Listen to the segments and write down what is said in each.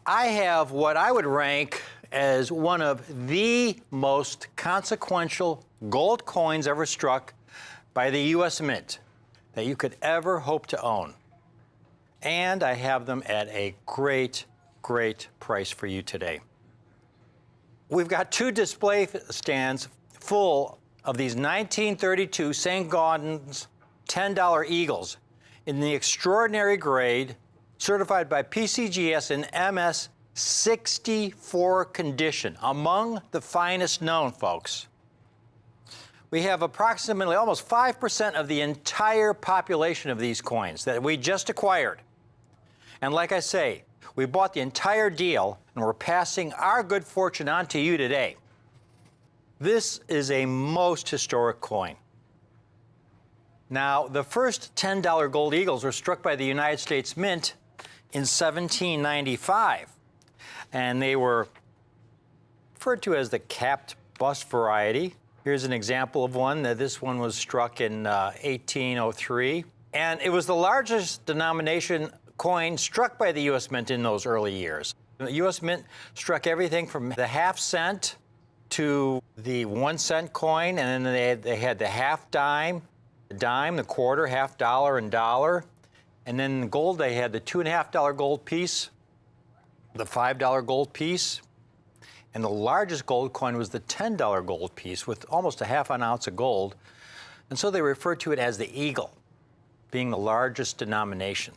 I have what I would rank as one of the most consequential gold coins ever struck by the U.S. Mint that you could ever hope to own. And I have them at a great, great price for you today. We've got two display stands full of these 1932 St. Gaudens $10 eagles in the extraordinary grade, certified by PCGS in MS 64 condition, among the finest known, folks. We have approximately almost 5% of the entire population of these coins that we just acquired. And like I say, we bought the entire deal and we're passing our good fortune on to you today. This is a most historic coin. Now, the first $10 gold eagles were struck by the United States Mint in 1795, and they were referred to as the capped bust variety. Here's an example of one. This one was struck in 1803, and it was the largest denomination coin struck by the U.S. Mint in those early years. The U.S. Mint struck everything from the half cent to the 1 cent coin, and then they had the half dime, the dime, the quarter, half dollar, and dollar. And then gold, they had the $2.50 gold piece, the $5 gold piece, and the largest gold coin was the $10 gold piece with almost a half an ounce of gold. And so they referred to it as the eagle, being the largest denomination.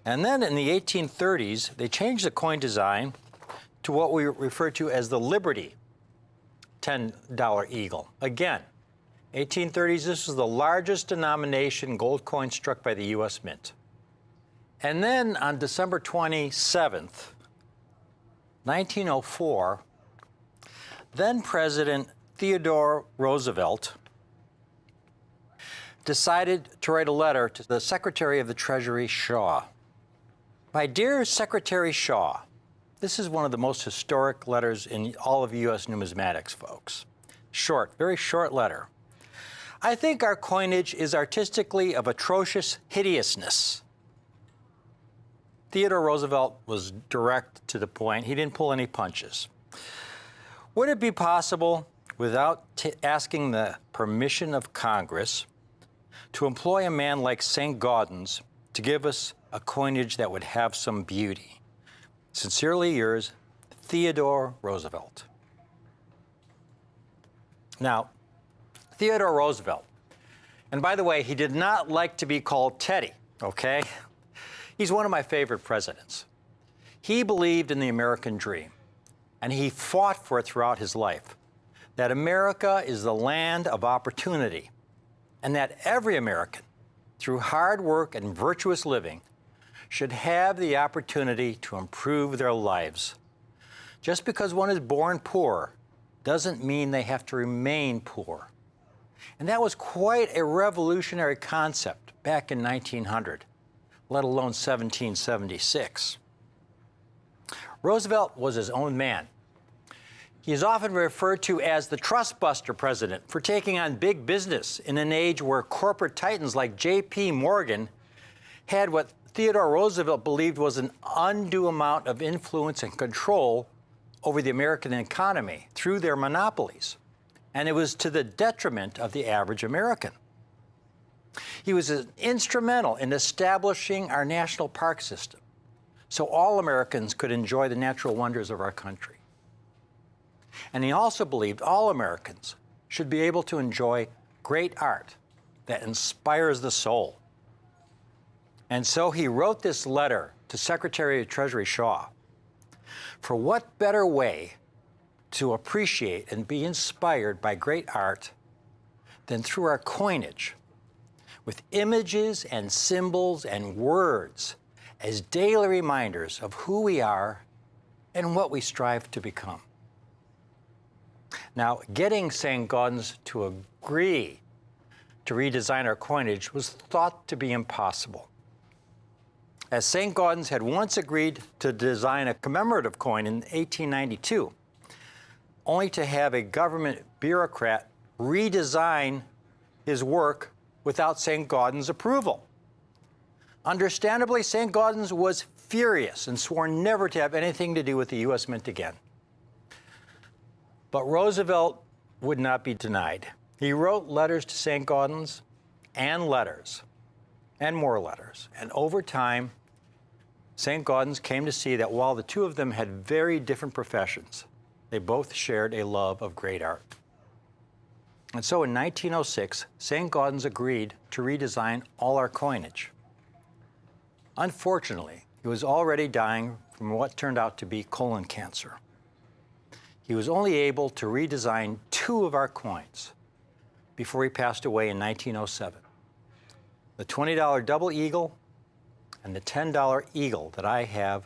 And then in the 1830s, they changed the coin design to what we refer to as the Liberty $10 eagle. Again, 1830s, this was the largest denomination gold coin struck by the U.S. Mint. And then on December 27th, 1904, then President Theodore Roosevelt decided to write a letter to the Secretary of the Treasury, Shaw. My dear Secretary Shaw, this is one of the most historic letters in all of U.S. numismatics, folks. Short, very short letter. I think our coinage is artistically of atrocious hideousness. Theodore Roosevelt was direct to the point. He didn't pull any punches. Would it be possible, without asking the permission of Congress, to employ a man like St. Gaudens to give us a coinage that would have some beauty? Sincerely yours, Theodore Roosevelt. Now, Theodore Roosevelt, and by the way, he did not like to be called Teddy, okay? He's one of my favorite presidents. He believed in the American dream, and he fought for it throughout his life, that America is the land of opportunity, and that every American, through hard work and virtuous living, should have the opportunity to improve their lives. Just because one is born poor doesn't mean they have to remain poor. And that was quite a revolutionary concept back in 1900, let alone 1776. Roosevelt was his own man. He is often referred to as the trust buster president for taking on big business in an age where corporate titans like J.P. Morgan had what Theodore Roosevelt believed was an undue amount of influence and control over the American economy through their monopolies. And it was to the detriment of the average American. He was instrumental in establishing our national park system so all Americans could enjoy the natural wonders of our country. And he also believed all Americans should be able to enjoy great art that inspires the soul. And so he wrote this letter to Secretary of Treasury Shaw. For what better way to appreciate and be inspired by great art than through our coinage, with images and symbols and words as daily reminders of who we are and what we strive to become. Now, getting St. Gaudens to agree to redesign our coinage was thought to be impossible, as St. Gaudens had once agreed to design a commemorative coin in 1892, only to have a government bureaucrat redesign his work without St. Gaudens' approval. Understandably, St. Gaudens was furious and swore never to have anything to do with the U.S. Mint again. But Roosevelt would not be denied. He wrote letters to St. Gaudens and letters and more letters. And over time, St. Gaudens came to see that while the two of them had very different professions, they both shared a love of great art. And so in 1906, St. Gaudens agreed to redesign all our coinage. Unfortunately, he was already dying from what turned out to be colon cancer. He was only able to redesign 2 of our coins before he passed away in 1907. The $20 double eagle and the $10 eagle that I have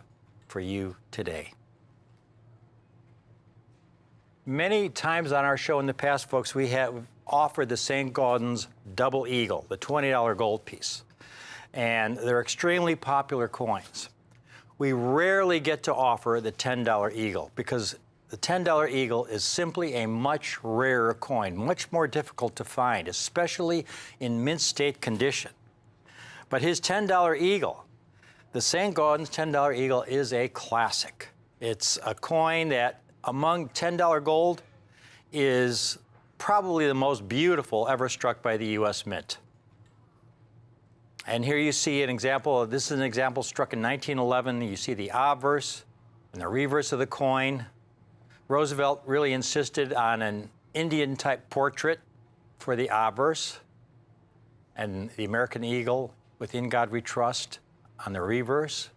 for you today. Many times on our show in the past, folks, we have offered the St. Gaudens double eagle, the $20 gold piece. And they're extremely popular coins. We rarely get to offer the $10 eagle because the $10 eagle is simply a much rarer coin, much more difficult to find, especially in mint state condition. But his $10 eagle, the St. Gaudens $10 eagle, is a classic. It's a coin that, among $10 gold, is probably the most beautiful ever struck by the U.S. Mint. And here you see an example. This is an example struck in 1911. You see the obverse and the reverse of the coin. Roosevelt really insisted on an Indian-type portrait for the obverse and the American eagle with "In God We Trust" on the reverse.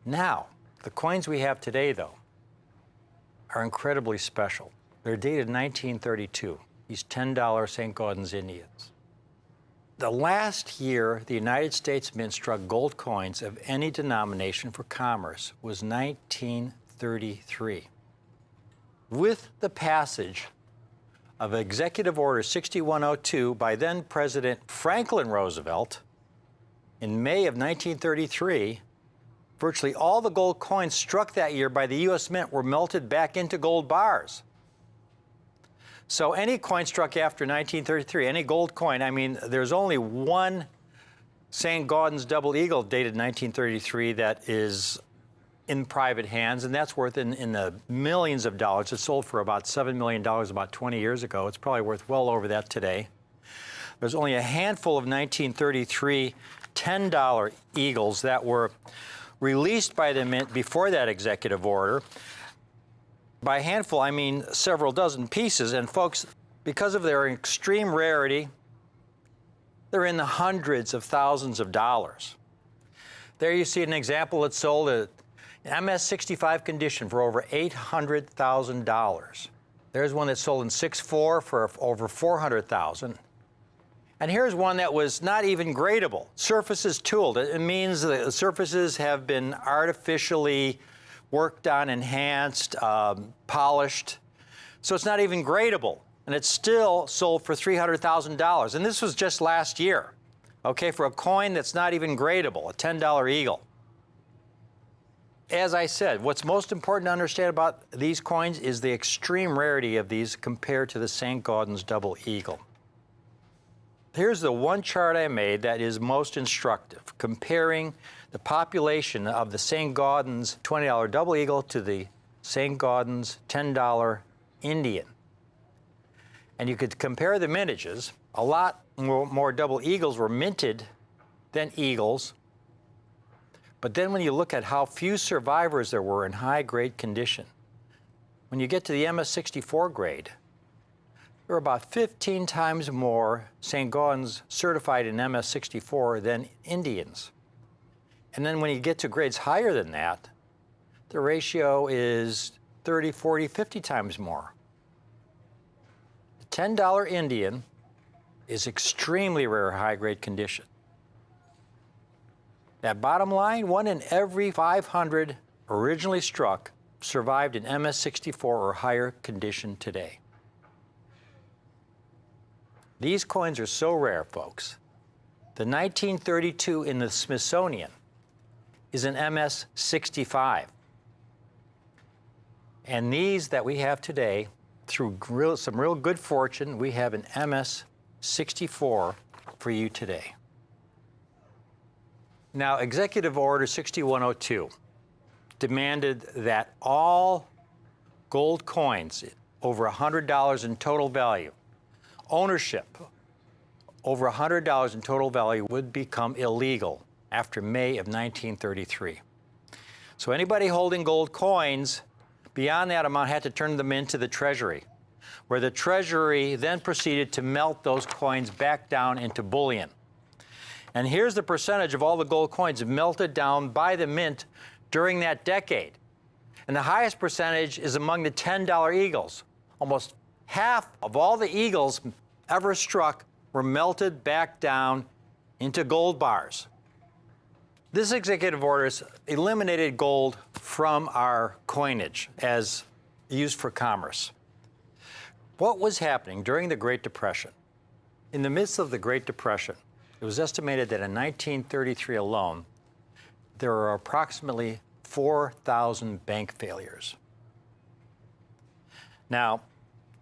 Now, the coins we have today, though, are incredibly special. They're dated 1932, these $10 St. Gaudens Indians. The last year the United States Mint struck gold coins of any denomination for commerce was 1933. With the passage of Executive Order 6102 by then President Franklin Roosevelt in May of 1933, virtually all the gold coins struck that year by the U.S. Mint were melted back into gold bars. So any coin struck after 1933, any gold coin, I mean, there's only one St. Gaudens double eagle dated 1933 that is in private hands, and that's worth in the millions of dollars. It sold for about $7 million about 20 years ago. It's probably worth well over that today. There's only a handful of 1933 $10 eagles that were released by the Mint before that executive order. By handful, I mean several dozen pieces. And folks, because of their extreme rarity, they're in the hundreds of thousands of dollars. There you see an example that sold in MS-65 condition for over $800,000. There's one that sold in 6.4 for over $400,000. And here's one that was not even gradable. Surfaces tooled. It means the surfaces have been artificially worked on, enhanced, polished. So it's not even gradable. And it's still sold for $300,000. And this was just last year, okay, for a coin that's not even gradable, a $10 eagle. As I said, what's most important to understand about these coins is the extreme rarity of these compared to the St. Gaudens double eagle. Here's the one chart I made that is most instructive, comparing the population of the St. Gaudens $20 double eagle to the St. Gaudens $10 Indian. And you could compare the mintages. A lot more double eagles were minted than eagles. But then when you look at how few survivors there were in high-grade condition, when you get to the MS-64 grade, there were about 15 times more St. Gaudens certified in MS-64 than Indians. And then when you get to grades higher than that, the ratio is 30, 40, 50 times more. The $10 Indian is extremely rare high-grade condition. That bottom line, 1 in every 500 originally struck survived in MS-64 or higher condition today. These coins are so rare, folks. The 1932 in the Smithsonian is an MS-65. And these that we have today, through some real good fortune, we have an MS-64 for you today. Now, Executive Order 6102 demanded that all gold coins over $100 in total value, ownership over $100 in total value, would become illegal after May of 1933. So anybody holding gold coins beyond that amount had to turn them into the Treasury, where the Treasury then proceeded to melt those coins back down into bullion. And here's the percentage of all the gold coins melted down by the mint during that decade. And the highest percentage is among the $10 eagles. Almost half of all the eagles ever struck were melted back down into gold bars. This executive order eliminated gold from our coinage as used for commerce. What was happening during the Great Depression? In the midst of the Great Depression, it was estimated that in 1933 alone, there were approximately 4,000 bank failures. Now,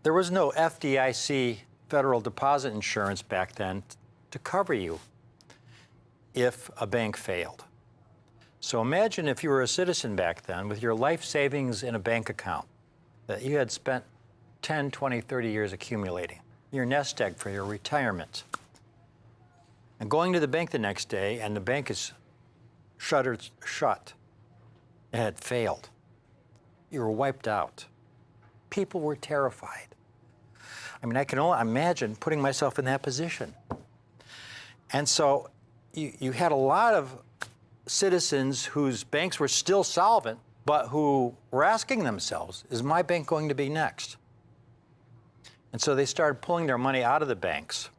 there was no FDIC, federal deposit insurance back then, to cover you if a bank failed. So imagine if you were a citizen back then with your life savings in a bank account that you had spent 10, 20, 30 years accumulating, your nest egg for your retirement, and going to the bank the next day and the bank is shuttered shut. It had failed. You were wiped out. People were terrified. I mean, I can only imagine putting myself in that position. And so you had a lot of citizens whose banks were still solvent, but who were asking themselves, is my bank going to be next? And so they started pulling their money out of the banks.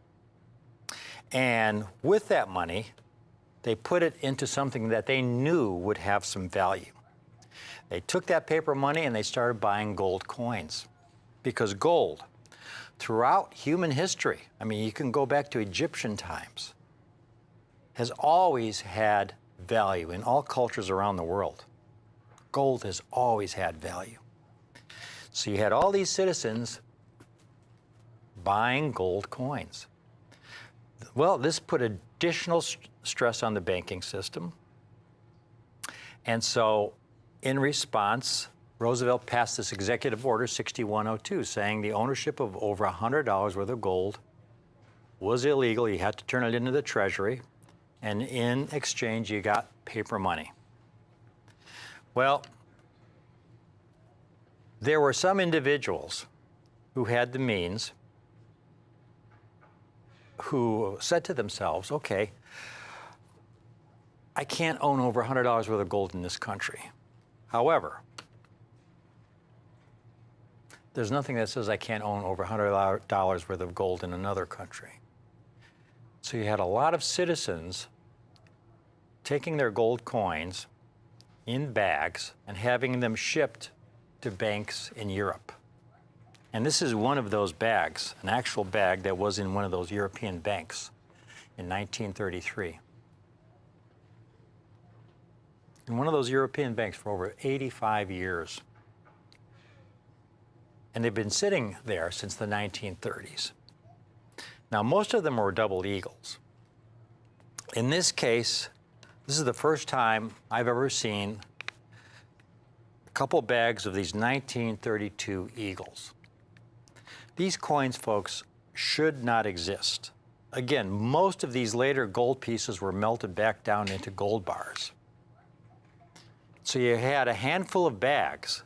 And with that money, they put it into something that they knew would have some value. They took that paper money and they started buying gold coins. Because gold, throughout human history, I mean, you can go back to Egyptian times, has always had value in all cultures around the world. Gold has always had value. So you had all these citizens buying gold coins. Well, this put additional stress on the banking system. And so, in response, Roosevelt passed this Executive Order 6102 saying the ownership of over $100 worth of gold was illegal. You had to turn it into the Treasury. And in exchange, you got paper money. Well, there were some individuals who had the means who said to themselves, okay, I can't own over $100 worth of gold in this country. However, there's nothing that says I can't own over $100 worth of gold in another country. So you had a lot of citizens taking their gold coins in bags and having them shipped to banks in Europe. And this is one of those bags, an actual bag that was in one of those European banks in 1933. In one of those European banks for over 85 years. And they've been sitting there since the 1930s. Now, most of them were double eagles. In this case, this is the first time I've ever seen a couple bags of these 1932 eagles. These coins, folks, should not exist. Again, most of these later gold pieces were melted back down into gold bars. So you had a handful of bags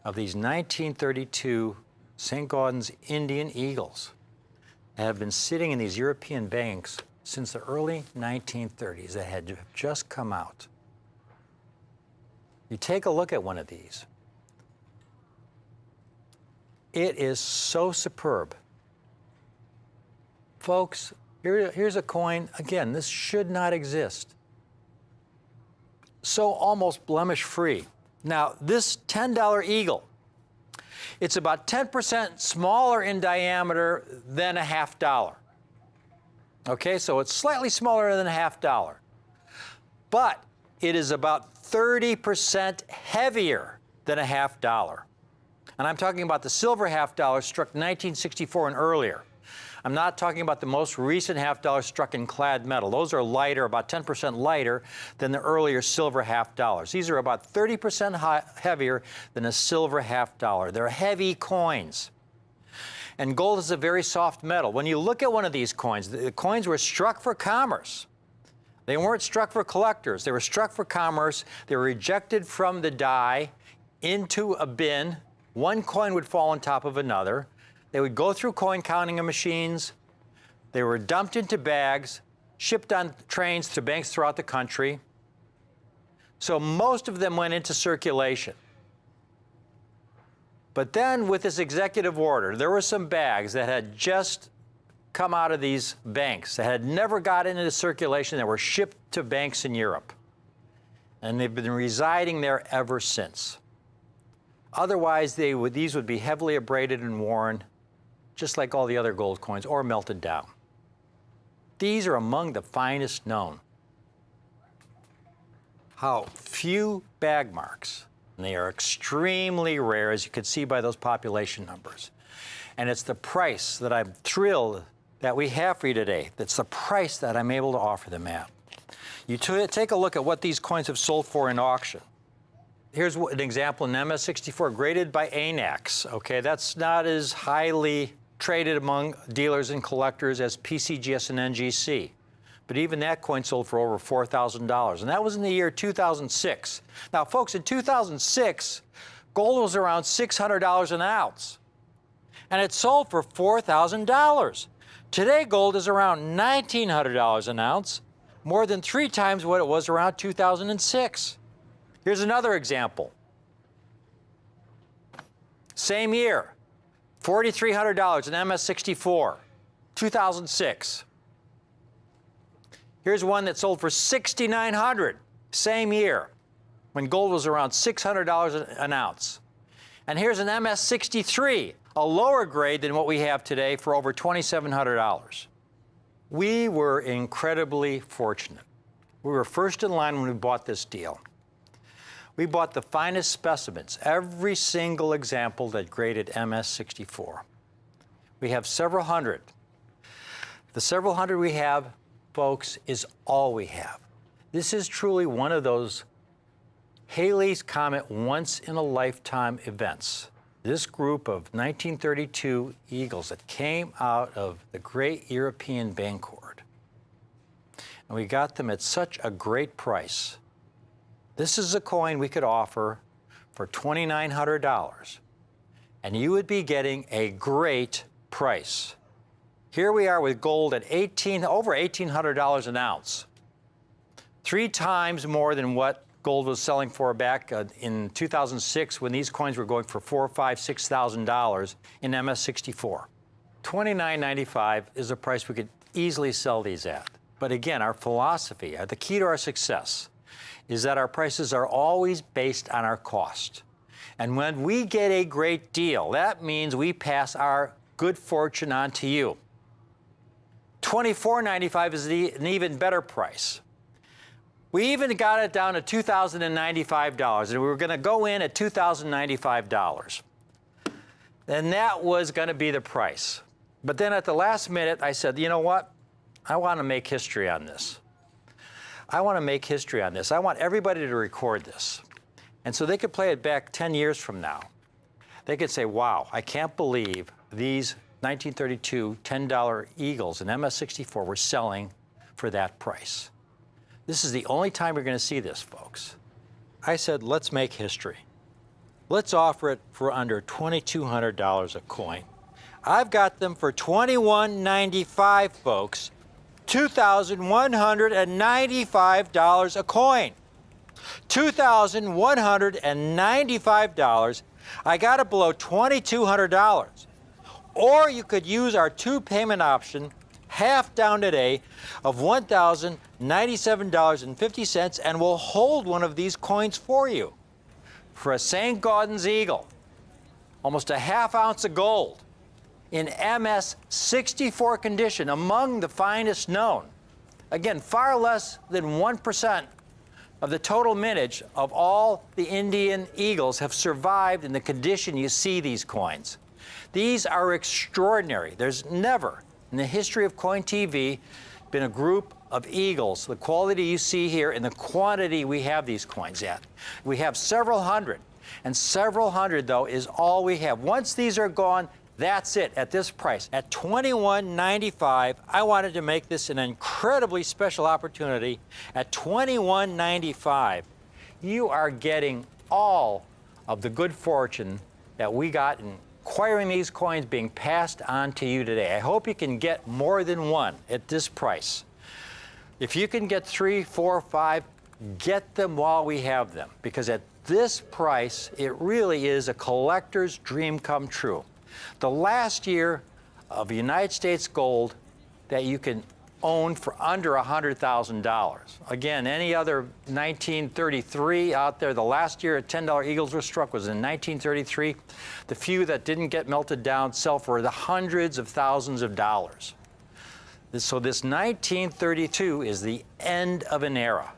of these 1932 St. Gaudens Indian eagles that have been sitting in these European banks since the early 1930s that had just come out. You take a look at one of these. It is so superb. Folks, here's a coin. Again, this should not exist. So almost blemish-free. Now, this $10 eagle, it's about 10% smaller in diameter than a $50. Okay, so it's slightly smaller than a $50. But it is about 30% heavier than a $50. And I'm talking about the silver $50 struck 1964 and earlier. I'm not talking about the most recent half-dollar struck in clad metal. Those are lighter, about 10% lighter than the earlier silver half-dollars. These are about 30% heavier than a silver half-dollar. They're heavy coins. And gold is a very soft metal. When you look at one of these coins, the coins were struck for commerce. They weren't struck for collectors. They were struck for commerce. They were ejected from the die into a bin. One coin would fall on top of another. They would go through coin counting machines. They were dumped into bags, shipped on trains to banks throughout the country. So most of them went into circulation. But then with this executive order, there were some bags that had just come out of these banks that had never got into circulation that were shipped to banks in Europe. And they've been residing there ever since. Otherwise, these would be heavily abraded and worn, just like all the other gold coins, or melted down. These are among the finest known. How few bag marks. And they are extremely rare, as you can see by those population numbers. And it's the price that I'm thrilled that we have for you today. That's the price that I'm able to offer them at. You take a look at what these coins have sold for in auction. Here's an example, an MS64 graded by ANAX. Okay, that's not as highly traded among dealers and collectors as PCGS and NGC. But even that coin sold for over $4,000, and that was in the year 2006. Now, folks, in 2006, gold was around $600 an ounce, and it sold for $4,000. Today, gold is around $1,900 an ounce, more than 3 times what it was around 2006. Here's another example. Same year, $4,300, an MS64, 2006. Here's one that sold for $6,900, same year, when gold was around $600 an ounce. And here's an MS63, a lower grade than what we have today, for over $2,700. We were incredibly fortunate. We were first in line when we bought this deal. We bought the finest specimens, every single example that graded MS64. We have several hundred. The several hundred we have, folks, is all we have. This is truly one of those Halley's Comet once-in-a-lifetime events. This group of 1932 eagles that came out of the great European bank hoard. And we got them at such a great price. This is a coin we could offer for $2,900, and you would be getting a great price. Here we are with gold at over $1,800 an ounce, 3 times more than what gold was selling for back in 2006 when these coins were going for $4,000, $5,000, $6,000 in MS64. $29.95 is a price we could easily sell these at. But again, our philosophy, the key to our success, is that our prices are always based on our cost. And when we get a great deal, that means we pass our good fortune on to you. $24.95 is an even better price. We even got it down to $2,095, and we were going to go in at $2,095. And that was going to be the price. But then at the last minute, I said, you know what? I want to make history on this. I want to make history on this. I want everybody to record this. And so they could play it back 10 years from now. They could say, wow, I can't believe these 1932 $10 Eagles in MS64 were selling for that price. This is the only time you're going to see this, folks. I said, let's make history. Let's offer it for under $2,200 a coin. I've got them for $21.95, folks. $2,195 a coin. $2,195. I got it below $2,200. Or you could use our 2-payment option, half down today, of $1,097.50, and we'll hold one of these coins for you. For a St. Gaudens Eagle, almost a ½ ounce of gold, in MS64 condition, among the finest known. Again, far less than 1% of the total mintage of all the Indian eagles have survived in the condition you see these coins. These are extraordinary. There's never in the history of Coin TV been a group of eagles, the quality you see here and the quantity we have these coins at. We have several hundred, and several hundred, though, is all we have. Once these are gone, that's it at this price. At $21.95, I wanted to make this an incredibly special opportunity. At $21.95, you are getting all of the good fortune that we got in acquiring these coins being passed on to you today. I hope you can get more than one at this price. If you can get 3, 4, 5, get them while we have them, because at this price, it really is a collector's dream come true. The last year of United States gold that you can own for under $100,000. Again, any other 1933 out there, the last year $10 eagles were struck was in 1933. The few that didn't get melted down sell for the hundreds of thousands of dollars. So this 1932 is the end of an era.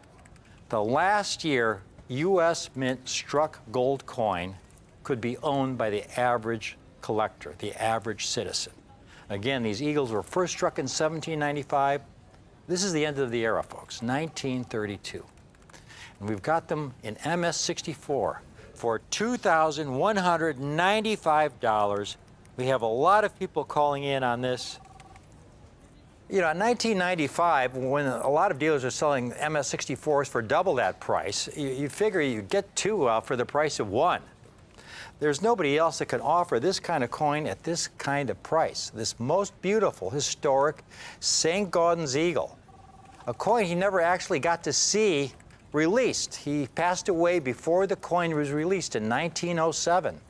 The last year U.S. Mint struck gold coin could be owned by the average collector, the average citizen. Again, these eagles were first struck in 1795. This is the end of the era, folks, 1932. And we've got them in MS64 for $2,195. We have a lot of people calling in on this. You know, in 1995, when a lot of dealers are selling MS64s for double that price, you figure you get two for the price of one. There's nobody else that can offer this kind of coin at this kind of price. This most beautiful, historic St. Gaudens eagle. A coin he never actually got to see released. He passed away before the coin was released in 1907.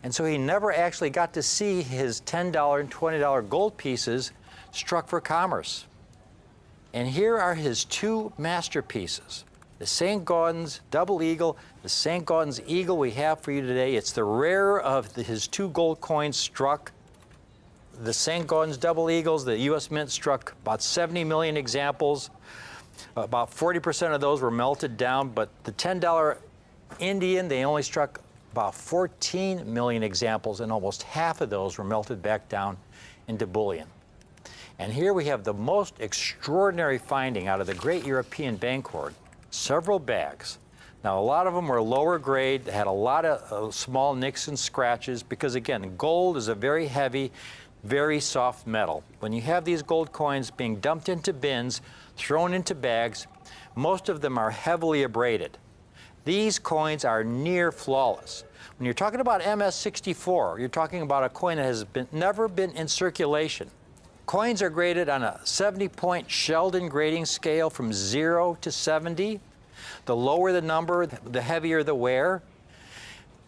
And so he never actually got to see his $10 and $20 gold pieces struck for commerce. And here are his two masterpieces. The St. Gaudens double eagle, the St. Gaudens eagle we have for you today. It's the rarer of his two gold coins struck. The St. Gaudens double eagles, the U.S. Mint struck about 70 million examples. About 40% of those were melted down, but the $10 Indian, they only struck about 14 million examples, and almost half of those were melted back down into bullion. And here we have the most extraordinary finding out of the great European bank hoard. Several bags. Now, a lot of them were lower grade, had a lot of small nicks and scratches, because again, gold is a very heavy, very soft metal. When you have these gold coins being dumped into bins, thrown into bags, most of them are heavily abraded. These coins are near flawless. When you're talking about MS64, you're talking about a coin that has never been in circulation. Coins are graded on a 70-point Sheldon grading scale from 0 to 70. The lower the number, the heavier the wear.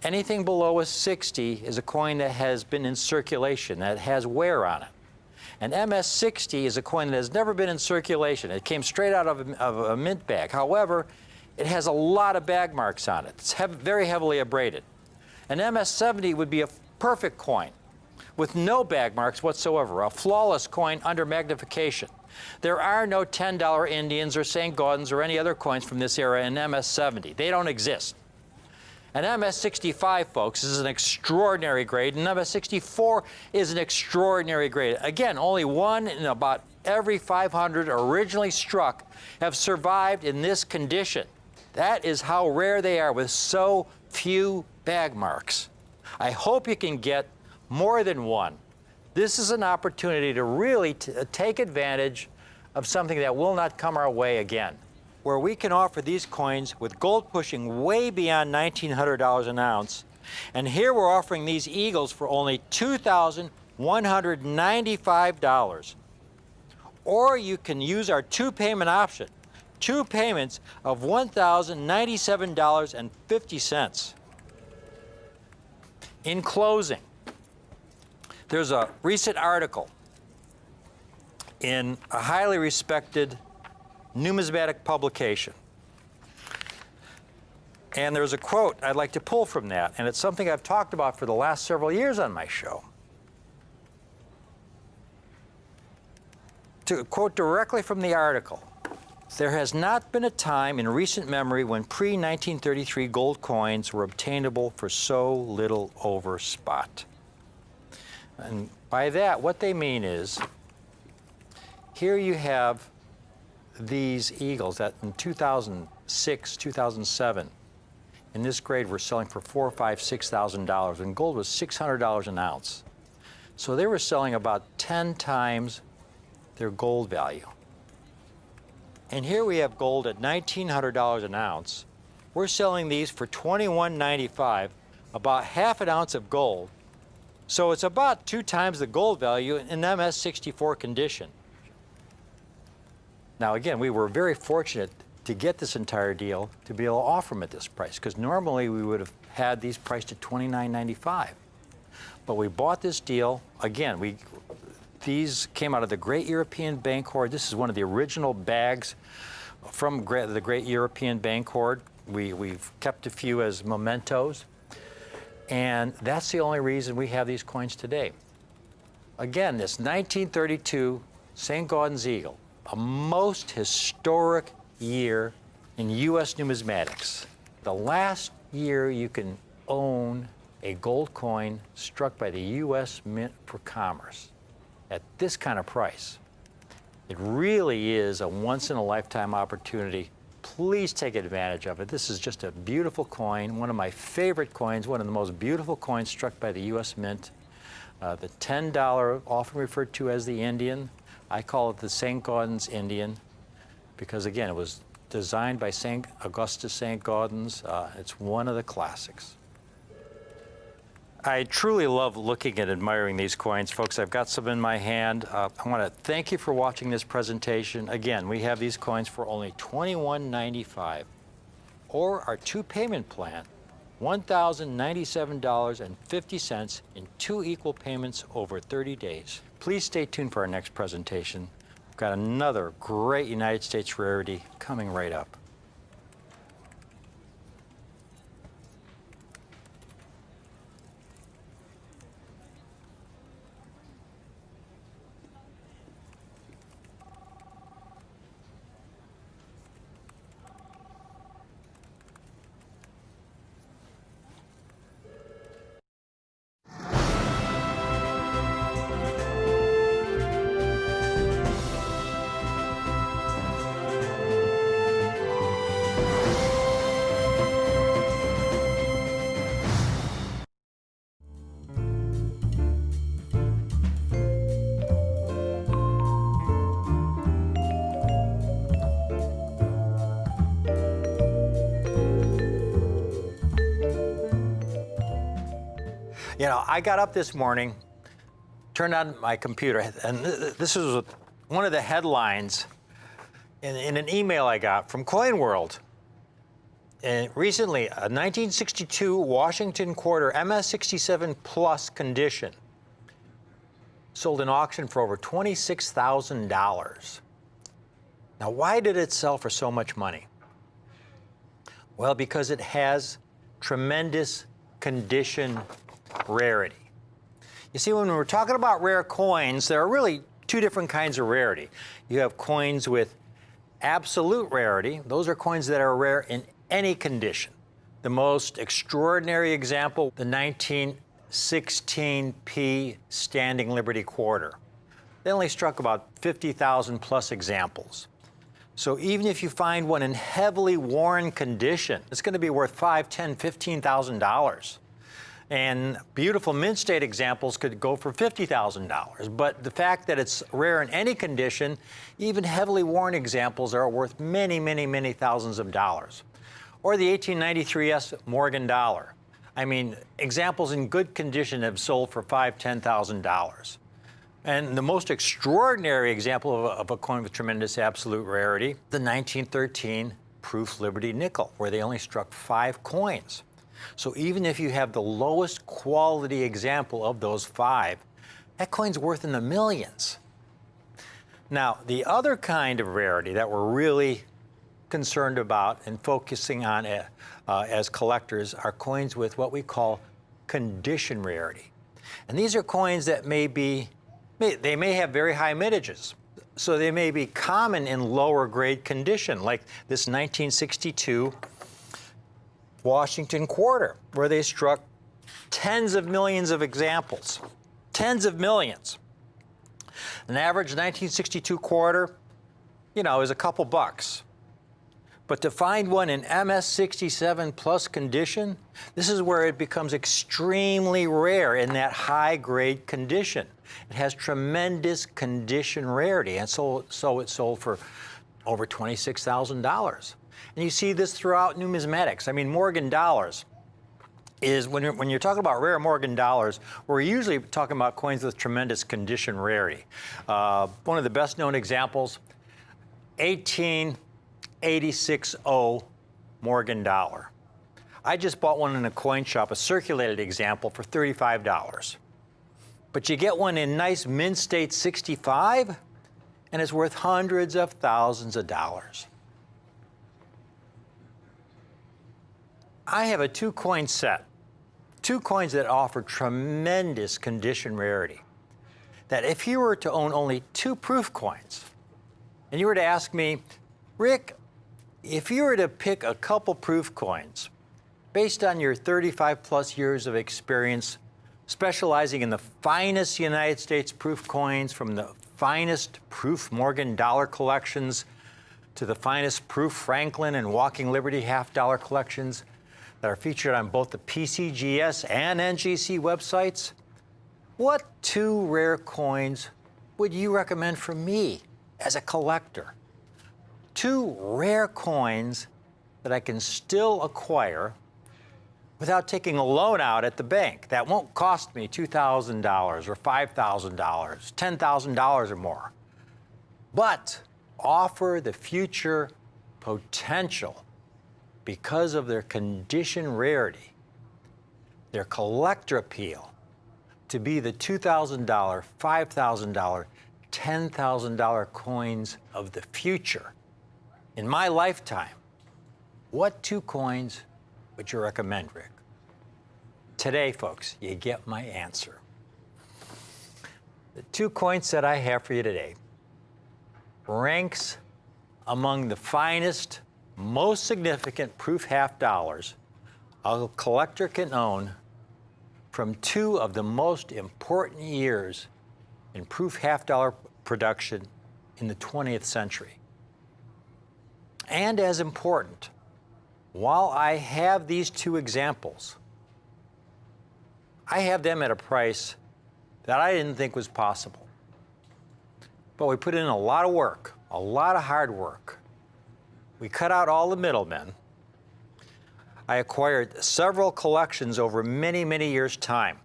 Anything below a 60 is a coin that has been in circulation, that has wear on it. And MS60 is a coin that has never been in circulation. It came straight out of a mint bag. However, it has a lot of bag marks on it. It's very heavily abraded. An MS70 would be a perfect coin with no bag marks whatsoever, a flawless coin under magnification. There are no $10 Indians or St. Gaudens or any other coins from this era in MS70. They don't exist. An MS65, folks, is an extraordinary grade, and MS64 is an extraordinary grade. Again, only one in about every 500 originally struck have survived in this condition. That is how rare they are, with so few bag marks. I hope you can get more than one. This is an opportunity to really take advantage of something that will not come our way again, where we can offer these coins with gold pushing way beyond $1,900 an ounce. And here we're offering these eagles for only $2,195. Or you can use our two-payment option, two payments of $1,097.50. In closing, there's a recent article in a highly respected numismatic publication. And there's a quote I'd like to pull from that, and it's something I've talked about for the last several years on my show. To quote directly from the article, "There has not been a time in recent memory when pre-1933 gold coins were obtainable for so little over spot." And by that, what they mean is, here you have these eagles that in 2006, 2007, in this grade were selling for $4,000, $5,000, $6,000, and gold was $600 an ounce. So they were selling about 10 times their gold value. And here we have gold at $1,900 an ounce. We're selling these for $21.95, about half an ounce of gold. So it's about 2 times the gold value in MS-64 condition. Now again, we were very fortunate to get this entire deal to be able to offer them at this price, because normally we would have had these priced at $29.95. But we bought this deal, again, these came out of the Great European Bank Hoard. This is one of the original bags from the Great European Bank Hoard. We've kept a few as mementos. And that's the only reason we have these coins today. Again, this 1932 St. Gaudens Eagle, a most historic year in U.S. numismatics. The last year you can own a gold coin struck by the U.S. Mint for Commerce at this kind of price. It really is a once-in-a-lifetime opportunity. Please take advantage of it. This is just a beautiful coin, one of my favorite coins, one of the most beautiful coins struck by the U.S. Mint. The $10, often referred to as the Indian. I call it the St. Gaudens Indian because, again, it was designed by Augustus St. Gaudens. It's one of the classics. I truly love looking and admiring these coins, folks. I've got some in my hand. I want to thank you for watching this presentation. Again, we have these coins for only $21.95, or our 2-payment plan, $1,097.50 in 2 equal payments over 30 days. Please stay tuned for our next presentation. We've got another great United States rarity coming right up. You know, I got up this morning, turned on my computer, and this was one of the headlines in an email I got from Coin World. And recently, a 1962 Washington Quarter MS-67 Plus condition sold in auction for over $26,000. Now, why did it sell for so much money? Well, because it has tremendous condition rarity. You see, when we're talking about rare coins, there are really 2 different kinds of rarity. You have coins with absolute rarity. Those are coins that are rare in any condition. The most extraordinary example, the 1916p Standing Liberty Quarter. They only struck about 50,000 plus examples. So even if you find one in heavily worn condition, it's going to be worth $5,000, $10,000, $15,000. And beautiful mint state examples could go for $50,000. But the fact that it's rare in any condition, even heavily worn examples are worth many, many, many thousands of dollars. Or the 1893 Morgan dollar. I mean, examples in good condition have sold for $5,000, $10,000. And the most extraordinary example of a coin with tremendous absolute rarity, the 1913 Proof Liberty nickel, where they only struck 5 coins. So even if you have the lowest quality example of those 5, that coin's worth in the millions. Now, the other kind of rarity that we're really concerned about and focusing on as collectors are coins with what we call condition rarity. And these are coins that may have very high mintages. So they may be common in lower grade condition, like this 1962 Washington Quarter, where they struck tens of millions of examples. tens of millions. An average 1962 quarter, you know, is a couple bucks. But to find one in MS67 plus condition, this is where it becomes extremely rare in that high-grade condition. It has tremendous condition rarity, and so it sold for over $26,000. And you see this throughout numismatics. I mean, Morgan dollars is, when you're talking about rare Morgan dollars, we're usually talking about coins with tremendous condition rarity. One of the best-known examples, 1886-0 Morgan dollar. I just bought one in a coin shop, a circulated example, for $35. But you get one in nice mint state 65, and it's worth hundreds of thousands of dollars. I have a two-coin set, two coins that offer tremendous condition rarity, that if you were to own only two proof coins, and you were to ask me, Rick, if you were to pick a couple proof coins based on your 35 plus years of experience specializing in the finest United States proof coins, from the finest proof Morgan dollar collections to the finest proof Franklin and Walking Liberty half-dollar collections that are featured on both the PCGS and NGC websites, what two rare coins would you recommend for me as a collector? Two rare coins that I can still acquire without taking a loan out at the bank. That won't cost me $2,000 or $5,000, $10,000 or more, but offer the future potential because of their condition rarity, their collector appeal, to be the $2,000, $5,000, $10,000 coins of the future. In my lifetime, what two coins would you recommend, Rick? Today, folks, you get my answer. The two coin set I have for you today ranks among the finest, most significant proof half dollars a collector can own from two of the most important years in proof half dollar production in the 20th century. And as important, while I have these two examples, I have them at a price that I didn't think was possible. But we put in a lot of work, a lot of hard work. We cut out all the middlemen. I acquired several collections over many, many years' time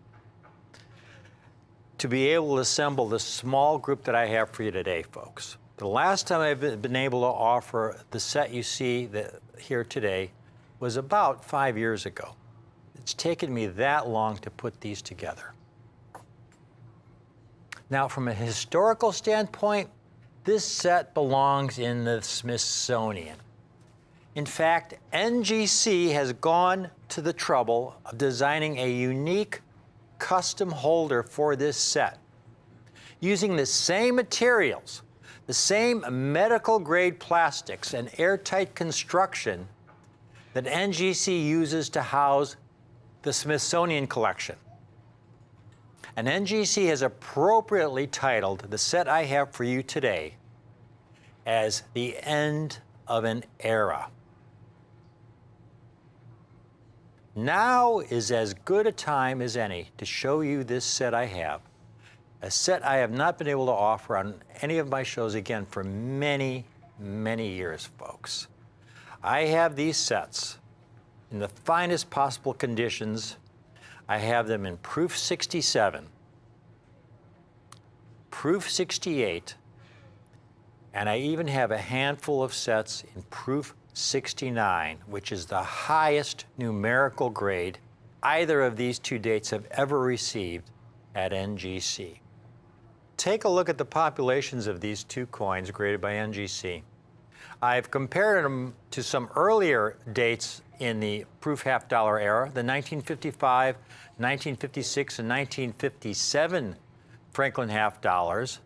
to be able to assemble the small group that I have for you today, folks. The last time I've been able to offer the set you see here today was about 5 years ago. It's taken me that long to put these together. Now, from a historical standpoint, this set belongs in the Smithsonian. In fact, NGC has gone to the trouble of designing a unique custom holder for this set, using the same materials, the same medical grade plastics and airtight construction that NGC uses to house the Smithsonian collection. And NGC has appropriately titled the set I have for you today as The End of an Era. Now is as good a time as any to show you this set I have, a set I have not been able to offer on any of my shows again for many, many years, folks. I have these sets in the finest possible conditions. I have them in proof 67, proof 68, and I even have a handful of sets in proof 69, which is the highest numerical grade either of these two dates have ever received at NGC. Take a look at the populations of these two coins graded by NGC. I've compared them to some earlier dates in the proof half dollar era, the 1955, 1956, and 1957 Franklin half dollars.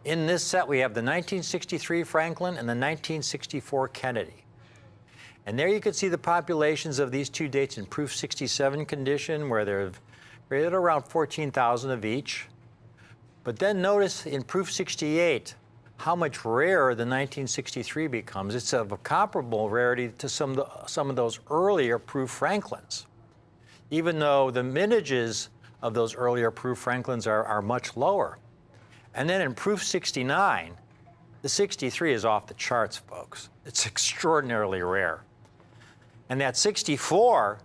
In this set, we have the 1963 Franklin and the 1964 Kennedy. And there you can see the populations of these two dates in proof 67 condition, where they're rated around 14,000 of each. But then notice in proof 68 how much rarer the 1963 becomes. It's of a comparable rarity to some of those earlier proof Franklins, even though the mintages of those earlier proof Franklins are much lower. And then in proof 69, the 63 is off the charts, folks. It's extraordinarily rare. And that 64,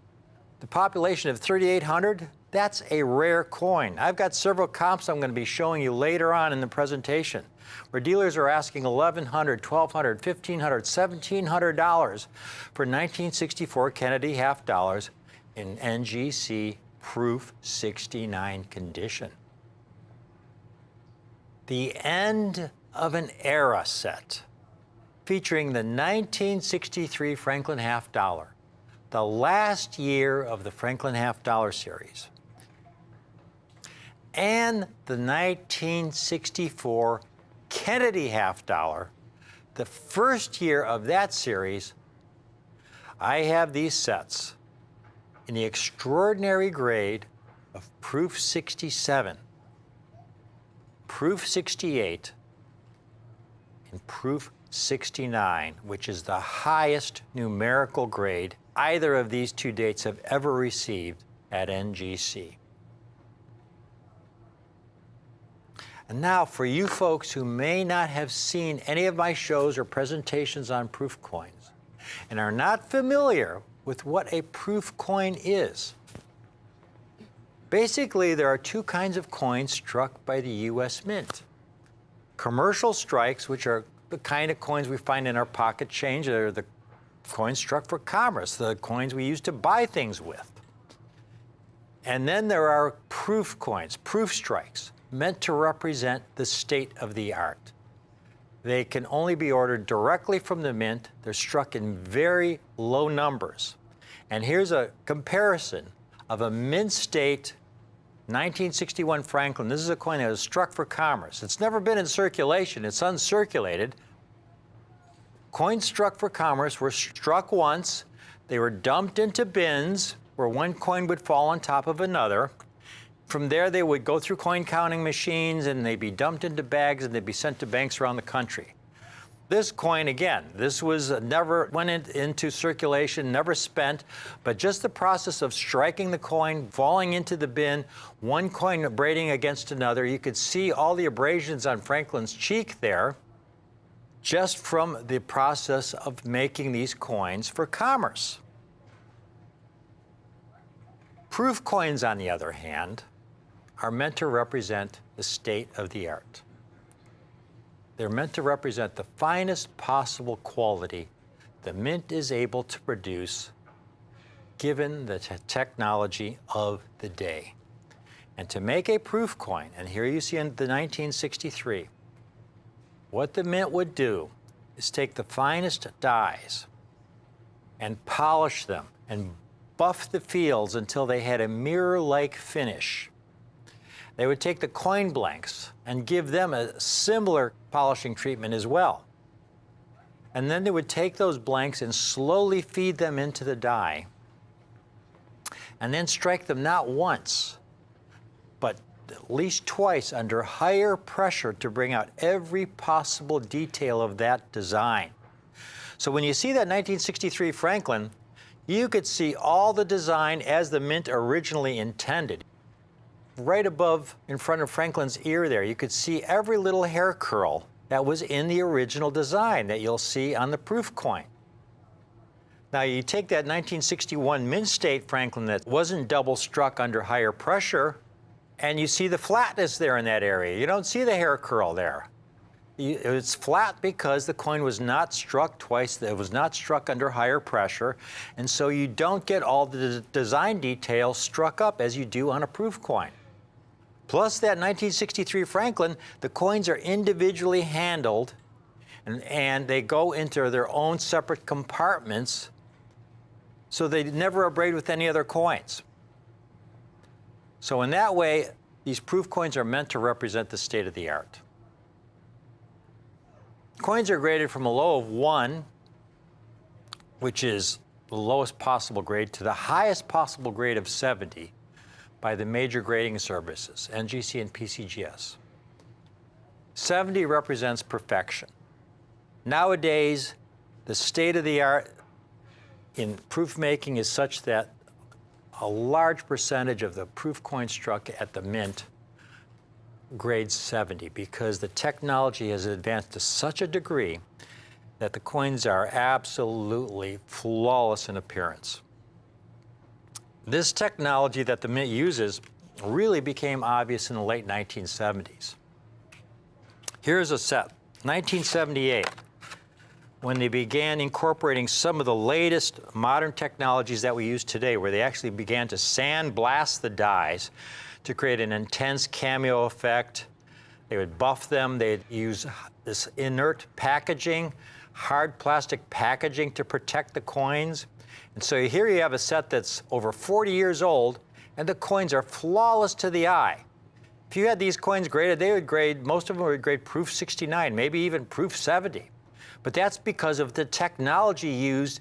the population of 3,800, that's a rare coin. I've got several comps I'm going to be showing you later on in the presentation, where dealers are asking $1,100, $1,200, $1,500, $1,700 for 1964 Kennedy half dollars in NGC proof 69 condition. The end of an era set featuring the 1963 Franklin half dollar, the last year of the Franklin half dollar series, and the 1964 Kennedy half dollar, the first year of that series. I have these sets in the extraordinary grade of proof 67, proof 68, and proof 69, which is the highest numerical grade either of these two dates have ever received at NGC. And now, for you folks who may not have seen any of my shows or presentations on proof coins and are not familiar with what a proof coin is, basically there are two kinds of coins struck by the U.S. Mint. Commercial strikes, which are the kind of coins we find in our pocket change. They're the coins struck for commerce, the coins we use to buy things with. And then there are proof coins, proof strikes, meant to represent the state of the art. They can only be ordered directly from the mint. They're struck in very low numbers. And here's a comparison of a mint state 1961 Franklin. This is a coin that was struck for commerce. It's never been in circulation. It's uncirculated. Coins struck for commerce were struck once. They were dumped into bins where one coin would fall on top of another. From there, they would go through coin counting machines and they'd be dumped into bags and they'd be sent to banks around the country. This coin, again, this was never went into circulation, never spent, but just the process of striking the coin, falling into the bin, one coin abrading against another. You could see all the abrasions on Franklin's cheek there just from the process of making these coins for commerce. Proof coins, on the other hand, are meant to represent the state of the art. They're meant to represent the finest possible quality the mint is able to produce given the technology of the day. And to make a proof coin, and here you see in the 1963, what the mint would do is take the finest dies and polish them and buff the fields until they had a mirror-like finish. They would take the coin blanks and give them a similar polishing treatment as well. And then they would take those blanks and slowly feed them into the die, and then strike them not once, but at least twice under higher pressure to bring out every possible detail of that design. So when you see that 1963 Franklin, you could see all the design as the mint originally intended. Right above, in front of Franklin's ear there, you could see every little hair curl that was in the original design that you'll see on the proof coin. Now you take that 1961 mint state Franklin that wasn't double struck under higher pressure, and you see the flatness there in that area. You don't see the hair curl there. It's flat because the coin was not struck twice. It was not struck under higher pressure, and so you don't get all the design details struck up as you do on a proof coin. Plus that 1963 Franklin, the coins are individually handled and they go into their own separate compartments, so they never abrade with any other coins. So in that way, these proof coins are meant to represent the state of the art. Coins are graded from a low of 1, which is the lowest possible grade, to the highest possible grade of 70 by the major grading services, NGC and PCGS. 70 represents perfection. Nowadays, the state of the art in proof making is such that a large percentage of the proof coins struck at the mint grades 70 because the technology has advanced to such a degree that the coins are absolutely flawless in appearance. This technology that the mint uses really became obvious in the late 1970s. Here's a set, 1978, when they began incorporating some of the latest modern technologies that we use today, where they actually began to sandblast the dies to create an intense cameo effect. They would buff them. They'd use this inert packaging, hard plastic packaging to protect the coins. And so here you have a set that's over 40 years old, and the coins are flawless to the eye. If you had these coins graded, they would grade, most of them would grade proof 69, maybe even proof 70. But that's because of the technology used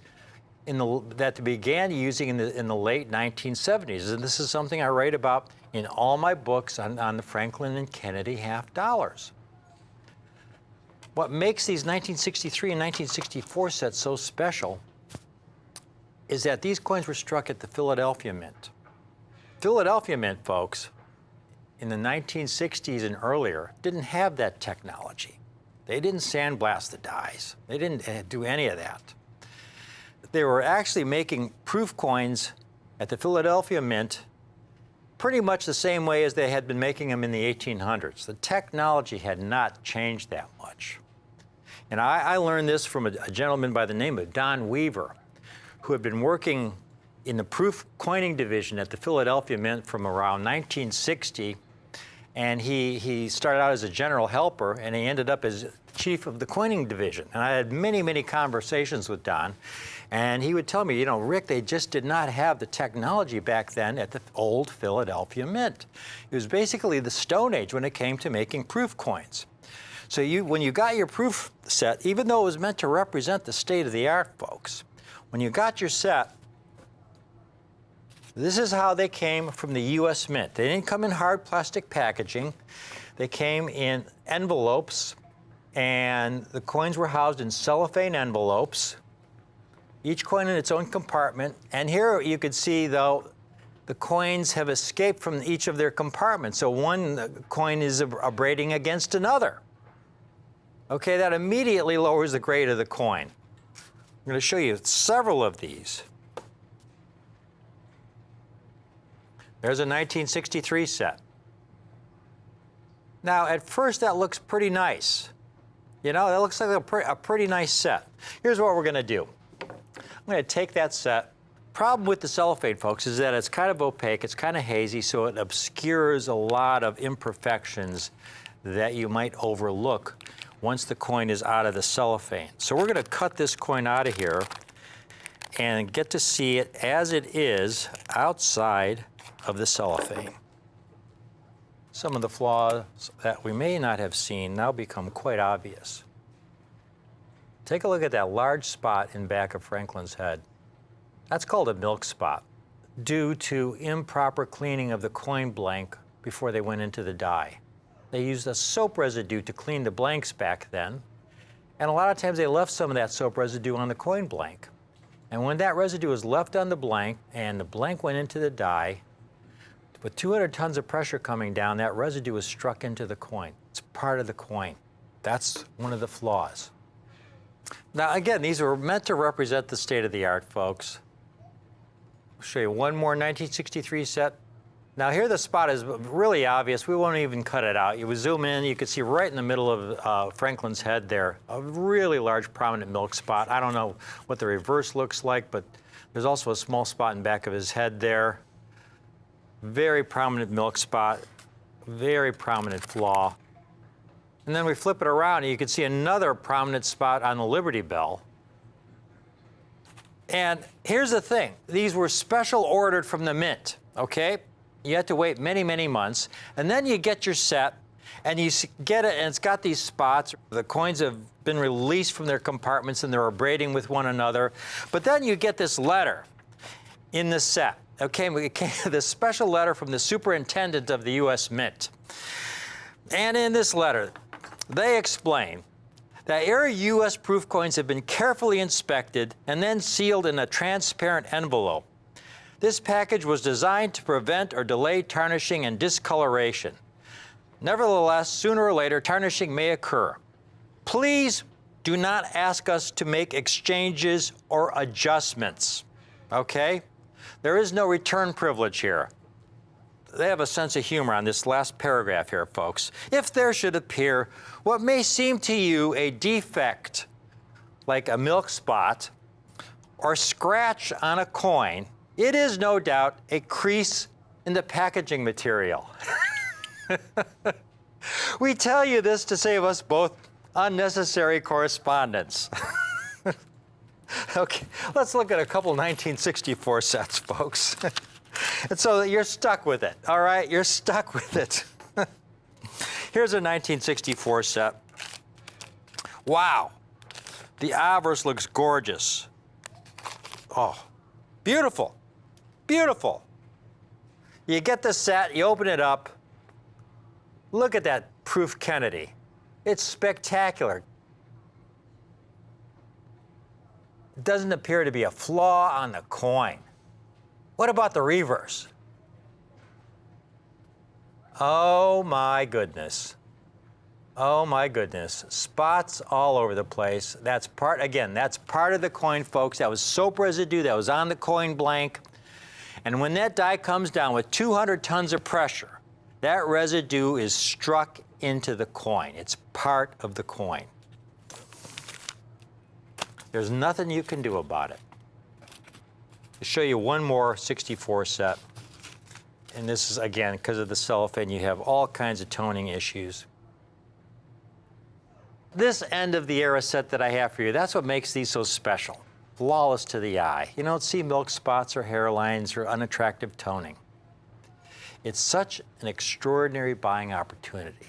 that they began using in the late 1970s. And this is something I write about in all my books on the Franklin and Kennedy half dollars. What makes these 1963 and 1964 sets so special is that these coins were struck at the Philadelphia Mint. Philadelphia Mint, folks, in the 1960s and earlier, didn't have that technology. They didn't sandblast the dies. They didn't do any of that. They were actually making proof coins at the Philadelphia Mint pretty much the same way as they had been making them in the 1800s. The technology had not changed that much. And I learned this from a gentleman by the name of Don Weaver, who had been working in the proof coining division at the Philadelphia Mint from around 1960. And he started out as a general helper, and he ended up as chief of the coining division. And I had many, many conversations with Don. And he would tell me, you know, Rick, they just did not have the technology back then at the old Philadelphia Mint. It was basically the Stone Age when it came to making proof coins. So when you got your proof set, even though it was meant to represent the state of the art, folks, when you got your set, this is how they came from the U.S. Mint. They didn't come in hard plastic packaging. They came in envelopes, and the coins were housed in cellophane envelopes, each coin in its own compartment. And here you could see, though, the coins have escaped from each of their compartments. So one coin is abrading against another. Okay, that immediately lowers the grade of the coin. I'm going to show you several of these. There's a 1963 set. Now, at first, that looks pretty nice. You know, that looks like a pretty nice set. Here's what we're going to do. I'm going to take that set. Problem with the cellophane, folks, is that it's kind of opaque, it's kind of hazy, so it obscures a lot of imperfections that you might overlook once the coin is out of the cellophane. So we're going to cut this coin out of here and get to see it as it is outside of the cellophane. Some of the flaws that we may not have seen now become quite obvious. Take a look at that large spot in back of Franklin's head. That's called a milk spot, due to improper cleaning of the coin blank before they went into the die. They used a soap residue to clean the blanks back then, and a lot of times they left some of that soap residue on the coin blank. And when that residue was left on the blank and the blank went into the die, with 200 tons of pressure coming down, that residue was struck into the coin. It's part of the coin. That's one of the flaws. Now, again, these were meant to represent the state of the art, folks. I'll show you one more 1963 set. Now, here the spot is really obvious. We won't even cut it out. You would zoom in, you could see right in the middle of Franklin's head there, a really large prominent milk spot. I don't know what the reverse looks like, but there's also a small spot in back of his head there. Very prominent milk spot, very prominent flaw. And then we flip it around and you can see another prominent spot on the Liberty Bell. And here's the thing, these were special ordered from the mint, okay? You had to wait many, many months, and then you get your set, and you get it, and it's got these spots. The coins have been released from their compartments, and they're abrading with one another. But then you get this letter in the set. Okay, we came this special letter from the superintendent of the U.S. Mint. And in this letter, They explain that every U.S. proof coins have been carefully inspected and then sealed in a transparent envelope. This package was designed to prevent or delay tarnishing and discoloration. Nevertheless, sooner or later, tarnishing may occur. Please do not ask us to make exchanges or adjustments, okay? There is no return privilege here. They have a sense of humor on this last paragraph here, folks. If there should appear what may seem to you a defect, like a milk spot or scratch on a coin, it is no doubt a crease in the packaging material. We tell you this to save us both unnecessary correspondence. Okay, let's look at a couple 1964 sets, folks. And so you're stuck with it, all right? You're stuck with it. Here's a 1964 set. Wow, the obverse looks gorgeous. Oh, beautiful, beautiful. You get the set, you open it up. Look at that proof Kennedy. It's spectacular. Doesn't appear to be a flaw on the coin. What about the reverse? Oh my goodness. Oh my goodness. Spots all over the place. That's part, again, that's part of the coin, folks. That was soap residue that was on the coin blank. And when that die comes down with 200 tons of pressure, that residue is struck into the coin. It's part of the coin. There's nothing you can do about it. To show you one more 64 set, and this is, again, because of the cellophane, you have all kinds of toning issues. This end of the era set that I have for you, that's what makes these so special. Flawless to the eye. You don't see milk spots or hairlines or unattractive toning. It's such an extraordinary buying opportunity.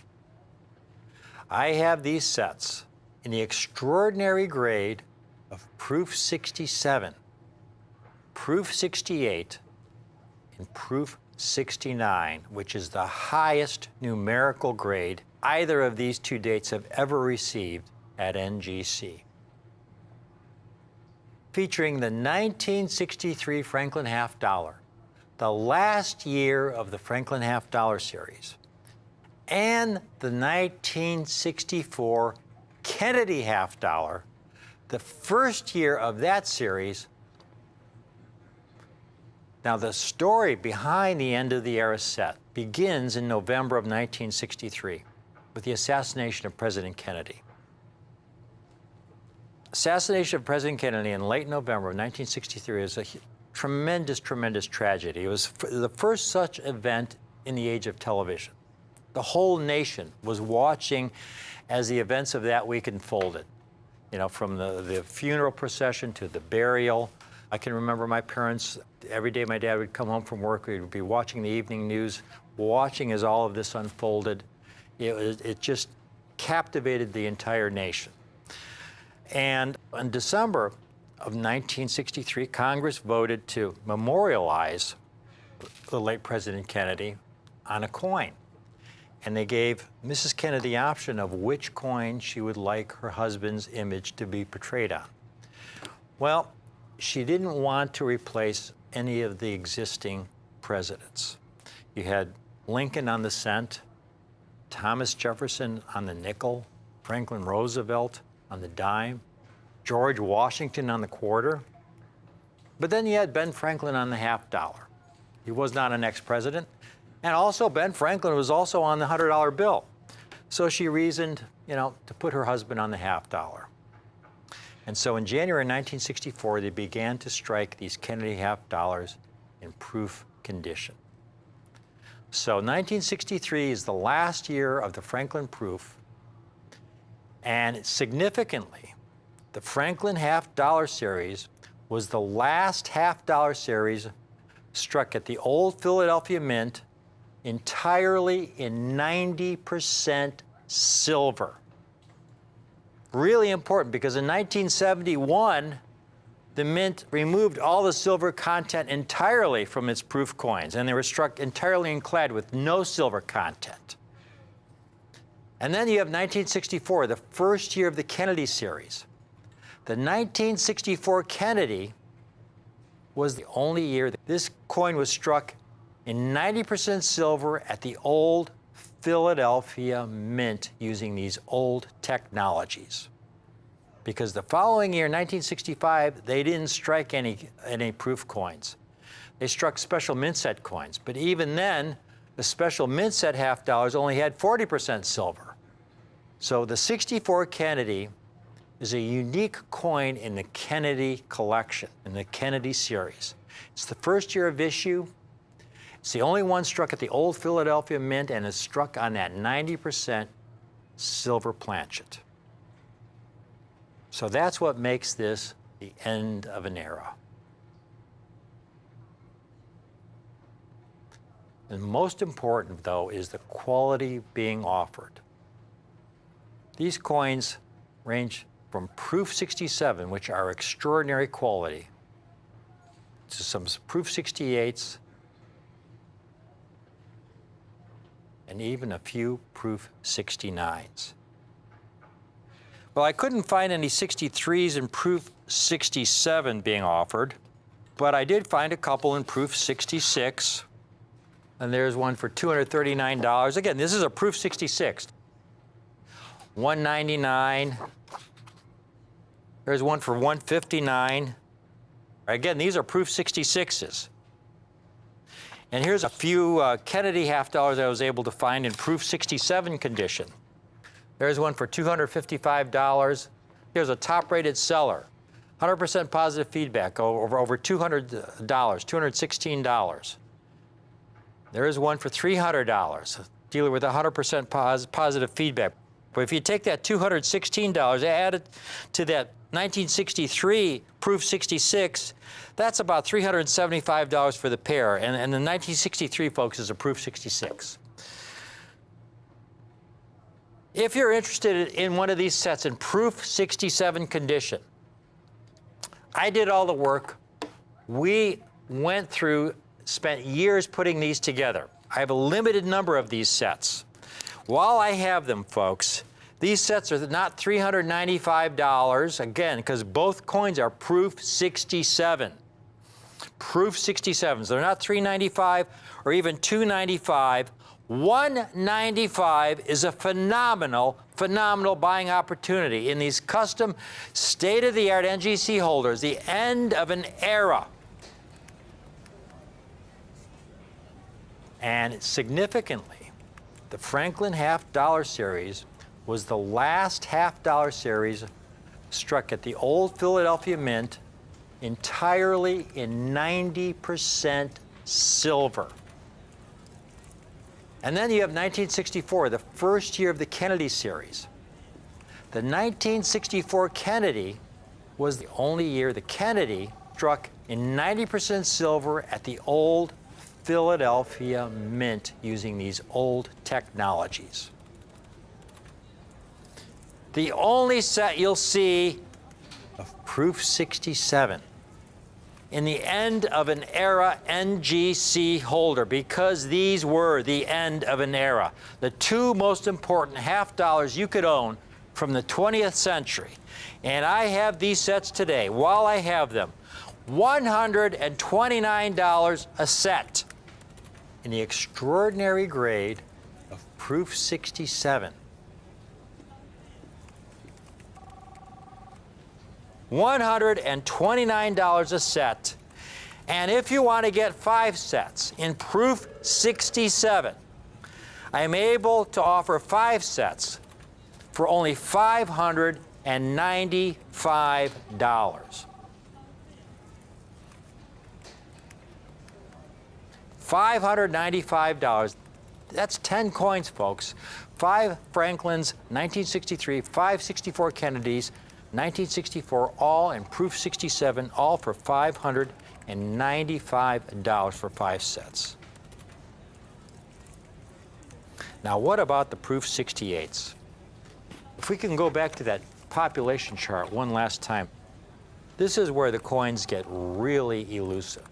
I have these sets in the extraordinary grade of Proof 67, Proof 68, and Proof 69, which is the highest numerical grade either of these two dates have ever received at NGC. Featuring the 1963 Franklin half dollar, the last year of the Franklin half dollar series, and the 1964 Kennedy half dollar, the first year of that series. Now, the story behind the end of the era set begins in November of 1963 with the assassination of President Kennedy. Assassination of President Kennedy in late November of 1963 is a tremendous, tremendous tragedy. It was the first such event in the age of television. The whole nation was watching as the events of that week unfolded. You know, from the funeral procession to the burial. I can remember my parents, every day my dad would come home from work, we would be watching the evening news, watching as all of this unfolded. It just captivated the entire nation. And in December of 1963, Congress voted to memorialize the late President Kennedy on a coin. And they gave Mrs. Kennedy the option of which coin she would like her husband's image to be portrayed on. Well, she didn't want to replace any of the existing presidents. You had Lincoln on the cent, Thomas Jefferson on the nickel, Franklin Roosevelt on the dime, George Washington on the quarter. But then you had Ben Franklin on the half dollar. He was not an ex-president. And also, Ben Franklin was also on the $100 bill. So she reasoned, to put her husband on the half dollar. And so in January 1964, they began to strike these Kennedy half dollars in proof condition. So 1963 is the last year of the Franklin proof. And significantly, the Franklin half dollar series was the last half dollar series struck at the old Philadelphia Mint entirely in 90% silver. Really important, because in 1971, the Mint removed all the silver content entirely from its proof coins, and they were struck entirely and clad with no silver content. And then you have 1964, the first year of the Kennedy series. The 1964 Kennedy was the only year that this coin was struck in 90% silver at the old Philadelphia Mint using these old technologies. Because the following year, 1965, they didn't strike any proof coins. They struck special mint set coins. But even then, the special mint set half dollars only had 40% silver. So the 64 Kennedy is a unique coin in the Kennedy collection, in the Kennedy series. It's the first year of issue. It's the only one struck at the old Philadelphia Mint and is struck on that 90% silver planchet. So that's what makes this the end of an era. And most important, though, is the quality being offered. These coins range from proof 67, which are extraordinary quality, to some proof 68s, and even a few proof 69s. Well, I couldn't find any 63s in proof 67 being offered, but I did find a couple in proof 66. And there's one for $239. Again, this is a proof 66. $199. There's one for $159. Again, these are proof 66s. And here's a few Kennedy half dollars I was able to find in proof 67 condition. There's one for $255. Here's a top-rated seller. 100% positive feedback, over $200, $216. There is one for $300, a dealer with 100% positive feedback. But if you take that $216, add it to that 1963 proof 66, that's about $375 for the pair. And the 1963, folks, is a proof 66. If you're interested in one of these sets in proof 67 condition, I did all the work. We went through, spent years putting these together. I have a limited number of these sets. While I have them, folks, these sets are not $395, again, because both coins are proof 67. Proof 67s. They're not $395 or even $295. $195 is a phenomenal buying opportunity in these custom, state-of-the-art NGC holders, the end of an era. And significantly, the Franklin half-dollar series was the last half-dollar series struck at the old Philadelphia Mint entirely in 90% silver. And then you have 1964, the first year of the Kennedy series. The 1964 Kennedy was the only year the Kennedy struck in 90% silver at the old Philadelphia Mint using these old technologies. The only set you'll see of proof 67 in the end of an era NGC holder, because these were the end of an era. The two most important half dollars you could own from the 20th century. And I have these sets today, while I have them, $129 a set in the extraordinary grade of proof 67. $129 a set. And if you want to get 5 sets in proof 67, I'm able to offer 5 sets for only $595. $595. That's 10 coins, folks. 5 Franklins, 1963, 5 64 Kennedys, 1964, all in proof 67, all for $595 for 5 sets. Now, what about the proof 68s? If we can go back to that population chart one last time, this is where the coins get really elusive.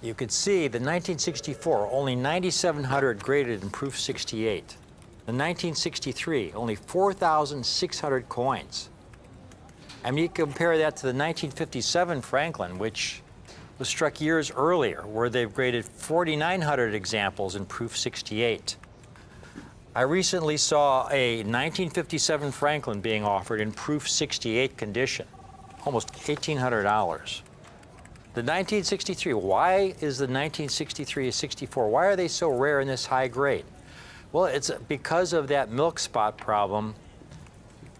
You could see the 1964, only 9,700 graded in proof 68. In 1963, only 4,600 coins. I mean, you compare that to the 1957 Franklin, which was struck years earlier, where they've graded 4,900 examples in proof 68. I recently saw a 1957 Franklin being offered in proof 68 condition, almost $1,800. The 1963, why is the 1963 a 64? Why are they so rare in this high grade? Well, it's because of that milk spot problem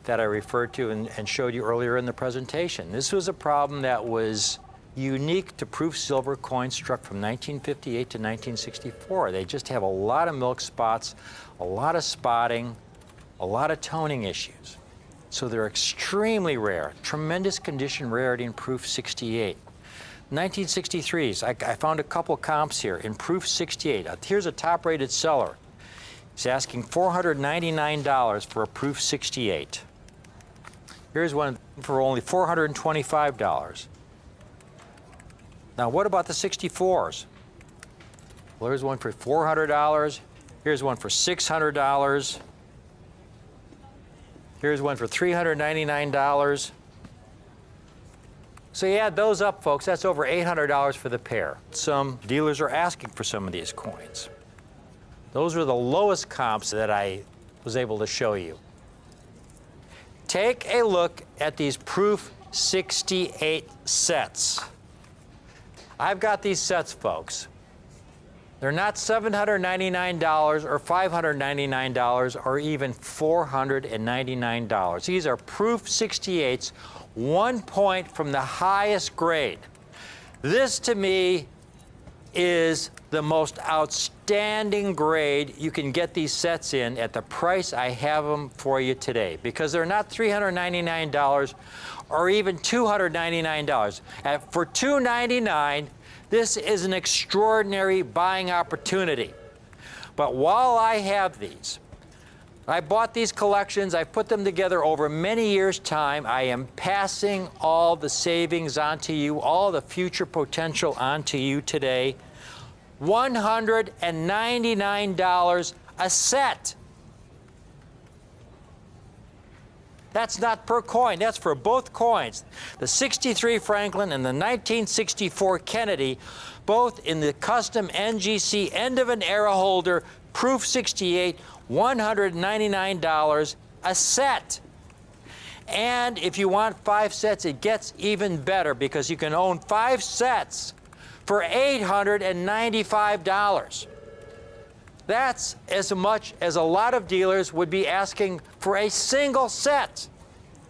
that I referred to and showed you earlier in the presentation. This was a problem that was unique to proof silver coins struck from 1958 to 1964. They just have a lot of milk spots, a lot of spotting, a lot of toning issues. So they're extremely rare, tremendous condition rarity in proof 68. 1963s, I found a couple comps here in proof 68. Here's a top-rated seller. He's asking $499 for a proof 68. Here's one for only $425. Now, what about the 64s? Well, here's one for $400. Here's one for $600. Here's one for $399. So you add those up, folks, that's over $800 for the pair. Some dealers are asking for some of these coins. Those are the lowest comps that I was able to show you. Take a look at these proof 68 sets. I've got these sets, folks. They're not $799 or $599 or even $499. These are proof 68s, 1 point from the highest grade. This, to me, is the most outstanding grade you can get these sets in at the price I have them for you today, because they're not $399 or even $299. For $299, this is an extraordinary buying opportunity. But while I have these, I bought these collections, I put them together over many years' time. I am passing all the savings on to you, all the future potential on to you today. $199 a set. That's not per coin, that's for both coins. The 63 Franklin and the 1964 Kennedy, both in the custom NGC end of an era holder, proof 68, $199 a set. And if you want 5 sets, it gets even better, because you can own 5 sets for $895. That's as much as a lot of dealers would be asking for a single set.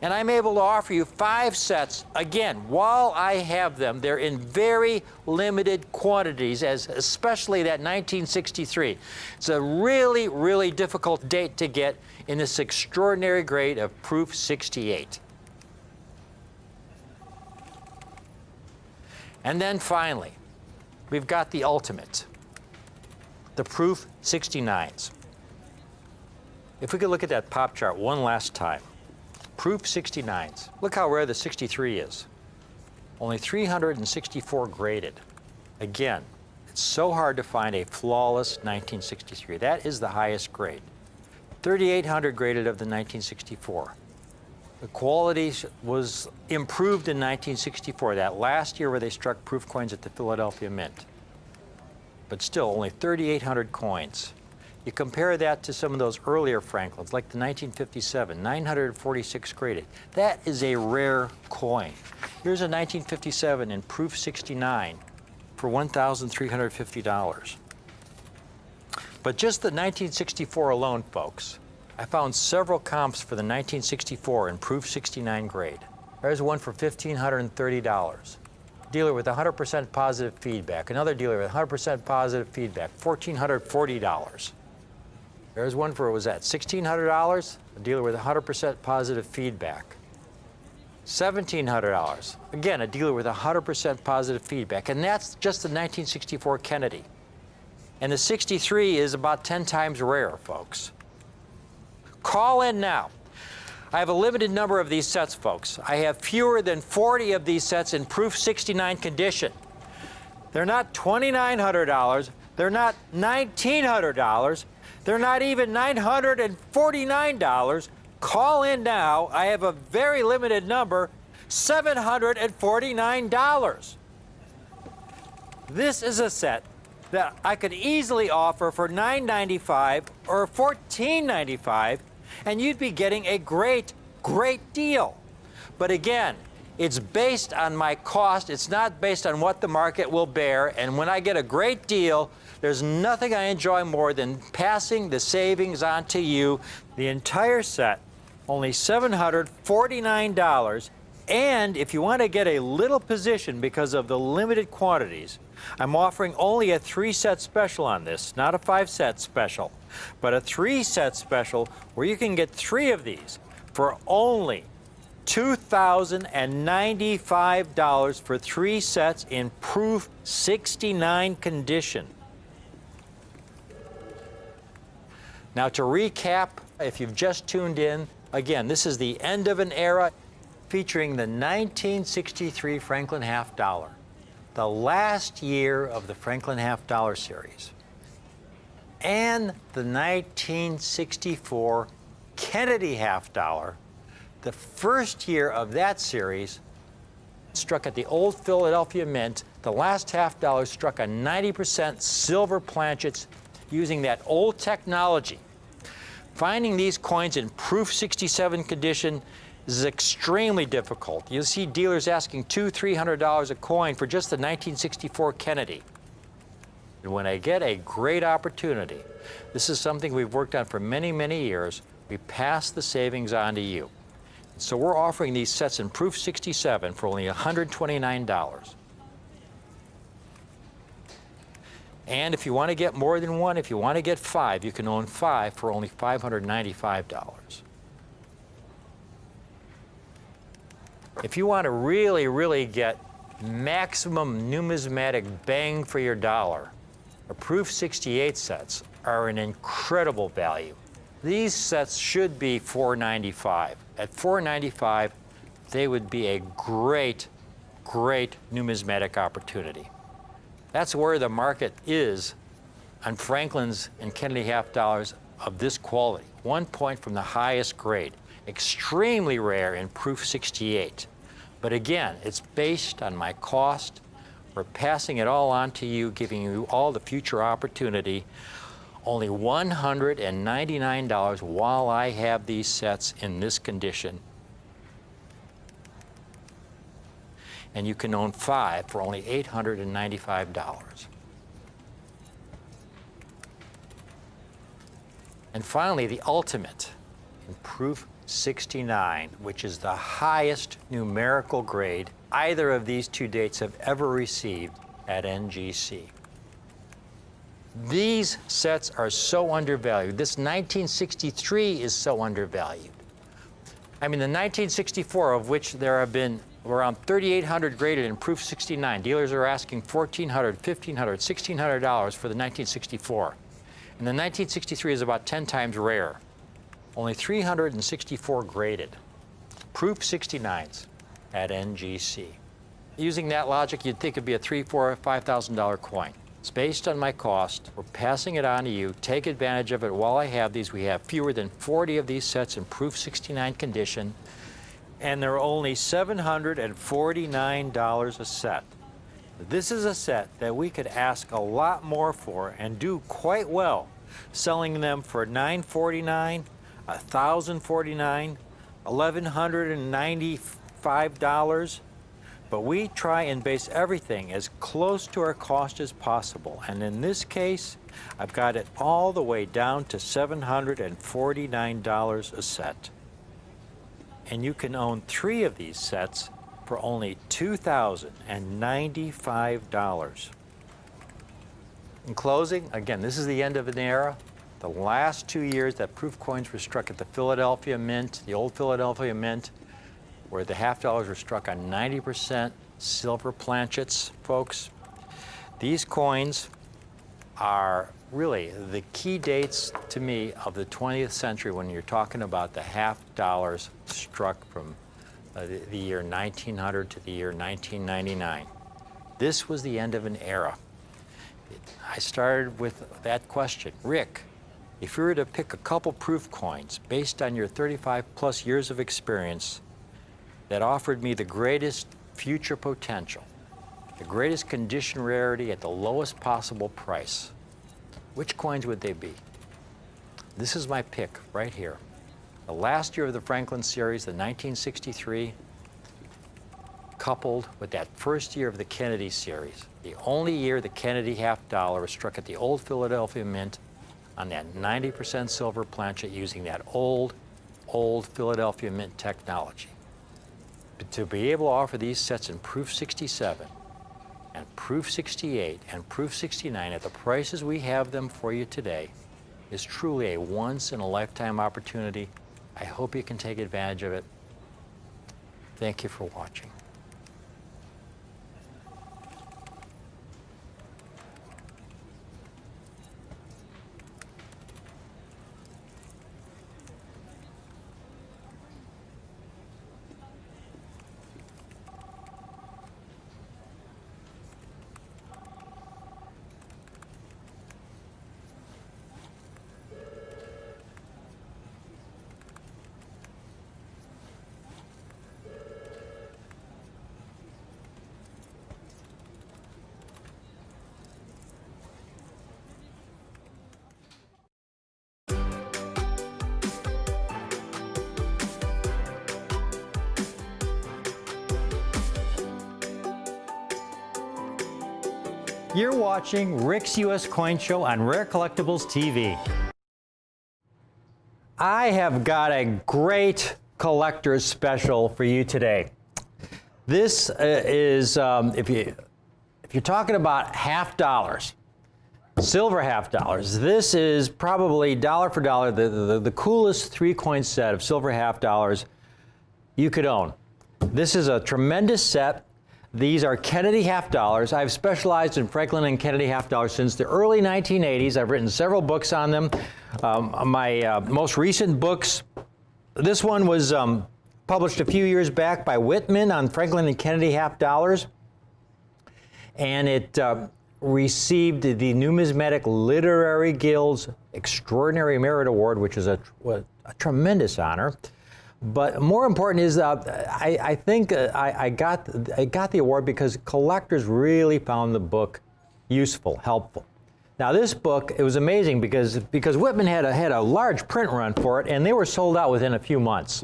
And I'm able to offer you 5 sets, again, while I have them. They're in very limited quantities, especially that 1963. It's a really, really difficult date to get in this extraordinary grade of proof 68. And then finally, we've got the ultimate, the proof 69s. If we could look at that pop chart one last time. Proof 69s. Look how rare the 63 is. Only 364 graded. Again, it's so hard to find a flawless 1963. That is the highest grade. 3,800 graded of the 1964. The quality was improved in 1964, that last year where they struck proof coins at the Philadelphia Mint. But still, only 3,800 coins. You compare that to some of those earlier Franklins, like the 1957, 946 graded. That is a rare coin. Here's a 1957 in proof 69 for $1,350. But just the 1964 alone, folks, I found several comps for the 1964 in proof 69 grade. There's one for $1,530. Dealer with 100% positive feedback. Another dealer with 100% positive feedback, $1,440. There's one for, was that $1,600? A dealer with 100% positive feedback. $1,700. Again, a dealer with 100% positive feedback. And that's just the 1964 Kennedy. And the 63 is about 10 times rarer, folks. Call in now. I have a limited number of these sets, folks. I have fewer than 40 of these sets in proof 69 condition. They're not $2,900. They're not $1,900. They're not even $949. Call in now. I have a very limited number, $749. This is a set that I could easily offer for $9.95 or $14.95, and you'd be getting a great, great deal. But again, it's based on my cost. It's not based on what the market will bear. And when I get a great deal, there's nothing I enjoy more than passing the savings on to you. The entire set, only $749. And if you want to get a little position because of the limited quantities, I'm offering only a 3-set special on this, not a 5-set special, but a 3-set special where you can get 3 of these for only $2,095 for 3 sets in proof 69 condition. Now to recap, if you've just tuned in, again, this is the end of an era featuring the 1963 Franklin half dollar, the last year of the Franklin half dollar series, and the 1964 Kennedy half dollar, the first year of that series, struck at the old Philadelphia Mint. The last half dollar struck on 90% silver planchets using that old technology. Finding these coins in proof 67 condition is extremely difficult. You'll see dealers asking $200–300 a coin for just the 1964 Kennedy. And when I get a great opportunity, this is something we've worked on for many, many years, we pass the savings on to you. So we're offering these sets in proof 67 for only $129. And if you want to get more than one, if you want to get 5, you can own 5 for only $595. If you want to really, really get maximum numismatic bang for your dollar, the proof 68 sets are an incredible value. These sets should be $495. At $495, they would be a great, great numismatic opportunity. That's where the market is on Franklin's and Kennedy half dollars of this quality. 1 point from the highest grade. Extremely rare in proof 68. But again, it's based on my cost. We're passing it all on to you, giving you all the future opportunity. Only $199 while I have these sets in this condition. And you can own 5 for only $895. And finally, the ultimate in proof 69, which is the highest numerical grade either of these 2 dates have ever received at NGC. These sets are so undervalued. This 1963 is so undervalued. I mean, the 1964, of which there have been around 3,800 graded in proof 69. Dealers are asking $1,400, $1,500, $1,600 for the 1964. And the 1963 is about 10 times rare. Only 364 graded. Proof 69s at NGC. Using that logic, you'd think it'd be a $3,000, $4,000, $5,000 coin. It's based on my cost. We're passing it on to you. Take advantage of it while I have these. We have fewer than 40 of these sets in proof 69 condition, and they're only $749 a set. This is a set that we could ask a lot more for and do quite well, selling them for $949, $1,049, $1,195. But we try and base everything as close to our cost as possible. And in this case, I've got it all the way down to $749 a set. And you can own 3 of these sets for only $2,095. In closing, again, this is the end of an era. The last 2 years that proof coins were struck at the Philadelphia Mint, the old Philadelphia Mint, where the half dollars were struck on 90% silver planchets, folks. These coins are really the key dates to me of the 20th century when you're talking about the half dollars struck from the year 1900 to the year 1999. This was the end of an era. I started with that question. Rick, if you were to pick a couple proof coins based on your 35+ years of experience that offered me the greatest future potential, the greatest condition rarity at the lowest possible price, which coins would they be? This is my pick right here. The last year of the Franklin series, the 1963, coupled with that first year of the Kennedy series, the only year the Kennedy $50 was struck at the old Philadelphia Mint on that 90% silver planchet using that old Philadelphia Mint technology. But to be able to offer these sets in proof 67 and proof 68 and proof 69 at the prices we have them for you today is truly a once-in-a-lifetime opportunity. I hope you can take advantage of it. Thank you for watching. You're watching Rick's U.S. Coin Show on Rare Collectibles TV. I have got a great collector's special for you today. This is, if you're talking about $50, silver $50, this is probably dollar for dollar the coolest 3-coin set of silver $50 you could own. This is a tremendous set. These are Kennedy $50. I've specialized in Franklin and Kennedy $50 since the early 1980s. I've written several books on them. My most recent books, this one was published a few years back by Whitman on Franklin and Kennedy $50. And it received the Numismatic Literary Guild's Extraordinary Merit Award, which is a tremendous honor. But more important is I think I got the award because collectors really found the book useful, helpful. Now this book, it was amazing because Whitman had a large print run for it, and they were sold out within a few months.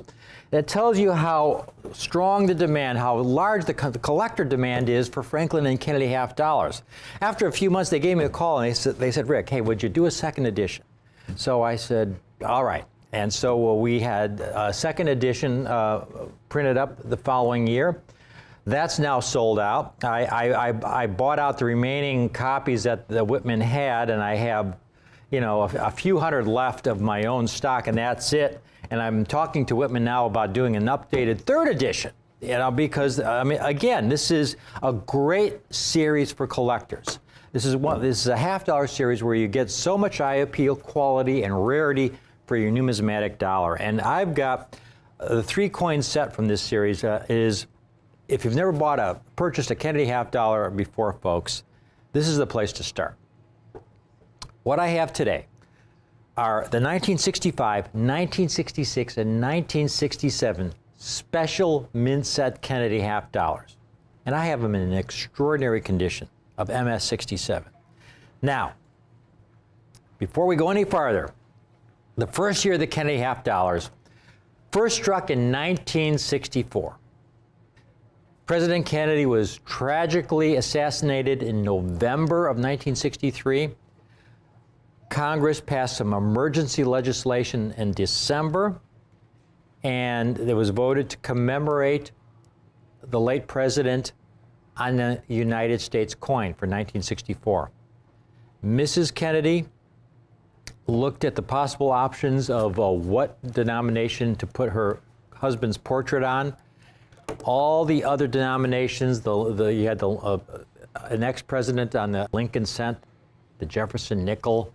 That tells you how strong the demand, how large the collector demand is for Franklin and Kennedy $50. After a few months, they gave me a call and they said, Rick, hey, would you do a second edition? So I said, all right. And so we had a second edition printed up the following year. That's now sold out. I bought out the remaining copies that Whitman had, and I have, a few hundred left of my own stock, and that's it. And I'm talking to Whitman now about doing an updated third edition, because again, this is a great series for collectors. This is a $50 series where you get so much eye appeal, quality, and rarity for your numismatic dollar. And I've got the 3-coin set from this series is, if you've never purchased a Kennedy $50 before, folks, this is the place to start. What I have today are the 1965, 1966, and 1967 special mint set Kennedy $50. And I have them in an extraordinary condition of MS 67. Now, before we go any farther, the first year of the Kennedy $50 first struck in 1964. President Kennedy was tragically assassinated in November of 1963. Congress passed some emergency legislation in December, and it was voted to commemorate the late president on the United States coin for 1964. Mrs. Kennedy looked at the possible options of what denomination to put her husband's portrait on. All the other denominations, you had an ex-president on the Lincoln cent, the Jefferson nickel,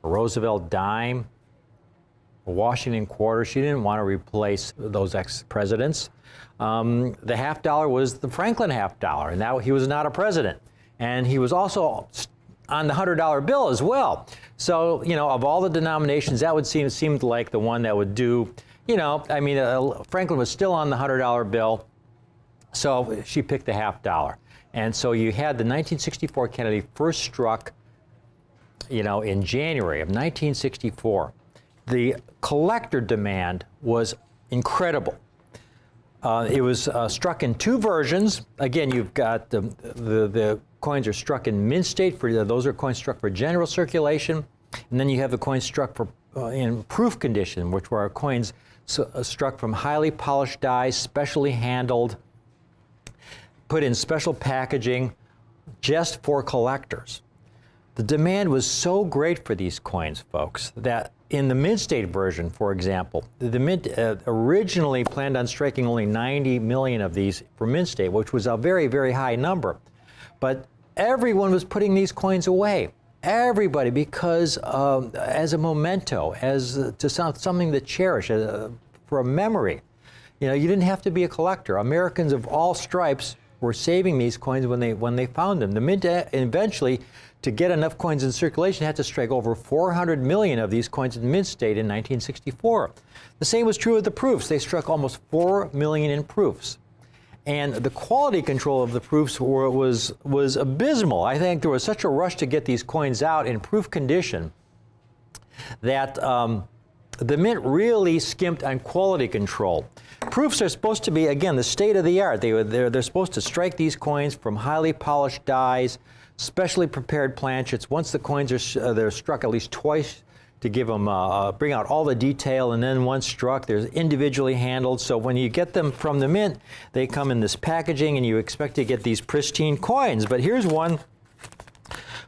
a Roosevelt dime, a Washington quarter. She didn't want to replace those ex-presidents. The $50 was the Franklin $50, and now he was not a president. And he was also on the $100 bill as well. So, you know, of all the denominations, that would seemed like the one that would do, you know, I mean, Franklin was still on the $100 bill, so she picked the $50. And so you had the 1964 Kennedy first struck, you know, in January of 1964. The collector demand was incredible. It was struck in two versions. Again, you've got the coins are struck in mint state, those are coins struck for general circulation, and then you have the coins struck for in proof condition, which were coins struck from highly polished dies, specially handled, put in special packaging, just for collectors. The demand was so great for these coins, folks, that in the mint state version, for example, the mint originally planned on striking only 90 million of these for mint state, which was a very, very high number. But everyone was putting these coins away. Everybody, because as a memento, as to something to cherish, for a memory. You know, you didn't have to be a collector. Americans of all stripes were saving these coins when they found them. The mint eventually, to get enough coins in circulation, had to strike over 400 million of these coins in mint state in 1964. The same was true of the proofs. They struck almost 4 million in proofs. And the quality control of the proofs was abysmal. I think there was such a rush to get these coins out in proof condition that the mint really skimped on quality control. Proofs are supposed to be, again, the state of the art. They're supposed to strike these coins from highly polished dies, specially prepared planchets. Once the coins are they're struck at least twice to give them bring out all the detail, and then once struck, they're individually handled. So when you get them from the mint, they come in this packaging, and you expect to get these pristine coins. But here's one.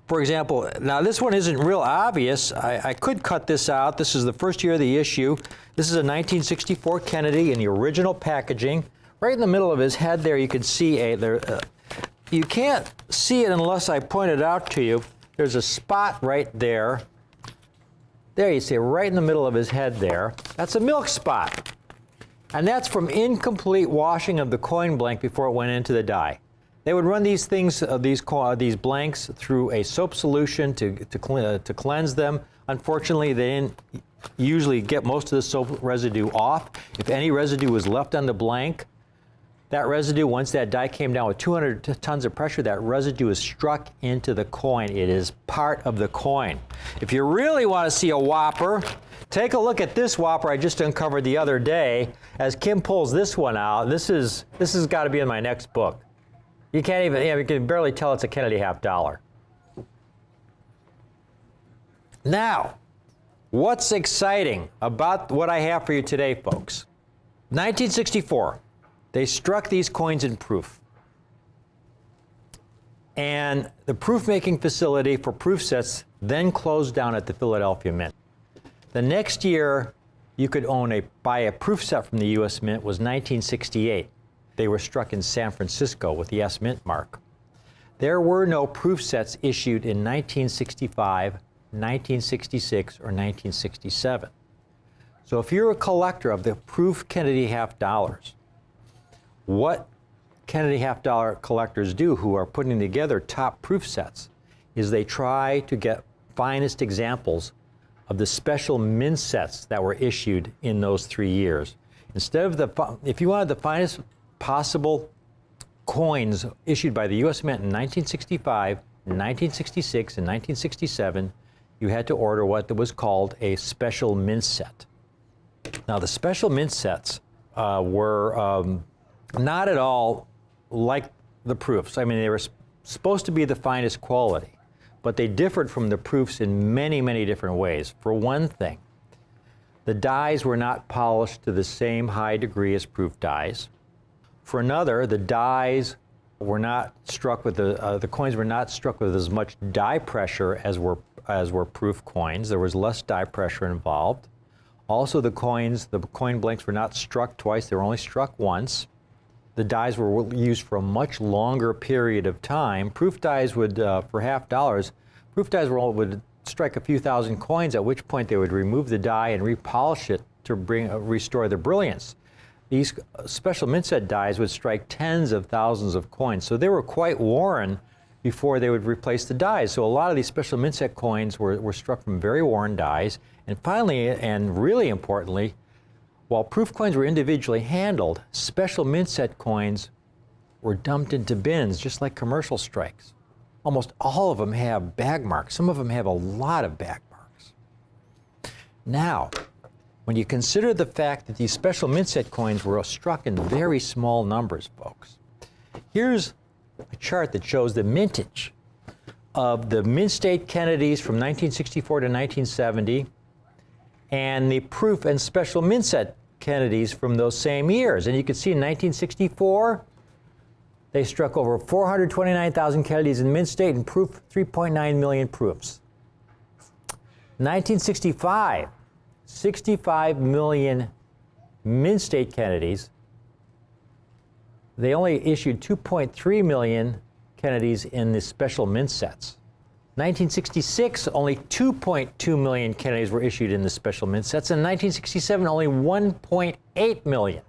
For example, now this one isn't real obvious. I could cut this out. This is the first year of the issue. This is a 1964 Kennedy in the original packaging. Right in the middle of his head there, you can see you can't see it unless I point it out to you. There's a spot right there. There you see, right in the middle of his head there. That's a milk spot. And that's from incomplete washing of the coin blank before it went into the die. They would run these things, these blanks through a soap solution to cleanse them. Unfortunately, they didn't usually get most of the soap residue off. If any residue was left on the blank, that residue, once that die came down with 200 tons of pressure, that residue is struck into the coin. It is part of the coin. If you really want to see a whopper, take a look at this whopper I just uncovered the other day. As Kim pulls this one out, this has got to be in my next book. You can't even, you can barely tell it's a Kennedy $50. Now, what's exciting about what I have for you today, folks? 1964, they struck these coins in proof. And the proof-making facility for proof sets then closed down at the Philadelphia Mint. The next year, you could buy a proof set from the U.S. Mint was 1968. They were struck in San Francisco with the S Mint mark. There were no proof sets issued in 1965, 1966, or 1967. So if you're a collector of the proof Kennedy $50, what Kennedy $50 collectors do who are putting together top proof sets is they try to get finest examples of the special mint sets that were issued in those 3 years. Instead of if you wanted the finest possible coins issued by the U.S. Mint in 1965, 1966, and 1967, you had to order what was called a special mint set. Now, the special mint sets were not at all like the proofs. I mean, they were supposed to be the finest quality, but they differed from the proofs in many, many different ways. For one thing, the dies were not polished to the same high degree as proof dies. For another, the dies were not struck with the coins were not struck with as much die pressure as were proof coins. There was less die pressure involved. Also, the coin blanks were not struck twice. They were only struck once. The dies were used for a much longer period of time. Proof dies would, for $50, proof dies would strike a few thousand coins, at which point they would remove the die and repolish it to restore the brilliance. These special mint set dies would strike tens of thousands of coins, so they were quite worn before they would replace the dies. So a lot of these special mint set coins were struck from very worn dies. And finally, and really importantly, while proof coins were individually handled, special mint set coins were dumped into bins, just like commercial strikes. Almost all of them have bag marks. Some of them have a lot of bag marks. Now, when you consider the fact that these special mint set coins were struck in very small numbers, folks, here's a chart that shows the mintage of the mint state Kennedys from 1964 to 1970 and the proof and special mint set Kennedys from those same years. And you can see in 1964, they struck over 429,000 Kennedys in mint state and proof 3.9 million proofs. 1965, 65 million mint state Kennedys. They only issued 2.3 million Kennedys in the special mint sets. 1966, only 2.2 million Kennedys were issued in the special mint sets. In 1967, only 1.8 million.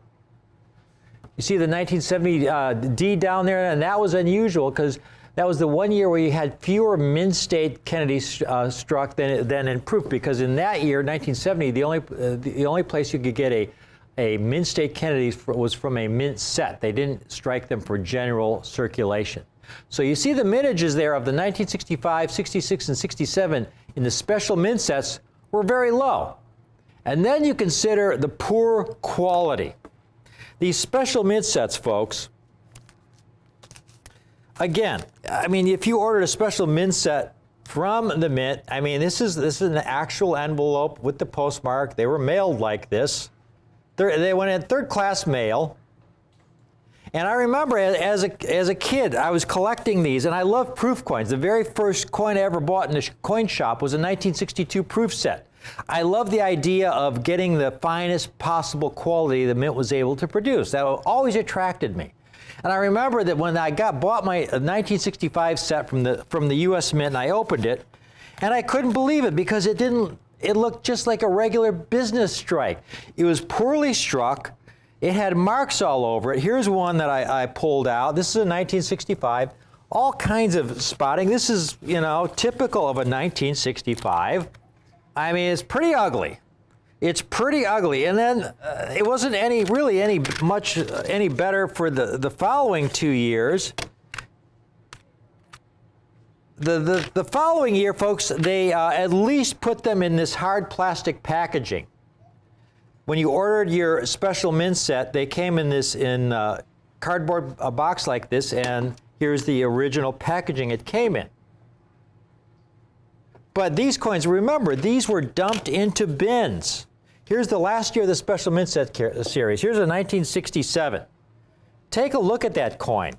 You see the 1970 D down there, and that was unusual because that was the one year where you had fewer mint state Kennedys struck than in proof, because in that year, 1970, the only place you could get a mint state Kennedy was from a mint set. They didn't strike them for general circulation. So you see the mintages there of the 1965, 66, and 67 in the special mint sets were very low. And then you consider the poor quality. These special mint sets, folks, again, I mean, if you ordered a special mint set from the mint, I mean, this is an actual envelope with the postmark. They were mailed like this. They went in third-class mail. And I remember as a kid, I was collecting these, and I loved proof coins. The very first coin I ever bought in a coin shop was a 1962 proof set. I love the idea of getting the finest possible quality the mint was able to produce. That always attracted me. And I remember that when I bought my 1965 set from the U.S. Mint, and I opened it, and I couldn't believe it because it looked just like a regular business strike. It was poorly struck. It had marks all over it. Here's one that I pulled out. This is a 1965. All kinds of spotting. This is, you know, typical of a 1965. I mean, it's pretty ugly. It's pretty ugly. And then it wasn't any better for the following 2 years. The following year, folks, they at least put them in this hard plastic packaging. When you ordered your special mint set, they came in this cardboard box like this, and here's the original packaging it came in. But these coins, remember, these were dumped into bins. Here's the last year of the special mint set series. Here's a 1967. Take a look at that coin.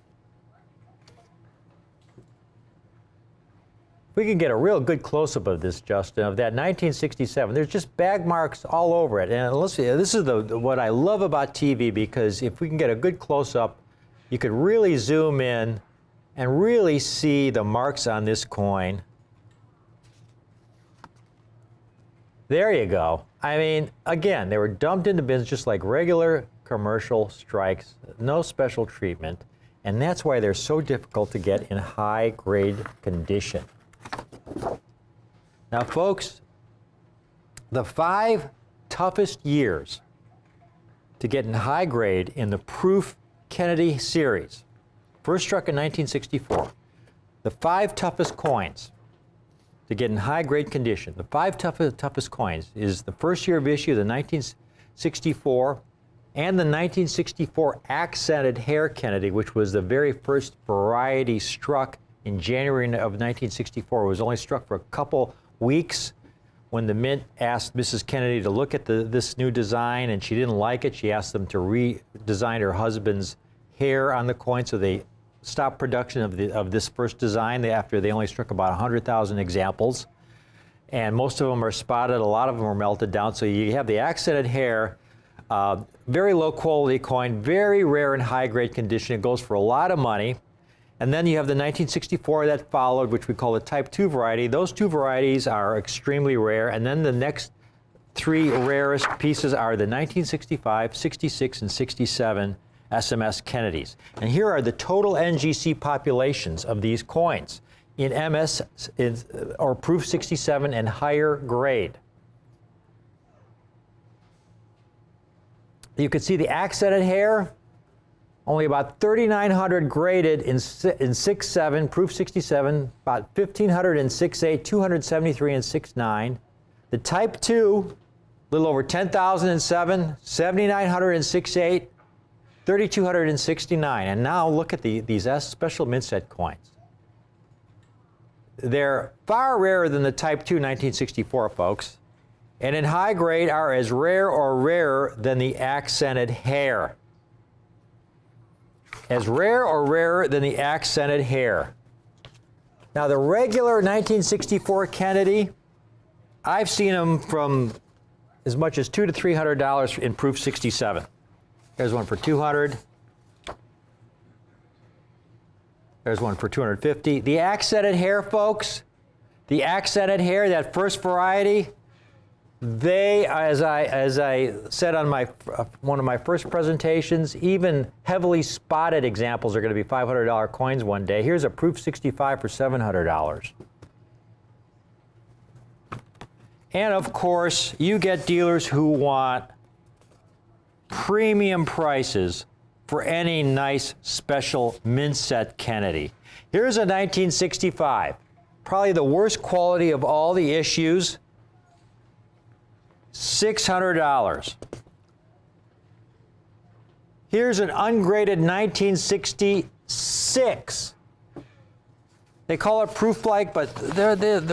We can get a real good close-up of this, Justin, of that 1967. There's just bag marks all over it. And listen, this is what I love about TV, because if we can get a good close-up, you could really zoom in and really see the marks on this coin. There you go. I mean, again, they were dumped into bins just like regular commercial strikes, no special treatment, and that's why they're so difficult to get in high-grade condition. Now, folks, the 5 toughest years to get in high grade in the proof Kennedy series, first struck in 1964. The 5 toughest coins to get in high grade condition, the 5 toughest coins is the first year of issue, the 1964, and the 1964 accented hair Kennedy, which was the very first variety struck in January of 1964. It was only struck for a couple weeks when the mint asked Mrs. Kennedy to look at this new design, and she didn't like it. She asked them to redesign her husband's hair on the coin, so they stopped production of this first design after they only struck about 100,000 examples. And most of them are spotted. A lot of them are melted down. So you have the accented hair, very low quality coin, very rare in high grade condition. It goes for a lot of money. And then you have the 1964 that followed, which we call the Type 2 variety. Those 2 varieties are extremely rare. And then the next 3 rarest pieces are the 1965, 66, and 67. SMS Kennedys. And here are the total NGC populations of these coins in MS or proof 67 and higher grade. You can see the accented hair, only about 3,900 graded in 6.7, proof 67, about 1,500 in 6.8, 273 in 6.9. The type 2, a little over 10,000 in 7, 7,900 in 6.8, 3,200 in 69. And now look at these special mint set coins. They're far rarer than the type 2 1964, folks. And in high grade are as rare or rarer than the accented hair. As rare or rarer than the accented hair. Now the regular 1964 Kennedy, I've seen them from as much as $200 to $300 in proof 67. There's one for $200. There's one for $250. The accented hair, folks, the accented hair, that first variety, they, as I said on one of my first presentations, even heavily spotted examples are going to be $500 coins one day. Here's a proof 65 for $700. And of course, you get dealers who want premium prices for any nice special mint set Kennedy. Here's a 1965, probably the worst quality of all the issues. $600. Here's an ungraded 1966. They call it proof-like, but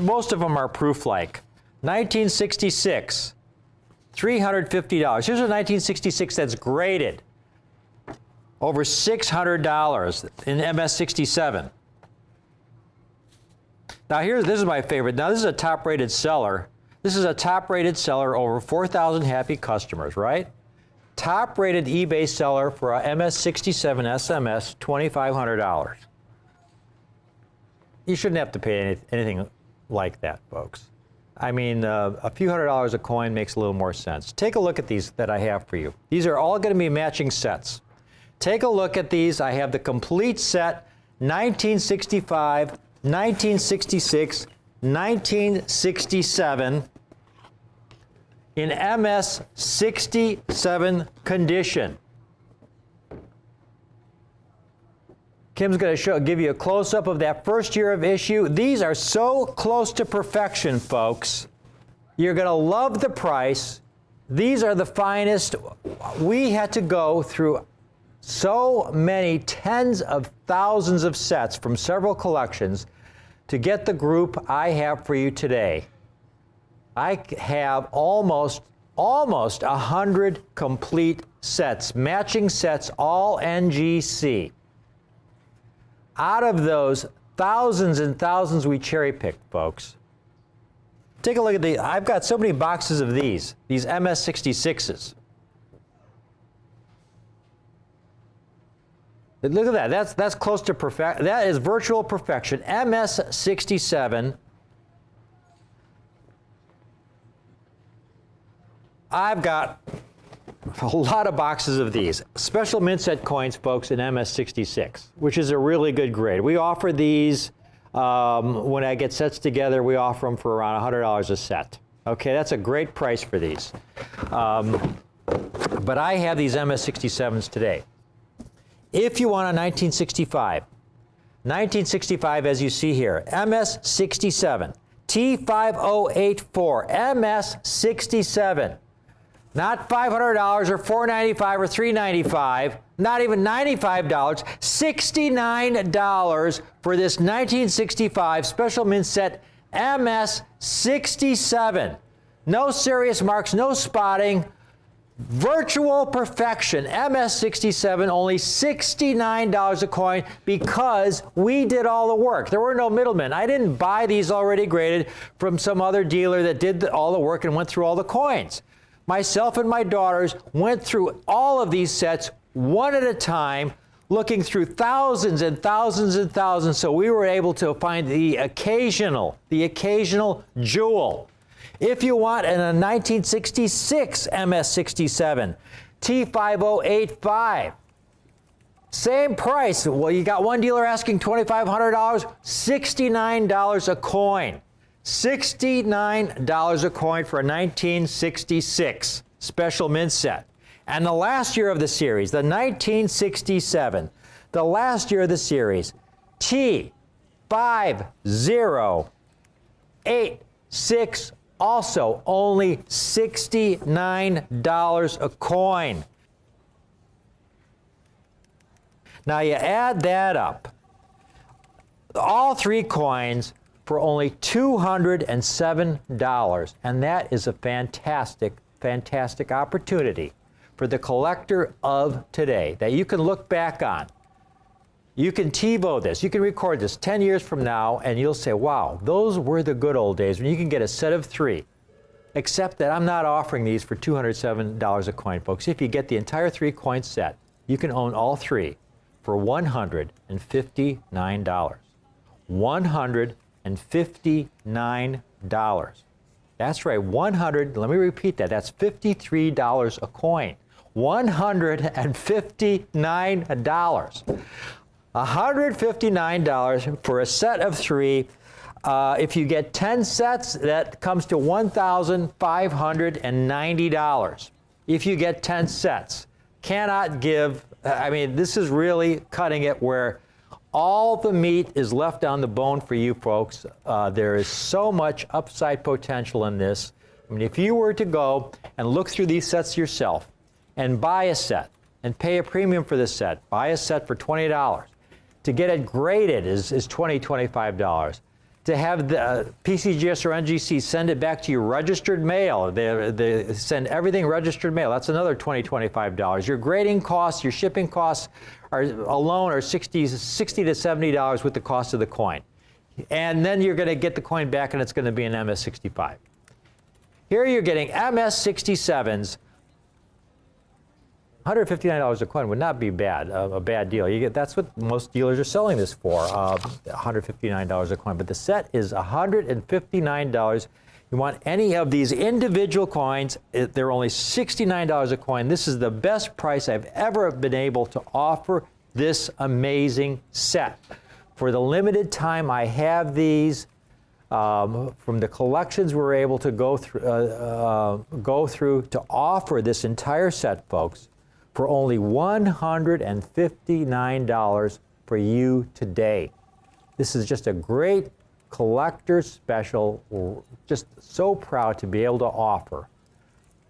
most of them are proof-like. 1966, $350. Here's a 1966 that's graded. Over $600 in MS67. Now this is my favorite. Now this is a top-rated seller. This is a top-rated seller, over 4,000 happy customers, right? Top-rated eBay seller for a MS67 SMS, $2,500. You shouldn't have to pay anything like that, folks. I mean, a few $100s a coin makes a little more sense. Take a look at these that I have for you. These are all going to be matching sets. Take a look at these. I have the complete set, 1965, 1966, 1967. In MS67 condition. Kim's going to give you a close-up of that first year of issue. These are so close to perfection, folks. You're going to love the price. These are the finest. We had to go through so many tens of thousands of sets from several collections to get the group I have for you today. I have almost 100 complete sets, matching sets, all NGC. Out of those, thousands and thousands we cherry-picked, folks. Take a look at these. I've got so many boxes of these MS66s. Look at that. That's close to perfect. That is virtual perfection. MS67. I've got a lot of boxes of these. Special mint set coins, folks, in MS66, which is a really good grade. We offer these, when I get sets together, we offer them for around $100 a set. Okay, that's a great price for these. But I have these MS67s today. If you want a 1965, as you see here, MS67, T5084, MS67. Not $500 or $495 or $395, not even $95, $69 for this 1965 special mint set MS67. No serious marks, no spotting, virtual perfection. MS67, only $69 a coin because we did all the work. There were no middlemen. I didn't buy these already graded from some other dealer that did all the work and went through all the coins. Myself and my daughters went through all of these sets one at a time, looking through thousands and thousands and thousands, so we were able to find the occasional jewel. If you want a 1966 MS67, T5085, Same price. Well, you got one dealer asking $2,500, $69 a coin. $69 a coin for a 1966 special mint set. And the last year of the series, the 1967, the last year of the series, T5086, also only $69 a coin. Now you add that up, all three coins for only $207, and that is a fantastic, fantastic opportunity for the collector of today that you can look back on. You can TiVo this, you can record this 10 years from now, and you'll say, wow, those were the good old days when you can get a set of three. Except that I'm not offering these for $207 a coin, folks. If you get the entire three-coin set, you can own all three for $159. $159. That's right, let me repeat that, that's $53 a coin. $159. $159 for a set of three. If you get 10 sets, that comes to $1,590. If you get 10 sets, cannot give, I mean, this is really cutting it where all the meat is left on the bone for you folks. There is so much upside potential in this. I mean, if you were to go and look through these sets yourself and buy a set and pay a premium for this set, buy a set for $20. To get it graded is $20, $25. To have the PCGS or NGC send it back to you registered mail, they send everything registered mail, that's another $20, $25. Your grading costs, your shipping costs alone are $60 to $70 with the cost of the coin. And then you're going to get the coin back and it's going to be an MS65. Here you're getting MS67s. $159 a coin would not be bad, a bad deal. That's what most dealers are selling this for, $159 a coin. But the set is $159. You want any of these individual coins, they're only $69 a coin. This is the best price I've ever been able to offer this amazing set. For the limited time I have these, from the collections we're able to go through to offer this entire set, folks, for only $159 for you today. This is just a great collector's special. We're just so proud to be able to offer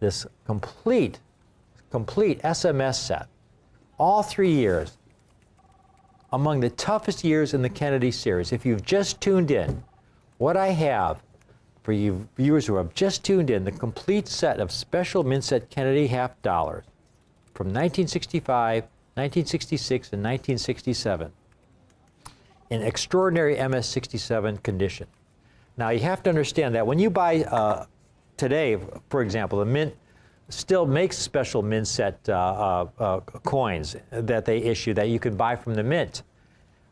this complete SMS set. All 3 years, among the toughest years in the Kennedy series. If you've just tuned in, what I have for you viewers who have just tuned in, the complete set of special mint set Kennedy half dollars from 1965, 1966, and 1967 in extraordinary MS67 condition. Now you have to understand that when you buy today, for example, the Mint still makes special mint set coins that they issue that you can buy from the Mint.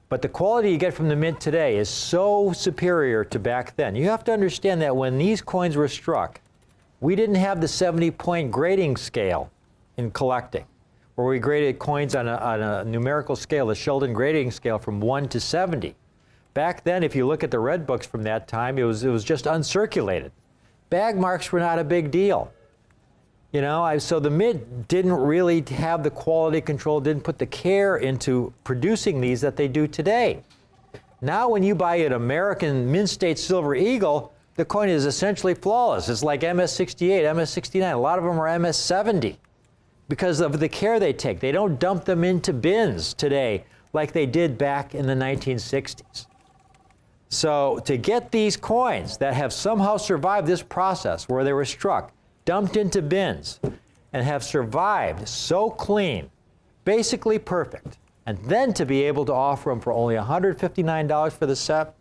But the quality you get from the Mint today is so superior to back then. You have to understand that when these coins were struck, we didn't have the 70-point grading scale in collecting, where we graded coins on a numerical scale, the Sheldon grading scale from 1 to 70. Back then, if you look at the red books from that time, it was just uncirculated. Bag marks were not a big deal. You know, so the Mint didn't really have the quality control, didn't put the care into producing these that they do today. Now when you buy an American Mint State Silver Eagle, the coin is essentially flawless. It's like MS68, MS69. A lot of them are MS70 because of the care they take. They don't dump them into bins today like they did back in the 1960s. So to get these coins that have somehow survived this process where they were struck, dumped into bins, and have survived so clean, basically perfect, and then to be able to offer them for only $159 for the set,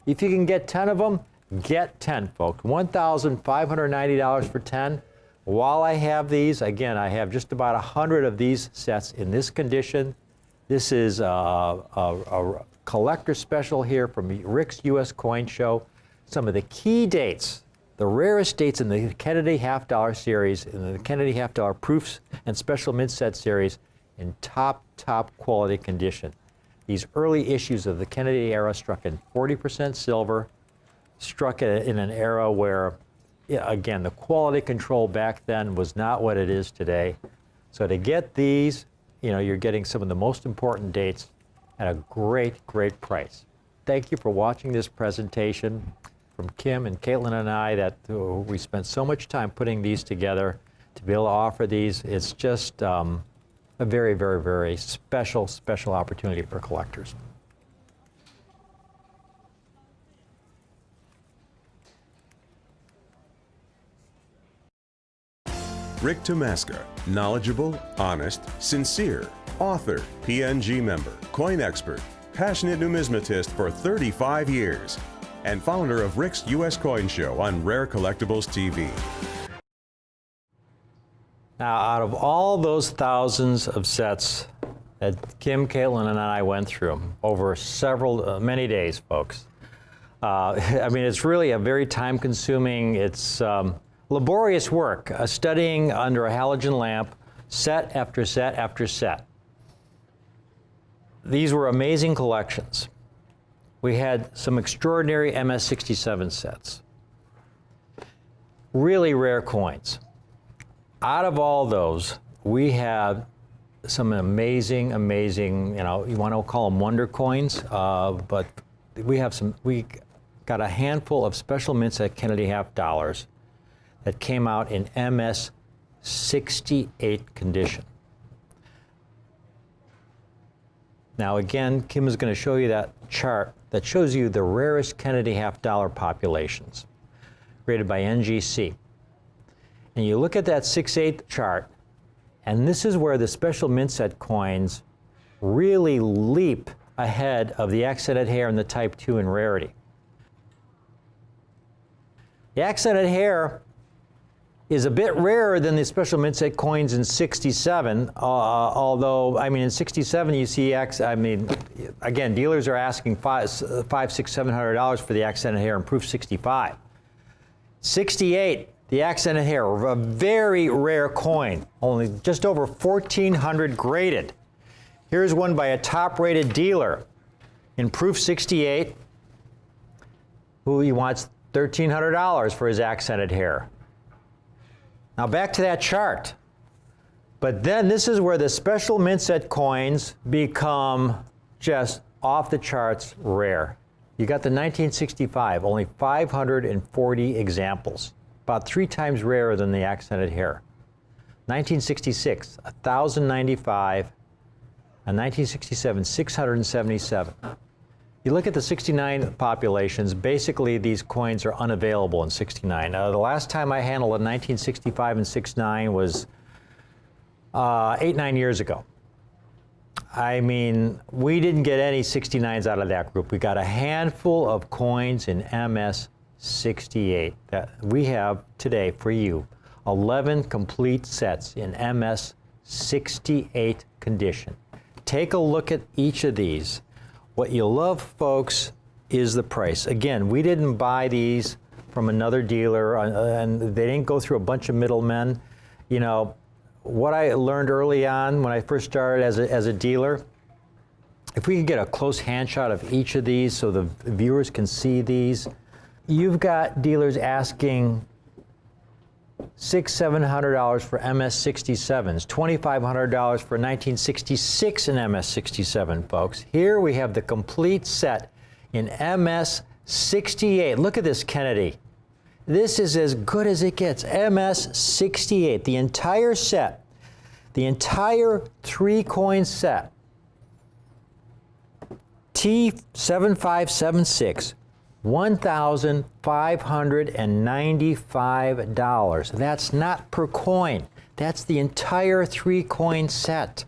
if you can get 10 of them, get 10, folks. $1,590 for 10. While I have these, again, I have just about 100 of these sets in this condition. This is a collector special here from Rick's U.S. Coin Show. Some of the key dates, the rarest dates in the Kennedy half dollar series, in the Kennedy half dollar proofs and special mint set series, in top quality condition. These early issues of the Kennedy era struck in 40% silver, struck in an era where, yeah, again, the quality control back then was not what it is today. So to get these, you know, you're getting some of the most important dates at a great price. Thank you for watching this presentation from Kim and Caitlin and I that we spent so much time putting these together to be able to offer these. It's just a very special opportunity for collectors. Rick Tomaska, knowledgeable, honest, sincere, author, PNG member, coin expert, passionate numismatist for 35 years, and founder of Rick's U.S. Coin Show on Rare Collectibles TV. Now, out of all those thousands of sets that Kim, Caitlin, and I went through over many days, folks, I mean, it's really a very time-consuming, it's laborious work, studying under a halogen lamp, set after set after set. These were amazing collections. We had some extraordinary MS-67 sets, really rare coins. Out of all those, we have some amazing, you know, you want to call them wonder coins, but we got a handful of special mints at Kennedy half dollars that came out in MS-68 condition. Now again, Kim is going to show you that chart that shows you the rarest Kennedy half dollar populations, rated by NGC. And you look at that 6/8 chart, and this is where the special mint set coins really leap ahead of the accented hair and the Type 2 in rarity. The accented hair is a bit rarer than the special mint set coins in 67, although, I mean, in 67 you see, again, dealers are asking $500, $600, $700 for the accented hair in proof 65. 68, the accented hair, a very rare coin, only just over 1,400 graded. Here's one by a top-rated dealer in proof 68, who he wants $1,300 for his accented hair. Now back to that chart. But then this is where the special mint set coins become just off the charts rare. You got the 1965, only 540 examples, about 3 times rarer than the accented hair. 1966, 1,095, and 1967, 677. You look at the 69 populations, basically these coins are unavailable in 69. The last time I handled a 1965 and 69 was 8-9 years ago. I mean, we didn't get any 69s out of that group. We got a handful of coins in MS-68 that we have today for you. 11 complete sets in MS-68 condition. Take a look at each of these. What you'll love, folks, is the price. Again, we didn't buy these from another dealer, and they didn't go through a bunch of middlemen. You know, what I learned early on when I first started as a dealer, if we can get a close hand shot of each of these so the viewers can see these, you've got dealers asking $600, $700 for MS-67s, $2,500 for 1966 in MS-67, folks. Here we have the complete set in MS-68. Look at this, Kennedy. This is as good as it gets. MS-68, the entire set, the entire 3-coin set. T7576. $1,595. That's not per coin. That's the entire 3-coin set.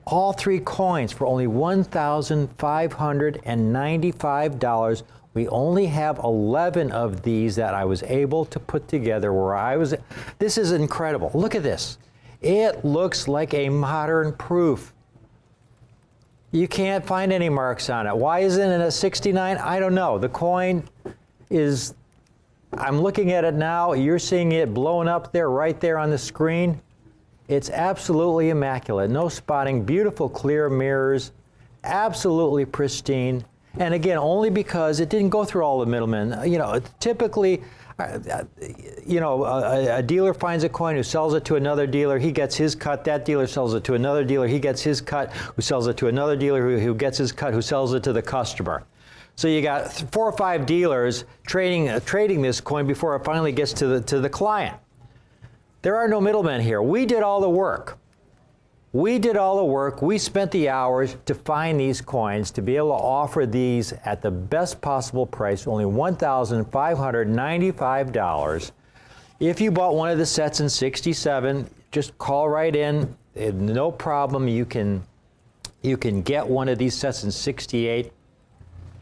All 3 coins for only $1,595. We only have 11 of these that I was able to put together this is incredible. Look at this. It looks like a modern proof. You can't find any marks on it. Why isn't it a 69? I don't know. The coin is, I'm looking at it now. You're seeing it blown up there, right there on the screen. It's absolutely immaculate. No spotting, beautiful clear mirrors, absolutely pristine. And again, only because it didn't go through all the middlemen. You know, typically, a dealer finds a coin who sells it to another dealer, he gets his cut, that dealer sells it to another dealer, he gets his cut, who sells it to another dealer, who gets his cut, who sells it to the customer. So you got 4 or 5 dealers trading this coin before it finally gets to the client. There are no middlemen here. We did all the work. We did all the work. We spent the hours to find these coins, to be able to offer these at the best possible price, only $1,595. If you bought one of the sets in '67, just call right in. No problem. You can get one of these sets in '68.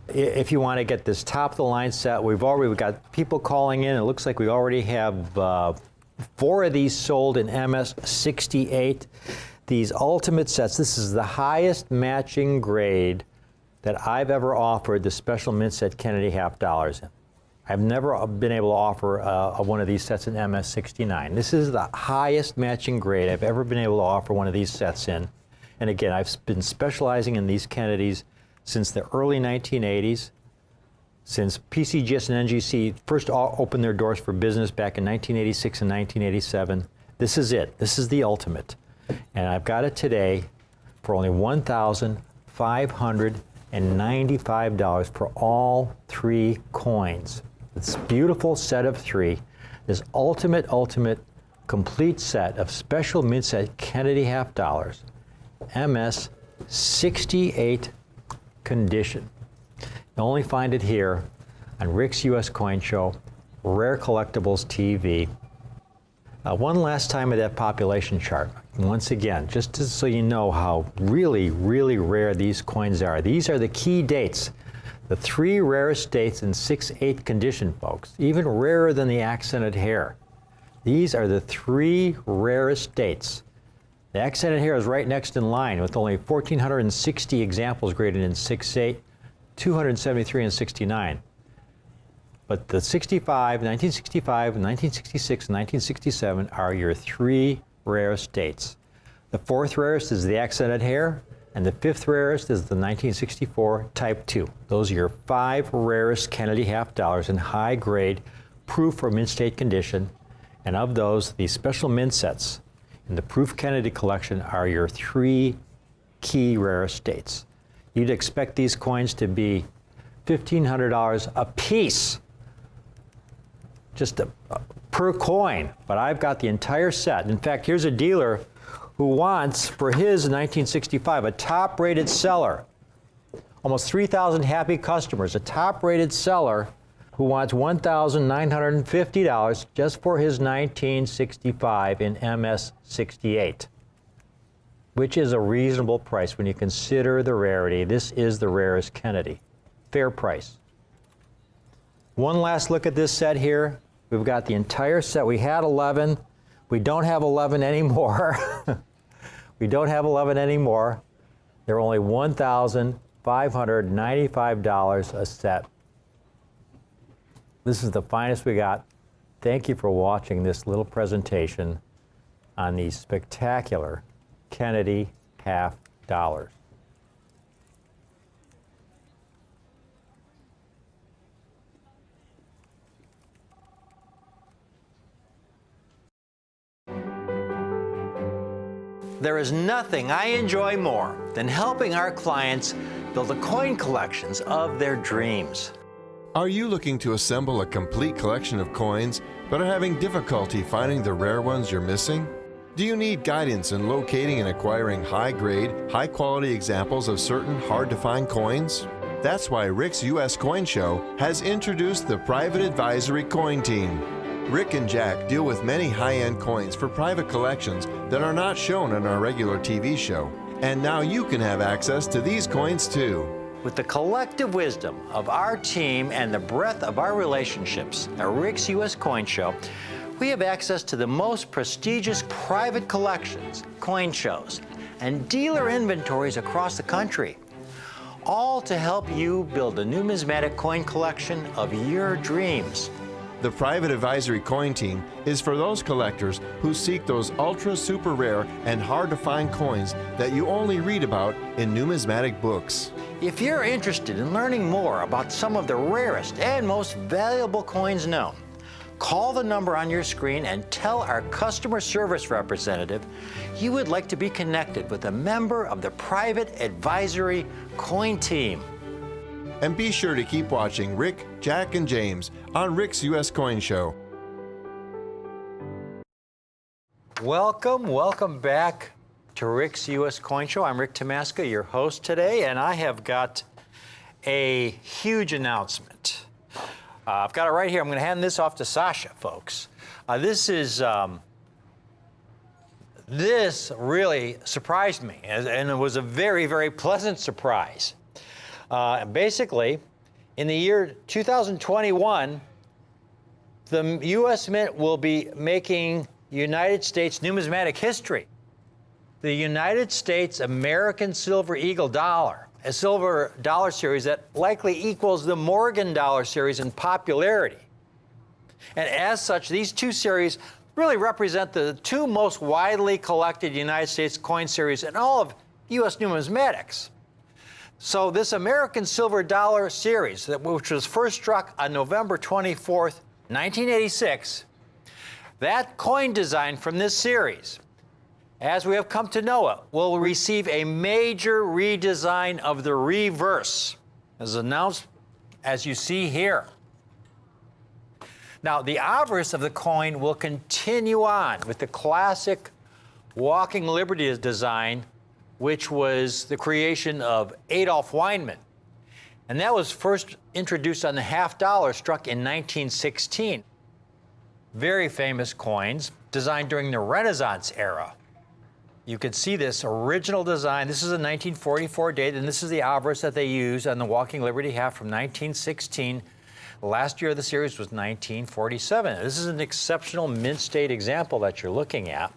If you want to get this top-of-the-line set, we've got people calling in. It looks like we already have 4 of these sold in MS '68. These ultimate sets, this is the highest matching grade that I've ever offered the special mint set Kennedy half dollars in. I've never been able to offer one of these sets in MS '69. This is the highest matching grade I've ever been able to offer one of these sets in. And again, I've been specializing in these Kennedys since the early 1980s, since PCGS and NGC first opened their doors for business back in 1986 and 1987. This is it. This is the ultimate. And I've got it today for only $1,595 for all 3 coins. This beautiful set of 3, this ultimate complete set of special mint set Kennedy half dollars, MS '68 condition. You only find it here on Rick's U.S. Coin Show, Rare Collectibles TV. One last time of that population chart. Once again, just so you know how really rare these coins are. These are the key dates. The 3 rarest dates in '68 condition, folks. Even rarer than the accented hair. These are the 3 rarest dates. The accented hair is right next in line with only 1,460 examples graded in '68, 273 in '69. But the 1965, 1966, and 1967 are your 3 rarest dates. The 4th rarest is the accented hair, and the 5th rarest is the 1964 Type 2. Those are your 5 rarest Kennedy half dollars in high grade, proof or mint state condition. And of those, the special mint sets in the Proof Kennedy collection are your 3 key rarest dates. You'd expect these coins to be $1,500 a piece, just per coin, but I've got the entire set. In fact, here's a dealer who wants, for his 1965, a top-rated seller, almost 3,000 happy customers, a top-rated seller who wants $1,950 just for his 1965 in MS '68, which is a reasonable price when you consider the rarity. This is the rarest Kennedy. Fair price. One last look at this set here. We've got the entire set. We had 11. We don't have 11 anymore. We don't have 11 anymore. They're only $1,595 a set. This is the finest we got. Thank you for watching this little presentation on these spectacular Kennedy half dollars. There is nothing I enjoy more than helping our clients build the coin collections of their dreams. Are you looking to assemble a complete collection of coins but are having difficulty finding the rare ones you're missing? Do you need guidance in locating and acquiring high-grade, high-quality examples of certain hard-to-find coins? That's why Rick's U.S. Coin Show has introduced the Private Advisory Coin Team. Rick and Jack deal with many high-end coins for private collections that are not shown on our regular TV show. And now you can have access to these coins too. With the collective wisdom of our team and the breadth of our relationships at Rick's U.S. Coin Show, we have access to the most prestigious private collections, coin shows, and dealer inventories across the country, all to help you build a numismatic coin collection of your dreams. The Private Advisory Coin Team is for those collectors who seek those ultra super rare and hard to find coins that you only read about in numismatic books. If you're interested in learning more about some of the rarest and most valuable coins known, call the number on your screen and tell our customer service representative you would like to be connected with a member of the Private Advisory Coin Team. And be sure to keep watching Rick, Jack, and James on Rick's U.S. Coin Show. Welcome back to Rick's U.S. Coin Show. I'm Rick Tomaska, your host today, and I have got a huge announcement. I've got it right here. I'm going to hand this off to Sasha, folks. This really surprised me, and it was a very, very pleasant surprise. Basically, in the year 2021, the U.S. Mint will be making United States numismatic history. The United States American Silver Eagle dollar, a silver dollar series that likely equals the Morgan dollar series in popularity. And as such, these two series really represent the two most widely collected United States coin series in all of U.S. numismatics. So this American Silver Dollar series, which was first struck on November 24th, 1986, that coin design from this series, as we have come to know it, will receive a major redesign of the reverse, as announced as you see here. Now, the obverse of the coin will continue on with the classic Walking Liberties design, which was the creation of Adolph Weinman. And that was first introduced on the half dollar struck in 1916. Very famous coins designed during the Renaissance era. You can see this original design. This is a 1944 date, and this is the obverse that they used on the Walking Liberty half from 1916. The last year of the series was 1947. This is an exceptional mint state example that you're looking at.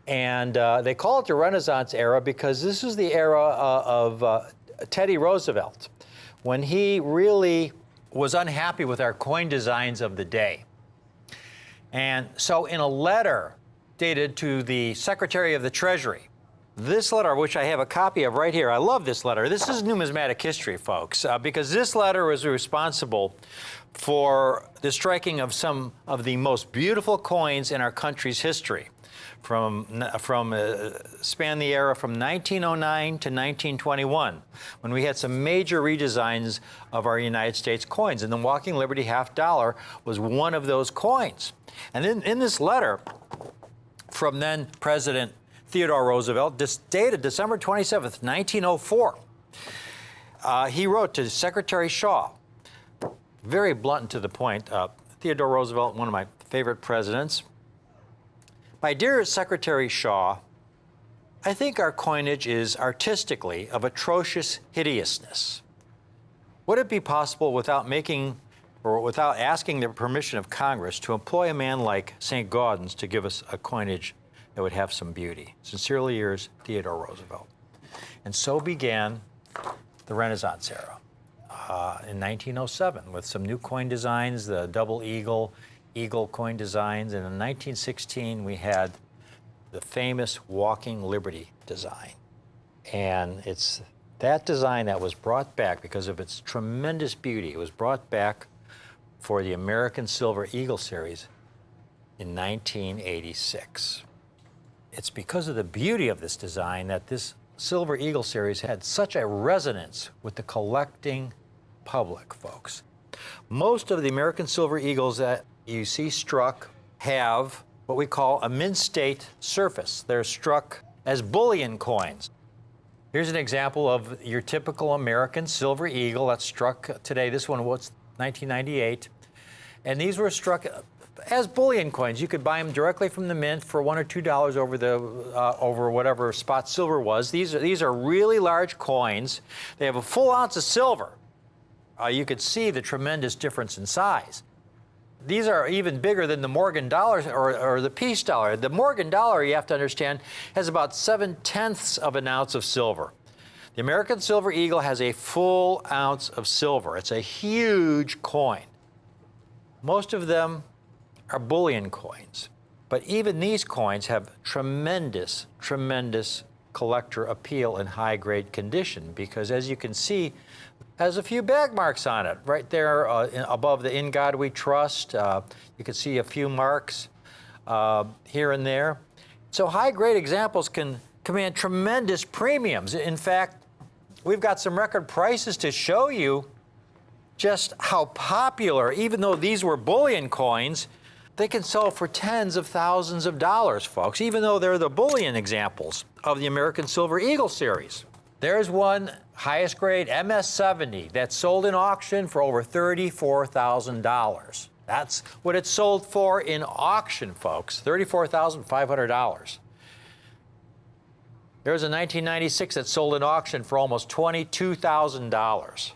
And they call it the Renaissance era because this is the era of Teddy Roosevelt, when he really was unhappy with our coin designs of the day. And so in a letter dated to the Secretary of the Treasury, this letter, which I have a copy of right here, I love this letter. This is numismatic history, folks, because this letter was responsible for the striking of some of the most beautiful coins in our country's history. Span the era from 1909 to 1921, when we had some major redesigns of our United States coins, and the Walking Liberty half dollar was one of those coins. And in this letter from then President Theodore Roosevelt, dated December 27th, 1904, he wrote to Secretary Shaw, very blunt and to the point. Theodore Roosevelt, one of my favorite presidents. My dear Secretary Shaw, I think our coinage is artistically of atrocious hideousness. Would it be possible without asking the permission of Congress to employ a man like St. Gaudens to give us a coinage that would have some beauty? Sincerely yours, Theodore Roosevelt. And so began the Renaissance era in 1907 with some new coin designs, the double eagle coin designs, and in 1916 we had the famous Walking Liberty design. And it's that design that was brought back because of its tremendous beauty. It was brought back for the American Silver Eagle series in 1986. It's because of the beauty of this design that this Silver Eagle series had such a resonance with the collecting public, folks. Most of the American Silver Eagles that you see struck have what we call a mint state surface. They're struck as bullion coins. Here's an example of your typical American Silver Eagle that's struck today. This one was 1998. And these were struck as bullion coins. You could buy them directly from the mint for $1 or $2 over whatever spot silver was. These are really large coins. They have a full ounce of silver. You could see the tremendous difference in size. These are even bigger than the Morgan dollar or the peace dollar. The Morgan dollar, you have to understand, has about 7/10 of an ounce of silver. The American Silver Eagle has a full ounce of silver. It's a huge coin. Most of them are bullion coins, but even these coins have tremendous, tremendous collector appeal in high-grade condition because, as you can see, has a few bag marks on it. Right there above the "In God We Trust," you can see a few marks here and there. So high-grade examples can command tremendous premiums. In fact, we've got some record prices to show you just how popular, even though these were bullion coins, they can sell for tens of thousands of dollars, folks, even though they're the bullion examples of the American Silver Eagle series. There's one highest grade MS-70 that's sold in auction for over $34,000. That's what it sold for in auction, folks, $34,500. There's a 1996 that sold in auction for almost $22,000.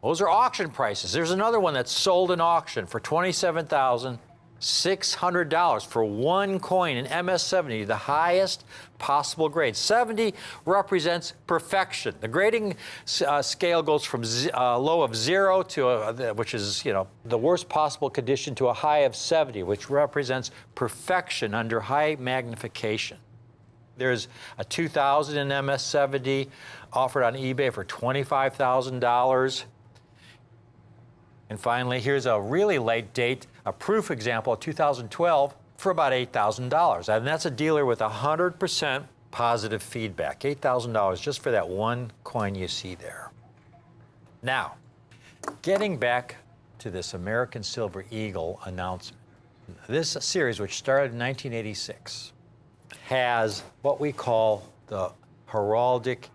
Those are auction prices. There's another one that's sold in auction for $27,600 for one coin in MS-70, the highest possible grade. 70 represents perfection. The grading scale goes from low of 0 to, which is, the worst possible condition, to a high of 70, which represents perfection under high magnification. There's a 2000 in MS-70 offered on eBay for $25,000. And finally, here's a really late date, a proof example of 2012 for about $8,000. And that's a dealer with 100% positive feedback. $8,000 just for that one coin you see there. Now, getting back to this American Silver Eagle announcement. This series, which started in 1986, has what we call the Heraldic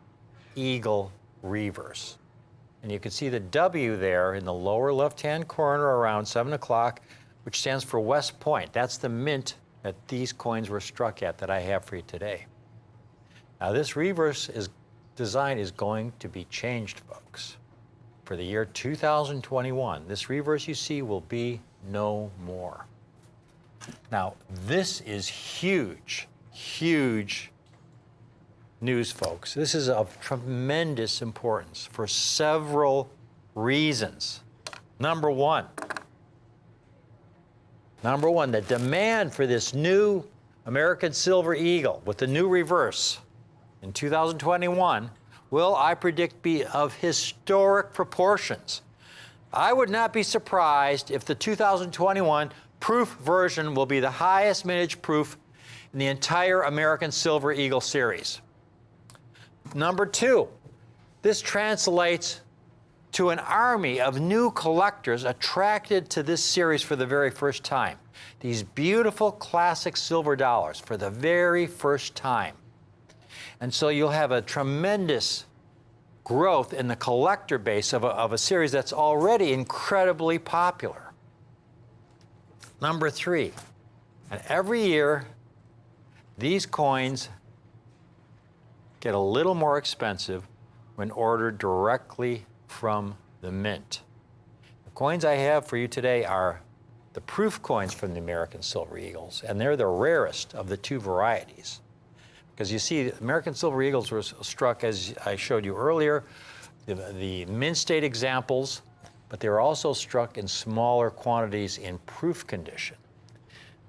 Eagle Reverse. And you can see the W there in the lower left-hand corner around 7 o'clock, which stands for West Point. That's the mint that these coins were struck at that I have for you today. Now, this reverse design is going to be changed, folks. For the year 2021, this reverse you see will be no more. Now, this is huge, huge news, folks. This is of tremendous importance for several reasons. Number one, the demand for this new American Silver Eagle with the new reverse in 2021 will, I predict, be of historic proportions. I would not be surprised if the 2021 proof version will be the highest mintage proof in the entire American Silver Eagle series. Number two, this translates to an army of new collectors attracted to this series for the very first time. These beautiful classic silver dollars for the very first time. And so you'll have a tremendous growth in the collector base of a series that's already incredibly popular. Number three, and every year, these coins get a little more expensive when ordered directly from the mint. The coins I have for you today are the proof coins from the American Silver Eagles, and they're the rarest of the two varieties. Because you see, American Silver Eagles were struck, as I showed you earlier, the mint state examples, but they were also struck in smaller quantities in proof condition.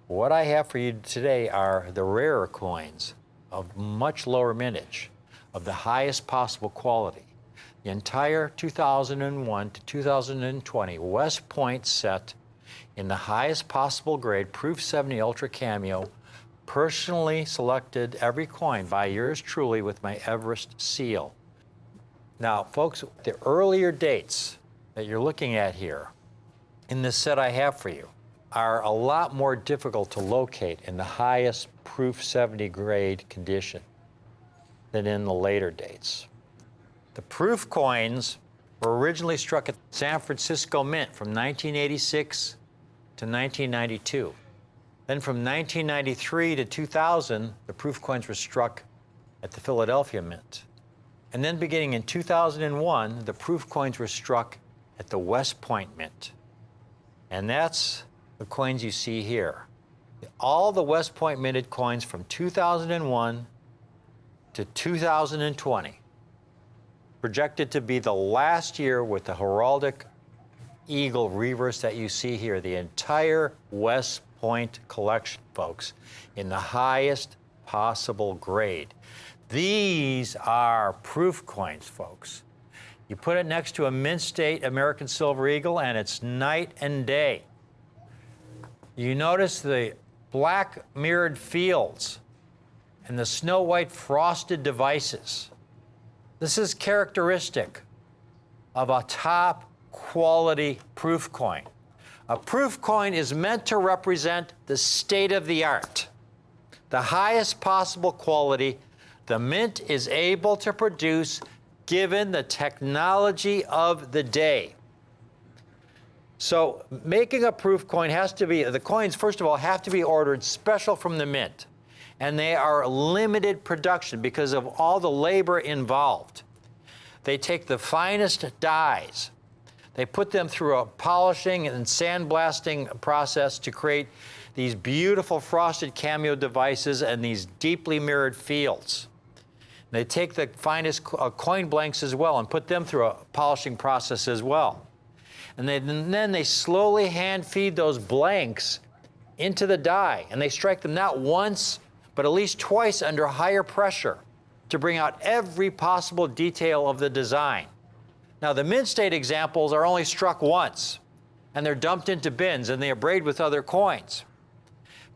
What I have for you today are the rarer coins of much lower mintage, of the highest possible quality. The entire 2001 to 2020 West Point set in the highest possible grade, Proof 70 Ultra Cameo, personally selected every coin by yours truly with my Everest seal. Now, folks, the earlier dates that you're looking at here in this set I have for you are a lot more difficult to locate in the highest Proof 70 grade condition than in the later dates. The proof coins were originally struck at San Francisco Mint from 1986 to 1992. Then from 1993 to 2000, the proof coins were struck at the Philadelphia Mint. And then beginning in 2001, the proof coins were struck at the West Point Mint. And that's the coins you see here. All the West Point minted coins from 2001 to 2020, projected to be the last year with the Heraldic eagle reverse that you see here, the entire West Point collection, folks, in the highest possible grade. These are proof coins, folks. You put it next to a Mint State American Silver Eagle, and it's night and day. You notice the black mirrored fields and the snow white frosted devices. This is characteristic of a top quality proof coin. A proof coin is meant to represent the state of the art, the highest possible quality the Mint is able to produce given the technology of the day. So making a proof coin has to be, the coins, first of all, have to be ordered special from the Mint. And they are limited production because of all the labor involved. They take the finest dyes. They put them through a polishing and sandblasting process to create these beautiful frosted cameo devices and these deeply mirrored fields. They take the finest coin blanks as well and put them through a polishing process as well. And then they slowly hand feed those blanks into the die, and they strike them not once, but at least twice under higher pressure to bring out every possible detail of the design. Now, the Mint State examples are only struck once, and they're dumped into bins, and they are braided with other coins.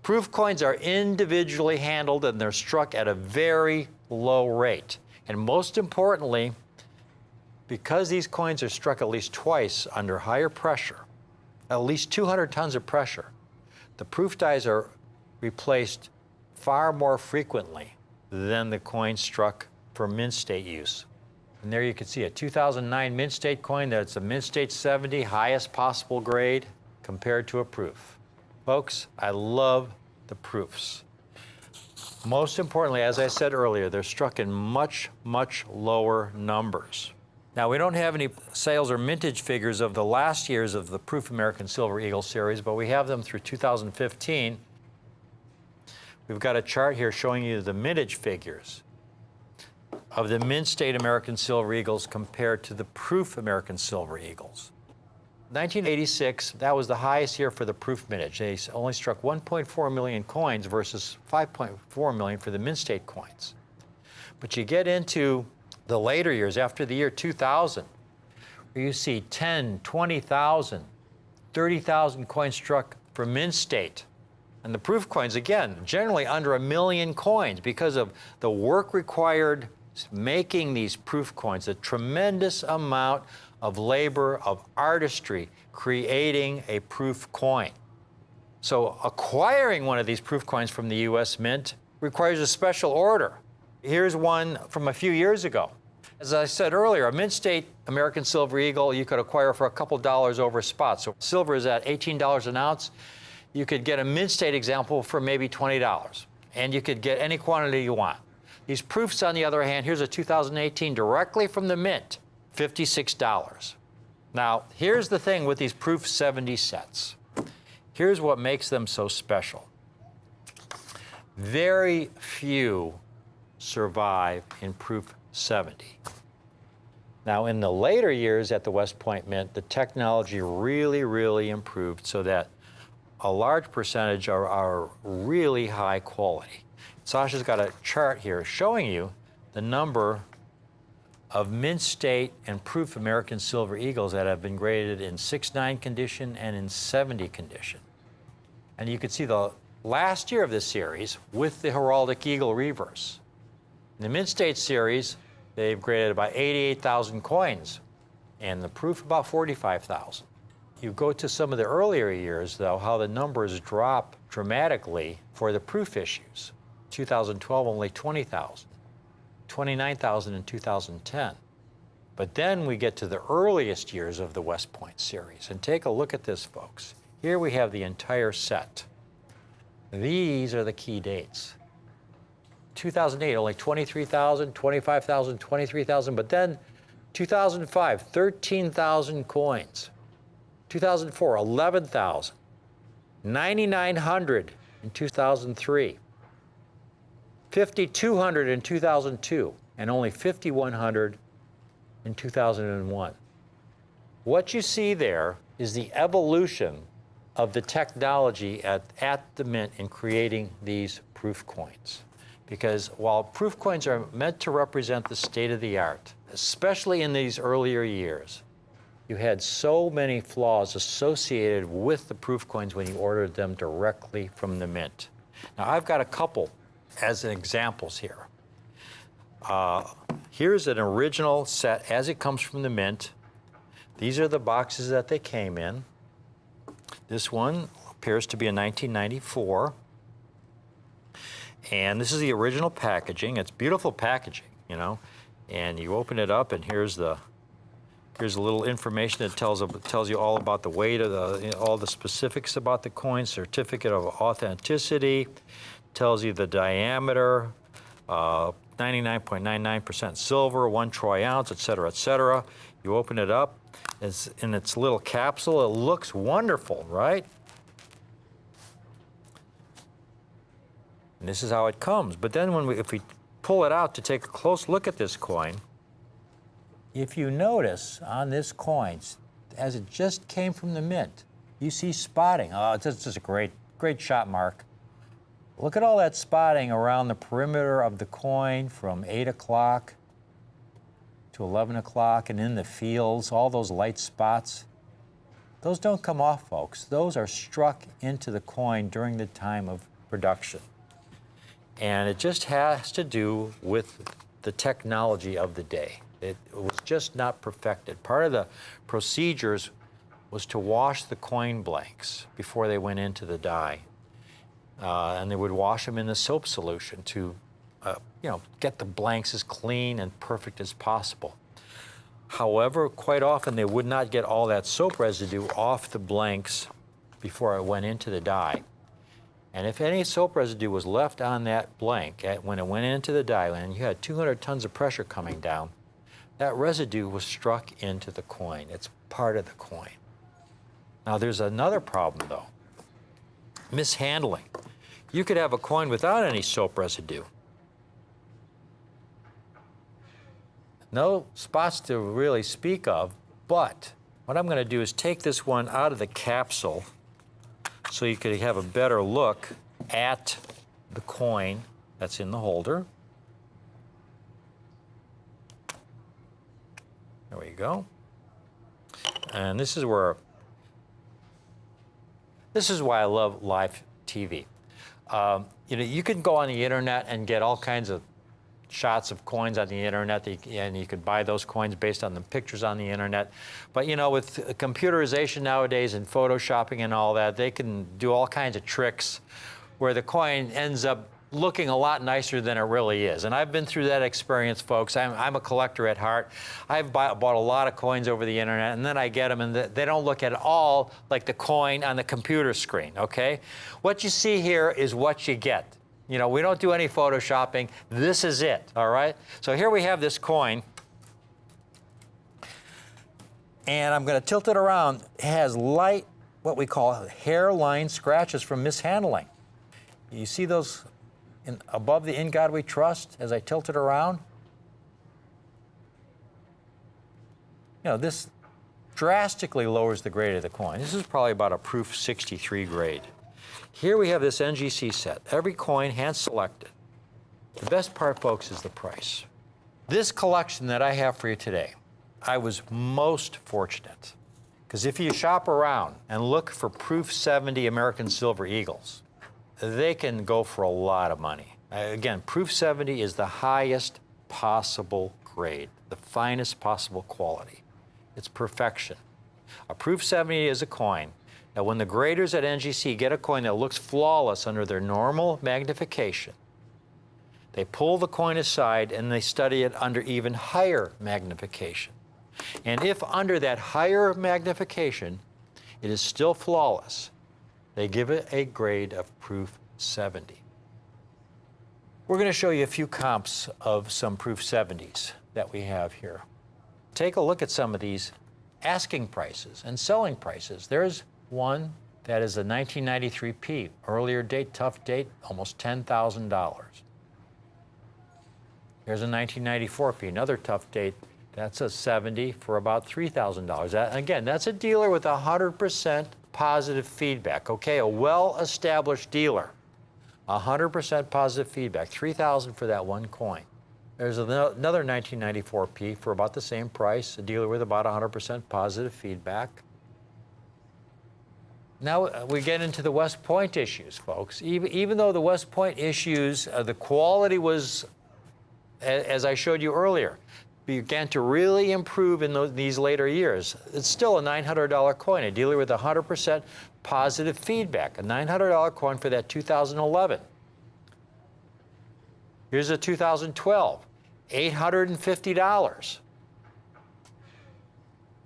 Proof coins are individually handled, and they're struck at a very low rate. And most importantly, because these coins are struck at least twice under higher pressure, at least 200 tons of pressure, the proof dies are replaced far more frequently than the coins struck for Mint State use. And there you can see a 2009 Mint State coin that's a Mint State 70, highest possible grade, compared to a proof. Folks, I love the proofs. Most importantly, as I said earlier, they're struck in much, much lower numbers. Now, we don't have any sales or mintage figures of the last years of the Proof American Silver Eagle series, but we have them through 2015. We've got a chart here showing you the mintage figures of the Mint State American Silver Eagles compared to the Proof American Silver Eagles. 1986, that was the highest year for the proof mintage. They only struck 1.4 million coins versus 5.4 million for the Mint State coins. But you get into the later years, after the year 2000, where you see 10, 20,000, 30,000 coins struck for Mint State. And the proof coins, again, generally under 1 million coins because of the work required making these proof coins, a tremendous amount of labor, of artistry, creating a proof coin. So acquiring one of these proof coins from the U.S. Mint requires a special order. Here's one from a few years ago. As I said earlier, a Mint State American Silver Eagle you could acquire for a couple dollars over spot. So silver is at $18 an ounce. You could get a Mint State example for maybe $20, and you could get any quantity you want. These proofs, on the other hand, here's a 2018 directly from the Mint, $56. Now, here's the thing with these Proof 70 sets. Here's what makes them so special. Very few survive in Proof 70. Now, in the later years at the West Point Mint, the technology really improved so that a large percentage are really high quality. Sasha's got a chart here showing you the number of Mint State and Proof American Silver Eagles that have been graded in 6.9 condition and in 70 condition. And you can see the last year of this series with the Heraldic Eagle reverse. In the Mint State series, they've graded about 88,000 coins, and the Proof about 45,000. You go to some of the earlier years, though, how the numbers drop dramatically for the proof issues. 2012, only 20,000. 29,000 in 2010. But then we get to the earliest years of the West Point series. And take a look at this, folks. Here we have the entire set. These are the key dates. 2008, only 23,000, 25,000, 23,000. But then 2005, 13,000 coins. 2004, 11,000. 9,900 in 2003. 5,200 in 2002, and only 5,100 in 2001. What you see there is the evolution of the technology at the mint in creating these proof coins. Because while proof coins are meant to represent the state of the art, especially in these earlier years, you had so many flaws associated with the proof coins when you ordered them directly from the mint. Now, I've got a couple as examples here. Here's an original set as it comes from the mint. These are the boxes that they came in. This one appears to be a 1994. And this is the original packaging. It's beautiful packaging, you know. And you open it up, and here's a little information that tells you all about the weight of all the specifics about the coin, certificate of authenticity, tells you the diameter, 99.99% silver, 1 troy ounce, et cetera, et cetera. You open it up, it's in its little capsule. It looks wonderful, right? And this is how it comes. But then if we pull it out to take a close look at this coin, if you notice on this coin, as it just came from the mint, you see spotting. Oh, it's just a great shot mark. Look at all that spotting around the perimeter of the coin from 8 o'clock to 11 o'clock and in the fields, all those light spots. Those don't come off, folks. Those are struck into the coin during the time of production. And it just has to do with the technology of the day. It was just not perfected. Part of the procedures was to wash the coin blanks before they went into the die. And they would wash them in the soap solution to get the blanks as clean and perfect as possible. However, quite often they would not get all that soap residue off the blanks before it went into the die. And if any soap residue was left on that blank when it went into the die, and you had 200 tons of pressure coming down, that residue was struck into the coin. It's part of the coin. Now there's another problem though. Mishandling. You could have a coin without any soap residue. No spots to really speak of, but what I'm going to do is take this one out of the capsule so you could have a better look at the coin that's in the holder. There we go. And this is why I love live TV. You can go on the internet and get all kinds of shots of coins on the internet, and you could buy those coins based on the pictures on the internet. But with computerization nowadays and photoshopping and all that, they can do all kinds of tricks where the coin ends up looking a lot nicer than it really is. And I've been through that experience, folks. I'm a collector at heart. I've bought a lot of coins over the internet, and then I get them, and they don't look at all like the coin on the computer screen, okay? What you see here is what you get. We don't do any photoshopping. This is it, all right? So here we have this coin, and I'm going to tilt it around. It has light, what we call hairline scratches from mishandling. You see those above the In God We Trust as I tilt it around? This drastically lowers the grade of the coin. This is probably about a proof 63 grade. Here we have this NGC set. Every coin hand-selected. The best part, folks, is the price. This collection that I have for you today, I was most fortunate. Because if you shop around and look for proof 70 American Silver Eagles, they can go for a lot of money. Again, proof 70 is the highest possible grade, the finest possible quality. It's perfection. A proof 70 is a coin. Now, when the graders at NGC get a coin that looks flawless under their normal magnification, they pull the coin aside and they study it under even higher magnification. And if under that higher magnification it is still flawless, they give it a grade of proof 70. We're going to show you a few comps of some proof 70s that we have here. Take a look at some of these asking prices and selling prices. There's one that is a 1993P, earlier date, tough date, almost $10,000. Here's a 1994P, another tough date, That's a 70 for about $3,000. Again, that's a dealer with 100% positive feedback, okay? A well-established dealer. 100% positive feedback, $3,000 for that one coin. There's another 1994P for about the same price, a dealer with about 100% positive feedback. Now we get into the West Point issues, folks. Even though the West Point issues, the quality was, as I showed you earlier, began to really improve in these later years. It's still a $900 coin, a dealer with 100% positive feedback, a $900 coin for that 2011. Here's a 2012, $850.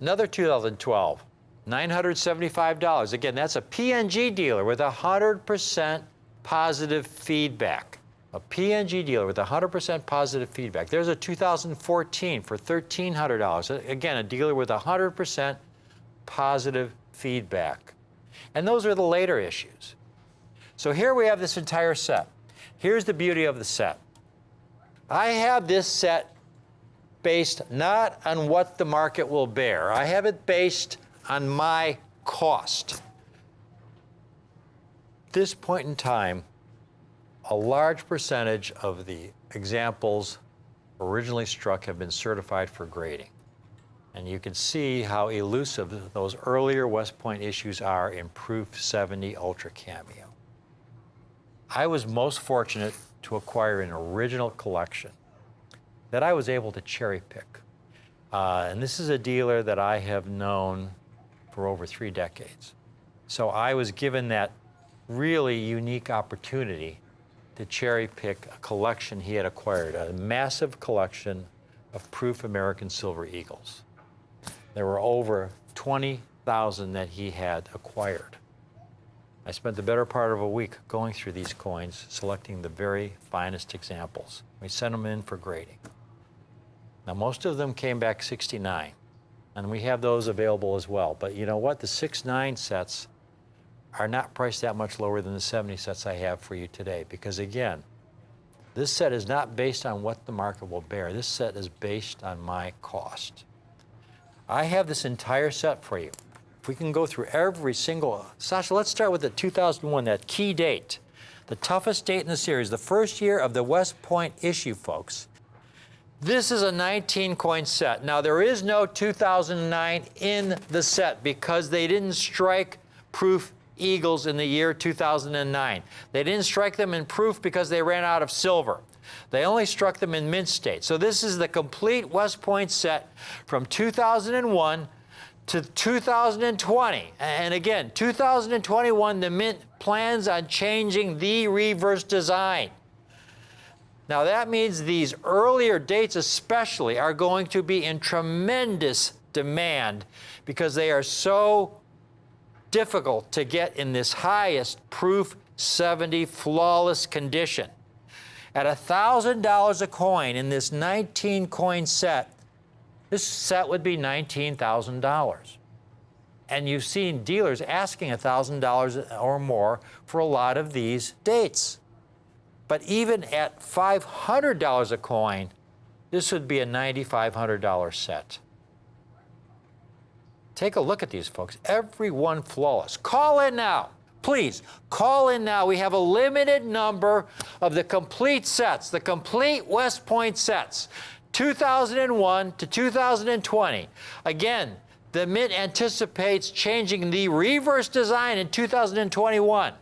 Another 2012, $975. Again, that's a PNG dealer with 100% positive feedback. A PNG dealer with 100% positive feedback. There's a 2014 for $1,300. Again, a dealer with 100% positive feedback. And those are the later issues. So here we have this entire set. Here's the beauty of the set. I have this set based not on what the market will bear. I have it based on my cost. At this point in time, a large percentage of the examples originally struck have been certified for grading. And you can see how elusive those earlier West Point issues are in Proof 70 Ultra Cameo. I was most fortunate to acquire an original collection that I was able to cherry pick. And this is a dealer that I have known for over 3 decades. So I was given that really unique opportunity to cherry pick a collection he had acquired, a massive collection of Proof American Silver Eagles. There were over 20,000 that he had acquired. I spent the better part of a week going through these coins, selecting the very finest examples. We sent them in for grading. Now, most of them came back 69, and we have those available as well. But you know what? The 6.9 sets are not priced that much lower than the 70 sets I have for you today, because again, this set is not based on what the market will bear. This set is based on my cost. I have this entire set for you. If we can go through every single, Sasha, let's start with the 2001, that key date, the toughest date in the series, the first year of the West Point issue, folks. This is a 19-coin set. Now, there is no 2009 in the set because they didn't strike Proof Eagles in the year 2009. They didn't strike them in Proof because they ran out of silver. They only struck them in mint state. So this is the complete West Point set from 2001 to 2020. And again, 2021, the mint plans on changing the reverse design. Now that means these earlier dates especially are going to be in tremendous demand because they are so difficult to get in this highest Proof 70 flawless condition. At $1,000 a coin in this 19-coin set, this set would be $19,000. And you've seen dealers asking $1,000 or more for a lot of these dates. But even at $500 a coin, this would be a $9,500 set. Take a look at these, folks. Every one flawless. Call in now. Please, call in now. We have a limited number of the complete sets, the complete West Point sets, 2001 to 2020. Again, the mint anticipates changing the reverse design in 2021.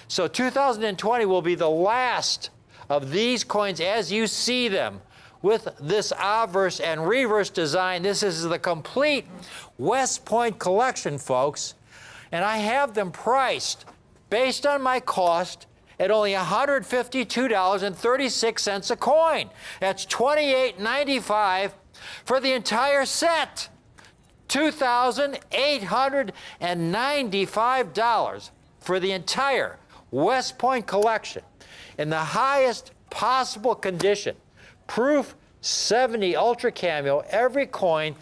So 2020 will be the last of these coins as you see them with this obverse and reverse design. This is the complete West Point collection, folks. And I have them priced based on my cost at only $152.36 a coin. That's $28.95 for the entire set. $2,895 for the entire West Point collection in the highest possible condition. Proof 70 Ultra Cameo, every coin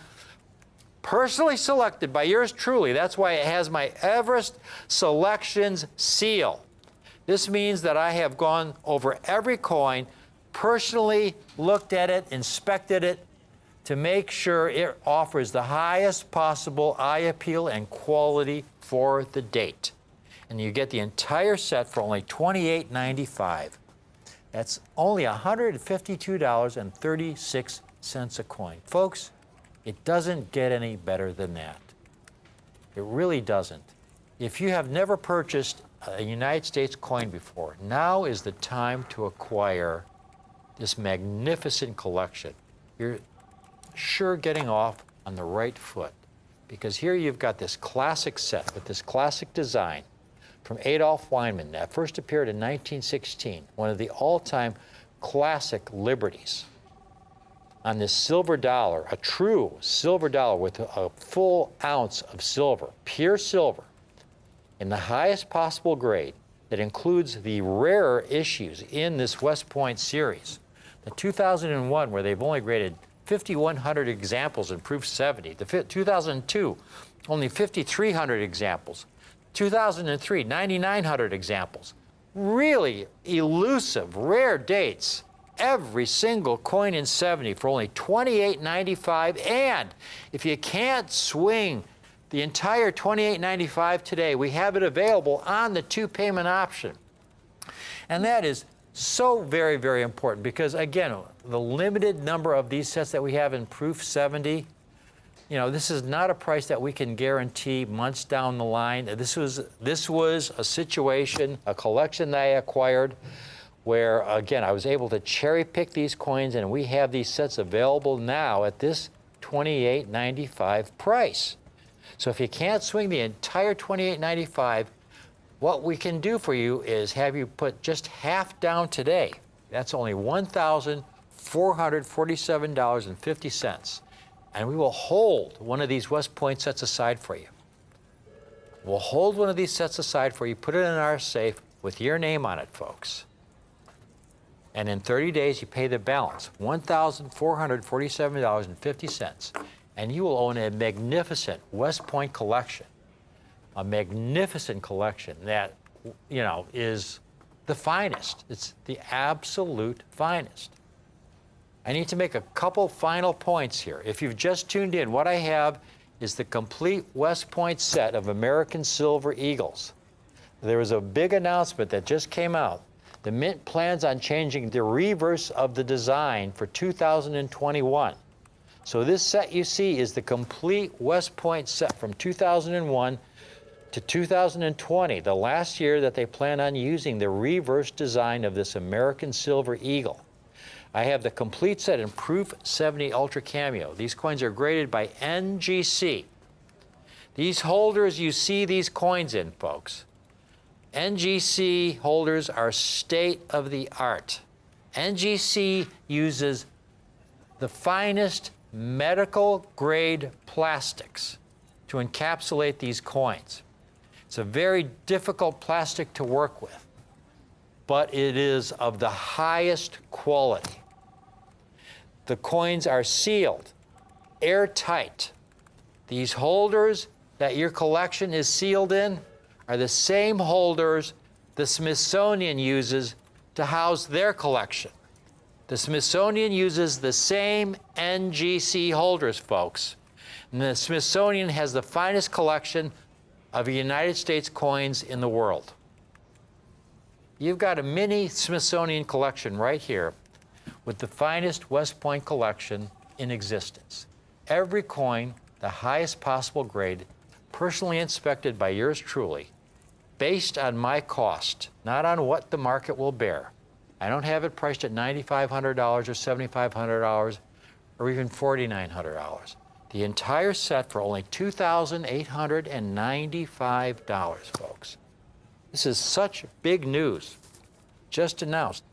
personally selected by yours truly. That's why it has my Everest Selections seal. This means that I have gone over every coin, personally looked at it, inspected it, to make sure it offers the highest possible eye appeal and quality for the date. And you get the entire set for only $28.95. That's only $152.36 a coin. Folks, it doesn't get any better than that. It really doesn't. If you have never purchased a United States coin before, now is the time to acquire this magnificent collection. You're sure getting off on the right foot, because here you've got this classic set with this classic design from Adolph Weinman that first appeared in 1916, one of the all-time classic Liberties. On this silver dollar, a true silver dollar with a full ounce of silver, pure silver, in the highest possible grade that includes the rarer issues in this West Point series. The 2001, where they've only graded 5,100 examples in proof 70. The 2002, only 5,300 examples. 2003, 9,900 examples. Really elusive, rare dates. Every single coin in 70 for only $28.95. And if you can't swing the entire $28.95 today, we have it available on the 2-payment option. And that is so very, very important because, again, the limited number of these sets that we have in proof 70, you know, this is not a price that we can guarantee months down the line. This was a situation, a collection that I acquired where, again, I was able to cherry pick these coins, and we have these sets available now at this $28.95 price. So if you can't swing the entire $28.95, what we can do for you is have you put just half down today. That's only $1,447.50. And we will hold one of these West Point sets aside for you. We'll hold one of these sets aside for you, put it in our safe with your name on it, folks. And in 30 days, you pay the balance, $1,447.50. And you will own a magnificent West Point collection. A magnificent collection that, you know, is the finest. It's the absolute finest. I need to make a couple final points here. If you've just tuned in, what I have is the complete West Point set of American Silver Eagles. There was a big announcement that just came out. The Mint plans on changing the reverse of the design for 2021. So this set you see is the complete West Point set from 2001 to 2020, the last year that they plan on using the reverse design of this American Silver Eagle. I have the complete set in Proof 70 Ultra Cameo. These coins are graded by NGC. These holders you see these coins in, folks. NGC holders are state of the art. NGC uses the finest medical grade plastics to encapsulate these coins. It's a very difficult plastic to work with, but it is of the highest quality. The coins are sealed, airtight. These holders that your collection is sealed in are the same holders the Smithsonian uses to house their collection. The Smithsonian uses the same NGC holders, folks. And the Smithsonian has the finest collection of United States coins in the world. You've got a mini Smithsonian collection right here with the finest West Point collection in existence. Every coin, the highest possible grade, personally inspected by yours truly, based on my cost, not on what the market will bear. I don't have it priced at $9,500 or $7,500 or even $4,900. The entire set for only $2,895, folks. This is such big news. Just announced.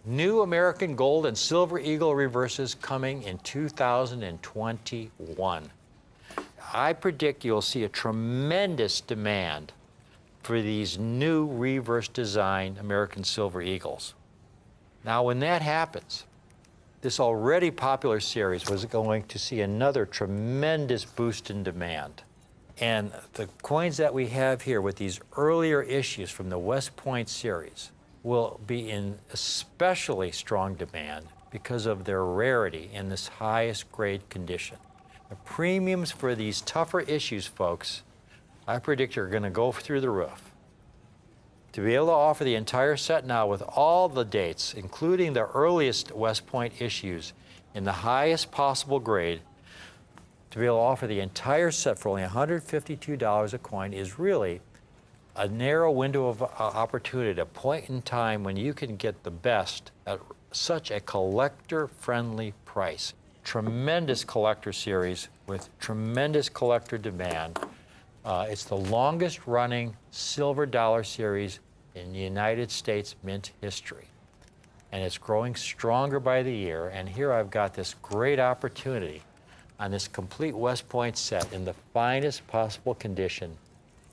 New American Gold and Silver Eagle reverses coming in 2021. I predict you'll see a tremendous demand for these new reverse design American Silver Eagles. Now, when that happens, this already popular series was going to see another tremendous boost in demand. And the coins that we have here with these earlier issues from the West Point series will be in especially strong demand because of their rarity in this highest grade condition. The premiums for these tougher issues, folks, I predict are going to go through the roof. To be able to offer the entire set now with all the dates, including the earliest West Point issues in the highest possible grade, to be able to offer the entire set for only $152 a coin is really a narrow window of opportunity, a point in time when you can get the best at such a collector-friendly price. Tremendous collector series with tremendous collector demand. It's the longest running silver dollar series in United States mint history. And it's growing stronger by the year. And here I've got this great opportunity on this complete West Point set in the finest possible condition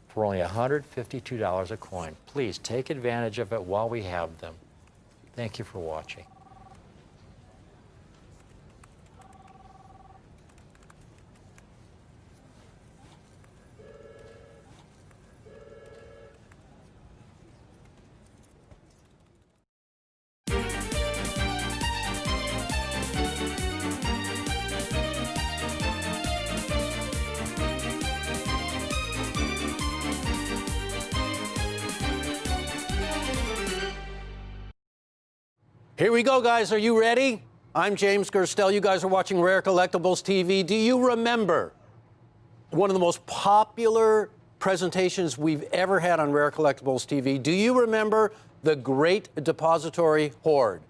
for only $152 a coin. Please take advantage of it while we have them. Thank you for watching. Here we go, guys. Are you ready? I'm James Gerstel. You guys are watching Rare Collectibles TV. Do you remember one of the most popular presentations we've ever had on Rare Collectibles TV? Do you remember the Great Depository Hoard?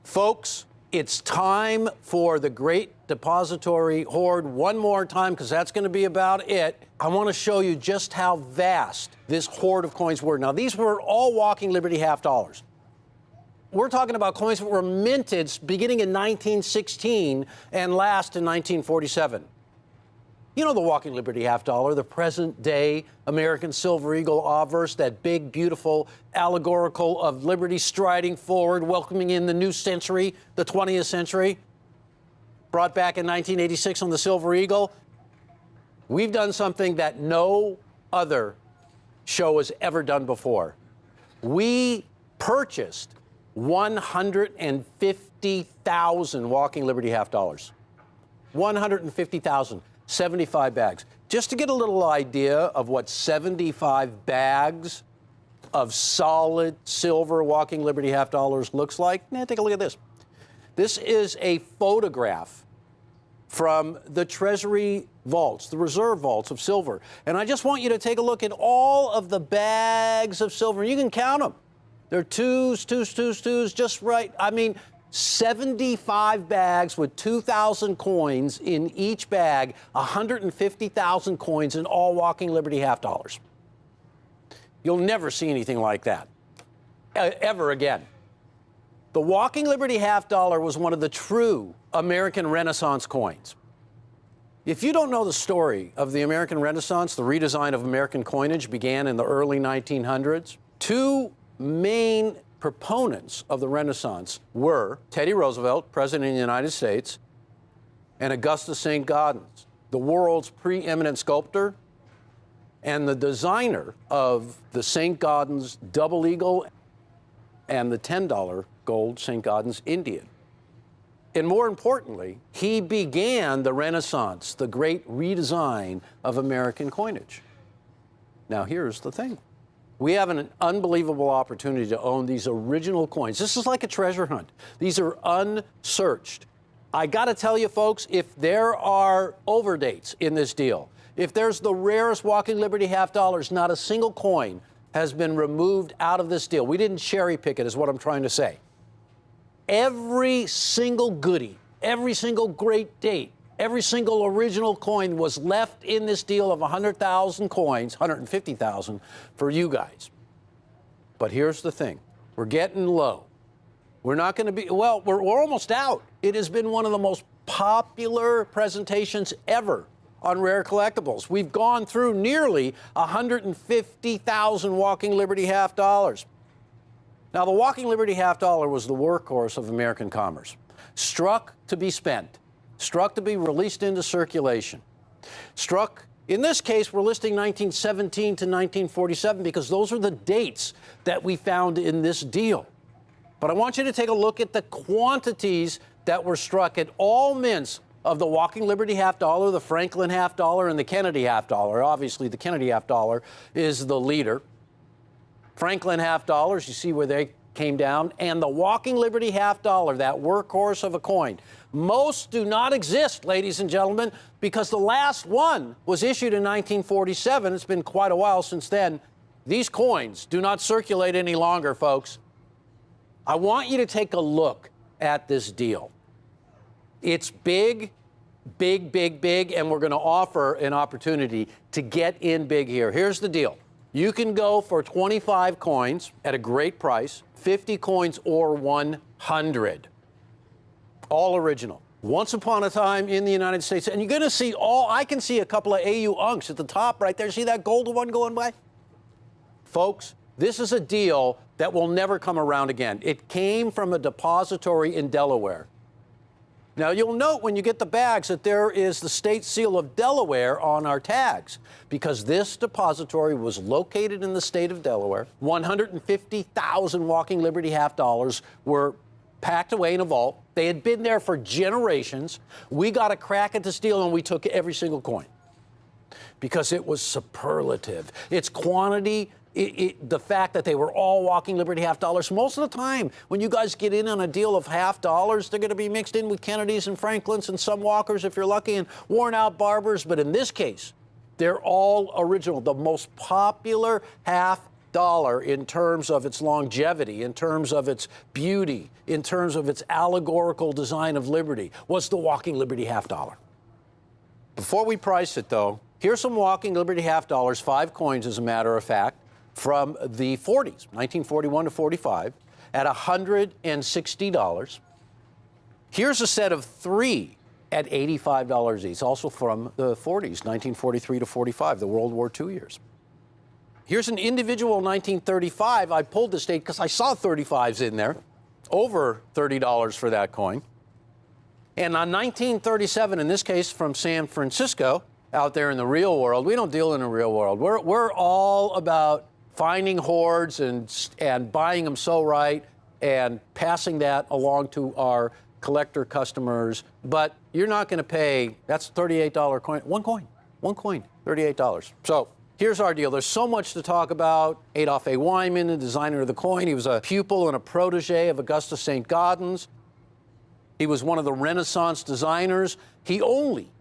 Folks, it's time for the Great Depository Hoard one more time, because that's going to be about it. I want to show you just how vast this hoard of coins were. Now, these were all Walking Liberty half dollars. We're talking about coins that were minted beginning in 1916 and last in 1947. You know the Walking Liberty half dollar, the present day American silver eagle obverse, that big, beautiful allegorical of liberty striding forward, welcoming in the new century, the 20th century, brought back in 1986 on the silver eagle. We've done something that no other show has ever done before. We purchased 150,000 Walking Liberty half dollars. 150,000, 75 bags. Just to get a little idea of what 75 bags of solid silver Walking Liberty half dollars looks like, take a look at this. This is a photograph from the Treasury vaults, the reserve vaults of silver. And I just want you to take a look at all of the bags of silver. You can count them. They're twos, just right. I mean, 75 bags with 2,000 coins in each bag, 150,000 coins in all Walking Liberty half dollars. You'll never see anything like that, ever again. The Walking Liberty half dollar was one of the true American Renaissance coins. If you don't know the story of the American Renaissance, the redesign of American coinage began in the early 1900s. Two main proponents of the Renaissance were Teddy Roosevelt, President of the United States, and Augustus St. Gaudens, the world's preeminent sculptor and the designer of the St. Gaudens double eagle and the $10 gold St. Gaudens Indian. And more importantly, he began the Renaissance, the great redesign of American coinage. Now, here's the thing. We have an unbelievable opportunity to own these original coins. This is like a treasure hunt. These are unsearched. I got to tell you, folks, if there are overdates in this deal, if there's the rarest Walking Liberty half dollars, not a single coin has been removed out of this deal. We didn't cherry pick it, is what I'm trying to say. Every single goodie, every single great date, every single original coin was left in this deal of 100,000 coins, 150,000 for you guys. But here's the thing. We're getting low. We're not going to be, well, we're almost out. It has been one of the most popular presentations ever on Rare Collectibles. We've gone through nearly 150,000 Walking Liberty half dollars. Now, the Walking Liberty half dollar was the workhorse of American commerce, struck to be spent, struck to be released into circulation. Struck, in this case, we're listing 1917 to 1947 because those are the dates that we found in this deal. But I want you to take a look at the quantities that were struck at all mints of the Walking Liberty half dollar, the Franklin half dollar, and the Kennedy half dollar. Obviously, the Kennedy half dollar is the leader. Franklin half dollars, you see where they came down, and the Walking Liberty half dollar, that workhorse of a coin. Most do not exist, ladies and gentlemen, because the last one was issued in 1947. It's been quite a while since then. These coins do not circulate any longer, folks. I want you to take a look at this deal. It's big, big, big, big, and we're going to offer an opportunity to get in big here. Here's the deal. You can go for 25 coins at a great price, 50 coins or 100. All original. Once upon a time in the United States, and you're going to see I can see a couple of AU unks at the top right there. See that golden one going by? Folks, this is a deal that will never come around again. It came from a depository in Delaware. Now, you'll note when you get the bags that there is the state seal of Delaware on our tags, because this depository was located in the state of Delaware. 150,000 Walking Liberty half dollars were packed away in a vault. They had been there for generations. We got a crack at this deal, and we took every single coin because it was superlative. Its quantity, the fact that they were all Walking Liberty half dollars. Most of the time, when you guys get in on a deal of half dollars, they're going to be mixed in with Kennedys and Franklins and some Walkers, if you're lucky, and worn out Barbers. But in this case, they're all original. The most popular half dollar in terms of its longevity, in terms of its beauty, in terms of its allegorical design of liberty, was the Walking Liberty half dollar. Before we price it, though, here's some Walking Liberty half dollars, 5 coins as a matter of fact, from the 40s, 1941 to 45, at $160. Here's a set of 3 at $85 each, also from the 40s, 1943 to 45, the World War II years. Here's an individual 1935. I pulled this date because I saw 35s in there, over $30 for that coin. And on 1937, in this case from San Francisco, out there in the real world, we don't deal in the real world. We're all about finding hoards and buying them so right and passing that along to our collector customers. But you're not going to pay, that's a $38 coin, one coin, $38. So here's our deal. There's so much to talk about. Adolph A. Wyman, the designer of the coin, he was a pupil and a protege of Augustus St. Gaudens. He was one of the Renaissance designers. He only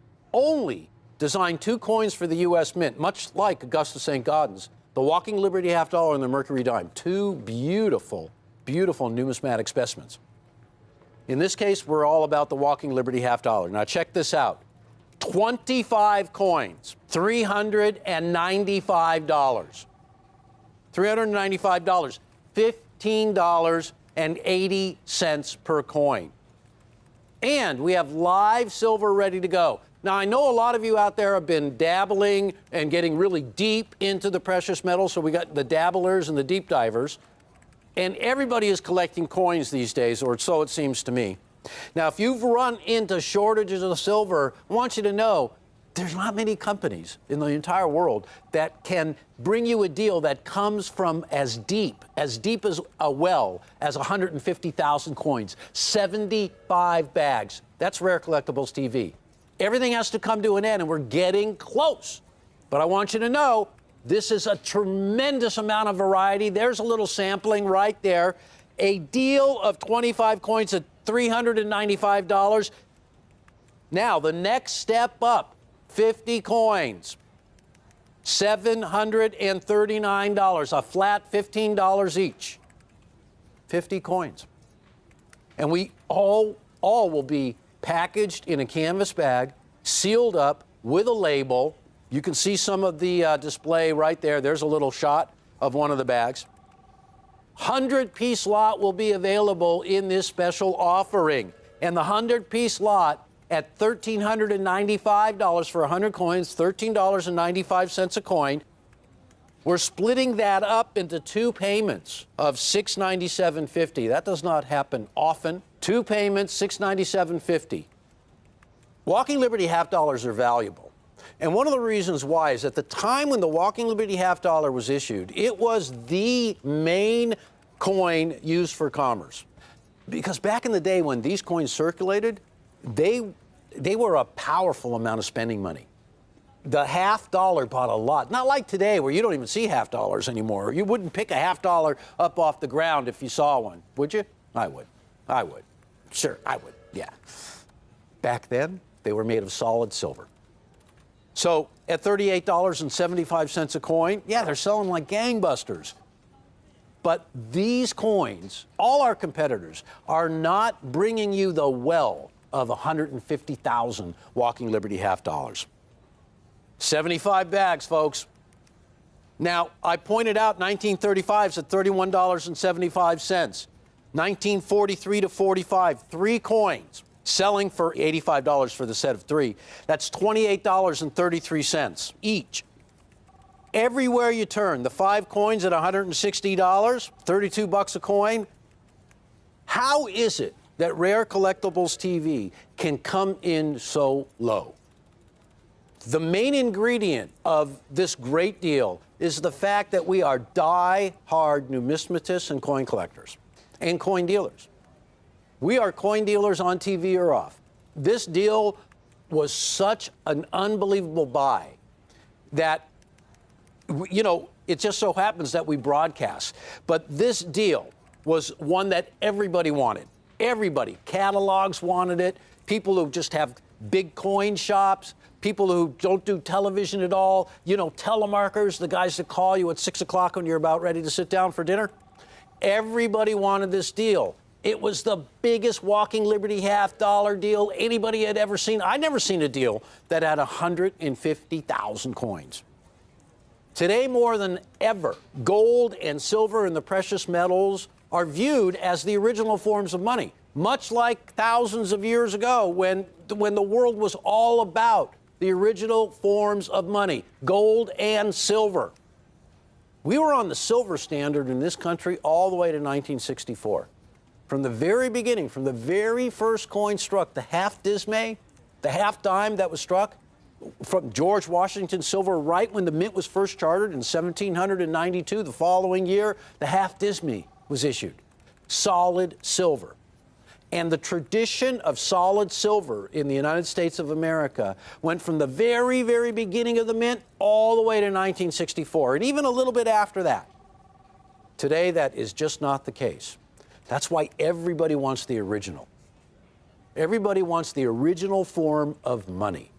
designed 2 coins for the U.S. Mint, much like Augustus St. Gaudens. The Walking Liberty half dollar and the Mercury dime. 2 beautiful, beautiful numismatic specimens. In this case, we're all about the Walking Liberty half dollar. Now check this out. 25 coins, $395. $395, $15.80 per coin. And we have live silver ready to go. Now, I know a lot of you out there have been dabbling and getting really deep into the precious metals, so we got the dabblers and the deep divers. And everybody is collecting coins these days, or so it seems to me. Now, if you've run into shortages of silver, I want you to know there's not many companies in the entire world that can bring you a deal that comes from as deep as a well as 150,000 coins, 75 bags. That's Rare Collectibles TV. Everything has to come to an end, and we're getting close. But I want you to know this is a tremendous amount of variety. There's a little sampling right there. A deal of 25 coins at $395. Now, the next step up, 50 coins, $739, a flat $15 each. 50 coins. And we all will be packaged in a canvas bag, sealed up with a label. You can see some of the display right there. There's a little shot of one of the bags. 100-piece lot will be available in this special offering. And the 100-piece lot at $1,395 for 100 coins, $13.95 a coin. We're splitting that up into 2 payments of $697.50. That does not happen often. 2 payments, $697.50. Walking Liberty half dollars are valuable. And one of the reasons why is at the time when the Walking Liberty half dollar was issued, it was the main coin used for commerce. Because back in the day when these coins circulated, they were a powerful amount of spending money. The half dollar bought a lot. Not like today where you don't even see half dollars anymore. You wouldn't pick a half dollar up off the ground if you saw one, would you? I would. I would. Sure, I would, yeah. Back then, they were made of solid silver. So at $38.75 a coin, yeah, they're selling like gangbusters. But these coins, all our competitors, are not bringing you the well of 150,000 Walking Liberty half dollars. 75 bags, folks. Now, I pointed out 1935's at $31.75. 1943 to 45, 3 coins, selling for $85 for the set of 3. That's $28.33 each. Everywhere you turn, the 5 coins at $160, 32 bucks a coin. How is it that Rare Collectibles TV can come in so low? The main ingredient of this great deal is the fact that we are die-hard numismatists and coin collectors and coin dealers. We are coin dealers on TV or off. This deal was such an unbelievable buy that, you know, it just so happens that we broadcast. But this deal was one that everybody wanted. Everybody. Catalogs wanted it. People who just have big coin shops. People who don't do television at all. You know, telemarketers, the guys that call you at 6 o'clock when you're about ready to sit down for dinner. Everybody wanted this deal. It was the biggest Walking Liberty half dollar deal anybody had ever seen. I'd never seen a deal that had 150,000 coins. Today, more than ever, gold and silver and the precious metals are viewed as the original forms of money, much like thousands of years ago when the world was all about the original forms of money, gold and silver. We were on the silver standard in this country all the way to 1964. From the very beginning, from the very first coin struck, the half dismay, the half dime that was struck, from George Washington silver, right when the mint was first chartered in 1792, the following year, the half dismay was issued. Solid silver. And the tradition of solid silver in the United States of America went from the very, very beginning of the mint all the way to 1964, and even a little bit after that. Today, that is just not the case. That's why everybody wants the original. Everybody wants the original form of money.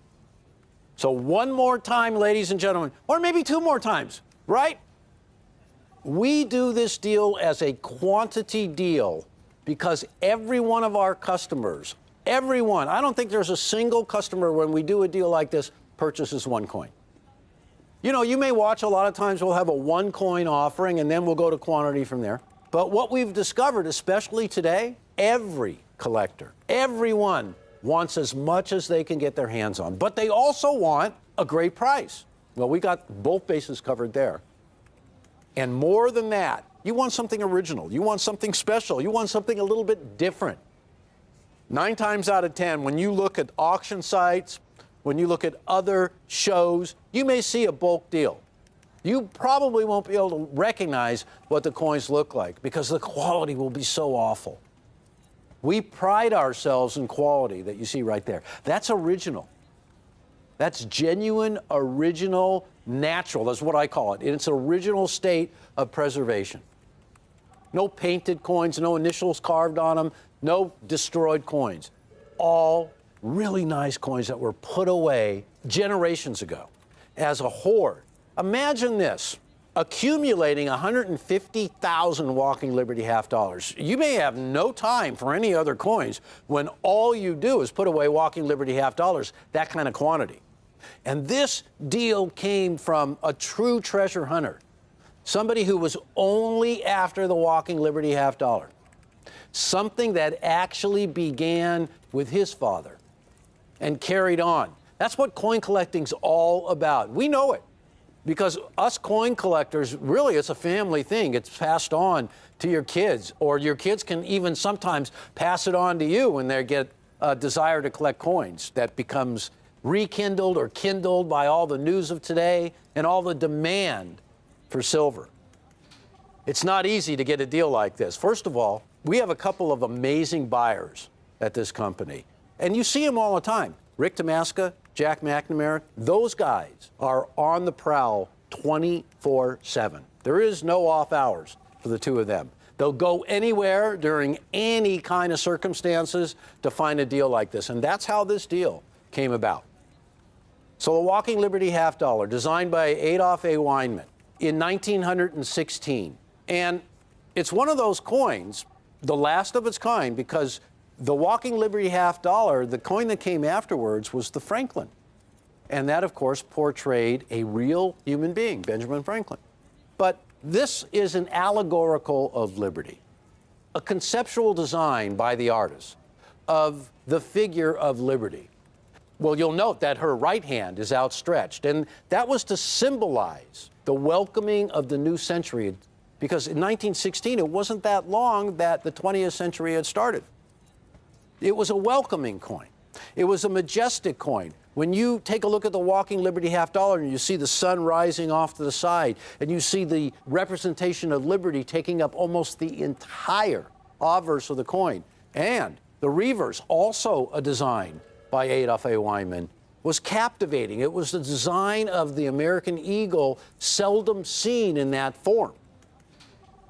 So one more time, ladies and gentlemen, or maybe 2 more times, right? We do this deal as a quantity deal because every one of our customers, everyone, I don't think there's a single customer when we do a deal like this purchases 1 coin. You know, you may watch a lot of times we'll have a 1 coin offering and then we'll go to quantity from there. But what we've discovered, especially today, every collector, everyone wants as much as they can get their hands on. But they also want a great price. Well, we got both bases covered there. And more than that, you want something original. You want something special. You want something a little bit different. 9 times out of 10, when you look at auction sites, when you look at other shows, you may see a bulk deal. You probably won't be able to recognize what the coins look like because the quality will be so awful. We pride ourselves in quality that you see right there. That's original. That's genuine, original, natural. That's what I call it. In its original state of preservation. No painted coins, no initials carved on them, no destroyed coins. All really nice coins that were put away generations ago as a hoard. Imagine this, accumulating 150,000 Walking Liberty half dollars. You may have no time for any other coins when all you do is put away Walking Liberty half dollars, that kind of quantity. And this deal came from a true treasure hunter, somebody who was only after the Walking Liberty half dollar, something that actually began with his father and carried on. That's what coin collecting's all about. We know it. Because us coin collectors, really, it's a family thing. It's passed on to your kids, or your kids can even sometimes pass it on to you when they get a desire to collect coins that becomes rekindled or kindled by all the news of today and all the demand for silver. It's not easy to get a deal like this. First of all, we have a couple of amazing buyers at this company, and you see them all the time. Rick Damaska, Jack McNamara, those guys are on the prowl 24/7. There is no off hours for the two of them. They'll go anywhere during any kind of circumstances to find a deal like this, and that's how this deal came about. So the Walking Liberty half dollar, designed by Adolph A. Weinman in 1916. And it's one of those coins, the last of its kind, because the Walking Liberty half dollar, the coin that came afterwards, was the Franklin. And that, of course, portrayed a real human being, Benjamin Franklin. But this is an allegorical of liberty, a conceptual design by the artist of the figure of liberty. Well, you'll note that her right hand is outstretched, and that was to symbolize the welcoming of the new century, because in 1916, it wasn't that long that the 20th century had started. It was a welcoming coin. It was a majestic coin. When you take a look at the Walking Liberty half dollar and you see the sun rising off to the side, and you see the representation of liberty taking up almost the entire obverse of the coin, and the reverse, also a design by Adolph A. Weinman, was captivating. It was the design of the American eagle, seldom seen in that form.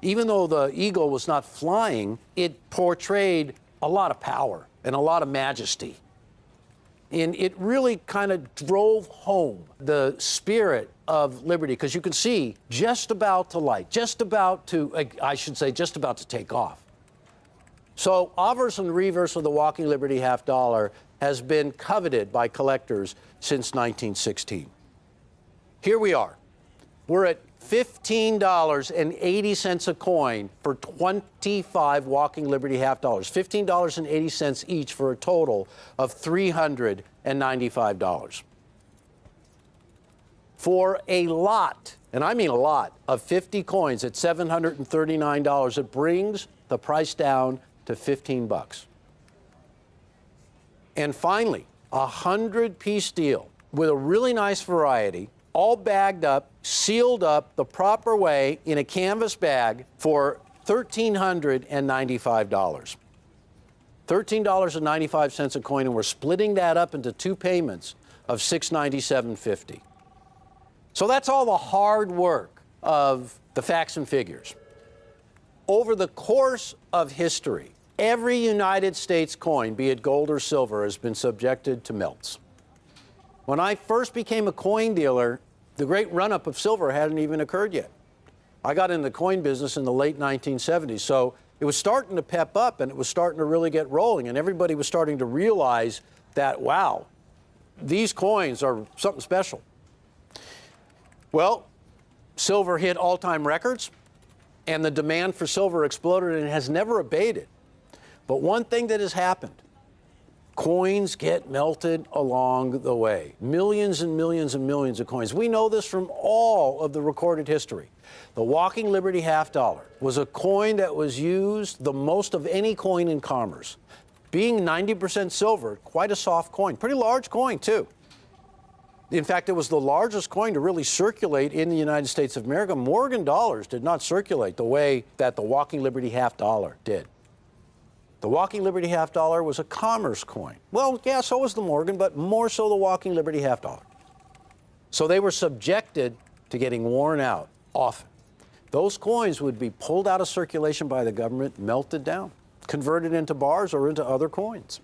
Even though the eagle was not flying, it portrayed a lot of power and a lot of majesty. And it really kind of drove home the spirit of liberty, because you can see just about to light, just about to, I should say, just about to take off. So obverse and reverse of the Walking Liberty half dollar has been coveted by collectors since 1916. Here we are. We're at $15.80 a coin for 25 Walking Liberty half dollars, $15.80 each for a total of $395. For a lot, and I mean a lot, of 50 coins at $739, it brings the price down to 15 bucks. And finally, a 100-piece deal with a really nice variety, all bagged up, sealed up the proper way in a canvas bag for $1,395. $13.95 a coin, and we're splitting that up into two payments of $697.50. So that's all the hard work of the facts and figures. Over the course of history, every United States coin, be it gold or silver, has been subjected to melts. When I first became a coin dealer, the great run-up of silver hadn't even occurred yet. I got in the coin business in the late 1970s, so it was starting to pep up and it was starting to really get rolling, and everybody was starting to realize that, wow, these coins are something special. Well, silver hit all-time records, and the demand for silver exploded, and it has never abated. But one thing that has happened, coins get melted along the way. Millions and millions and millions of coins. We know this from all of the recorded history. The Walking Liberty half dollar was a coin that was used the most of any coin in commerce. Being 90% silver, quite a soft coin. Pretty large coin, too. In fact, it was the largest coin to really circulate in the United States of America. Morgan dollars did not circulate the way that the Walking Liberty half dollar did. The Walking Liberty half dollar was a commerce coin. Well, yeah, so was the Morgan, but more so the Walking Liberty half dollar. So they were subjected to getting worn out often. Those coins would be pulled out of circulation by the government, melted down, converted into bars or into other coins.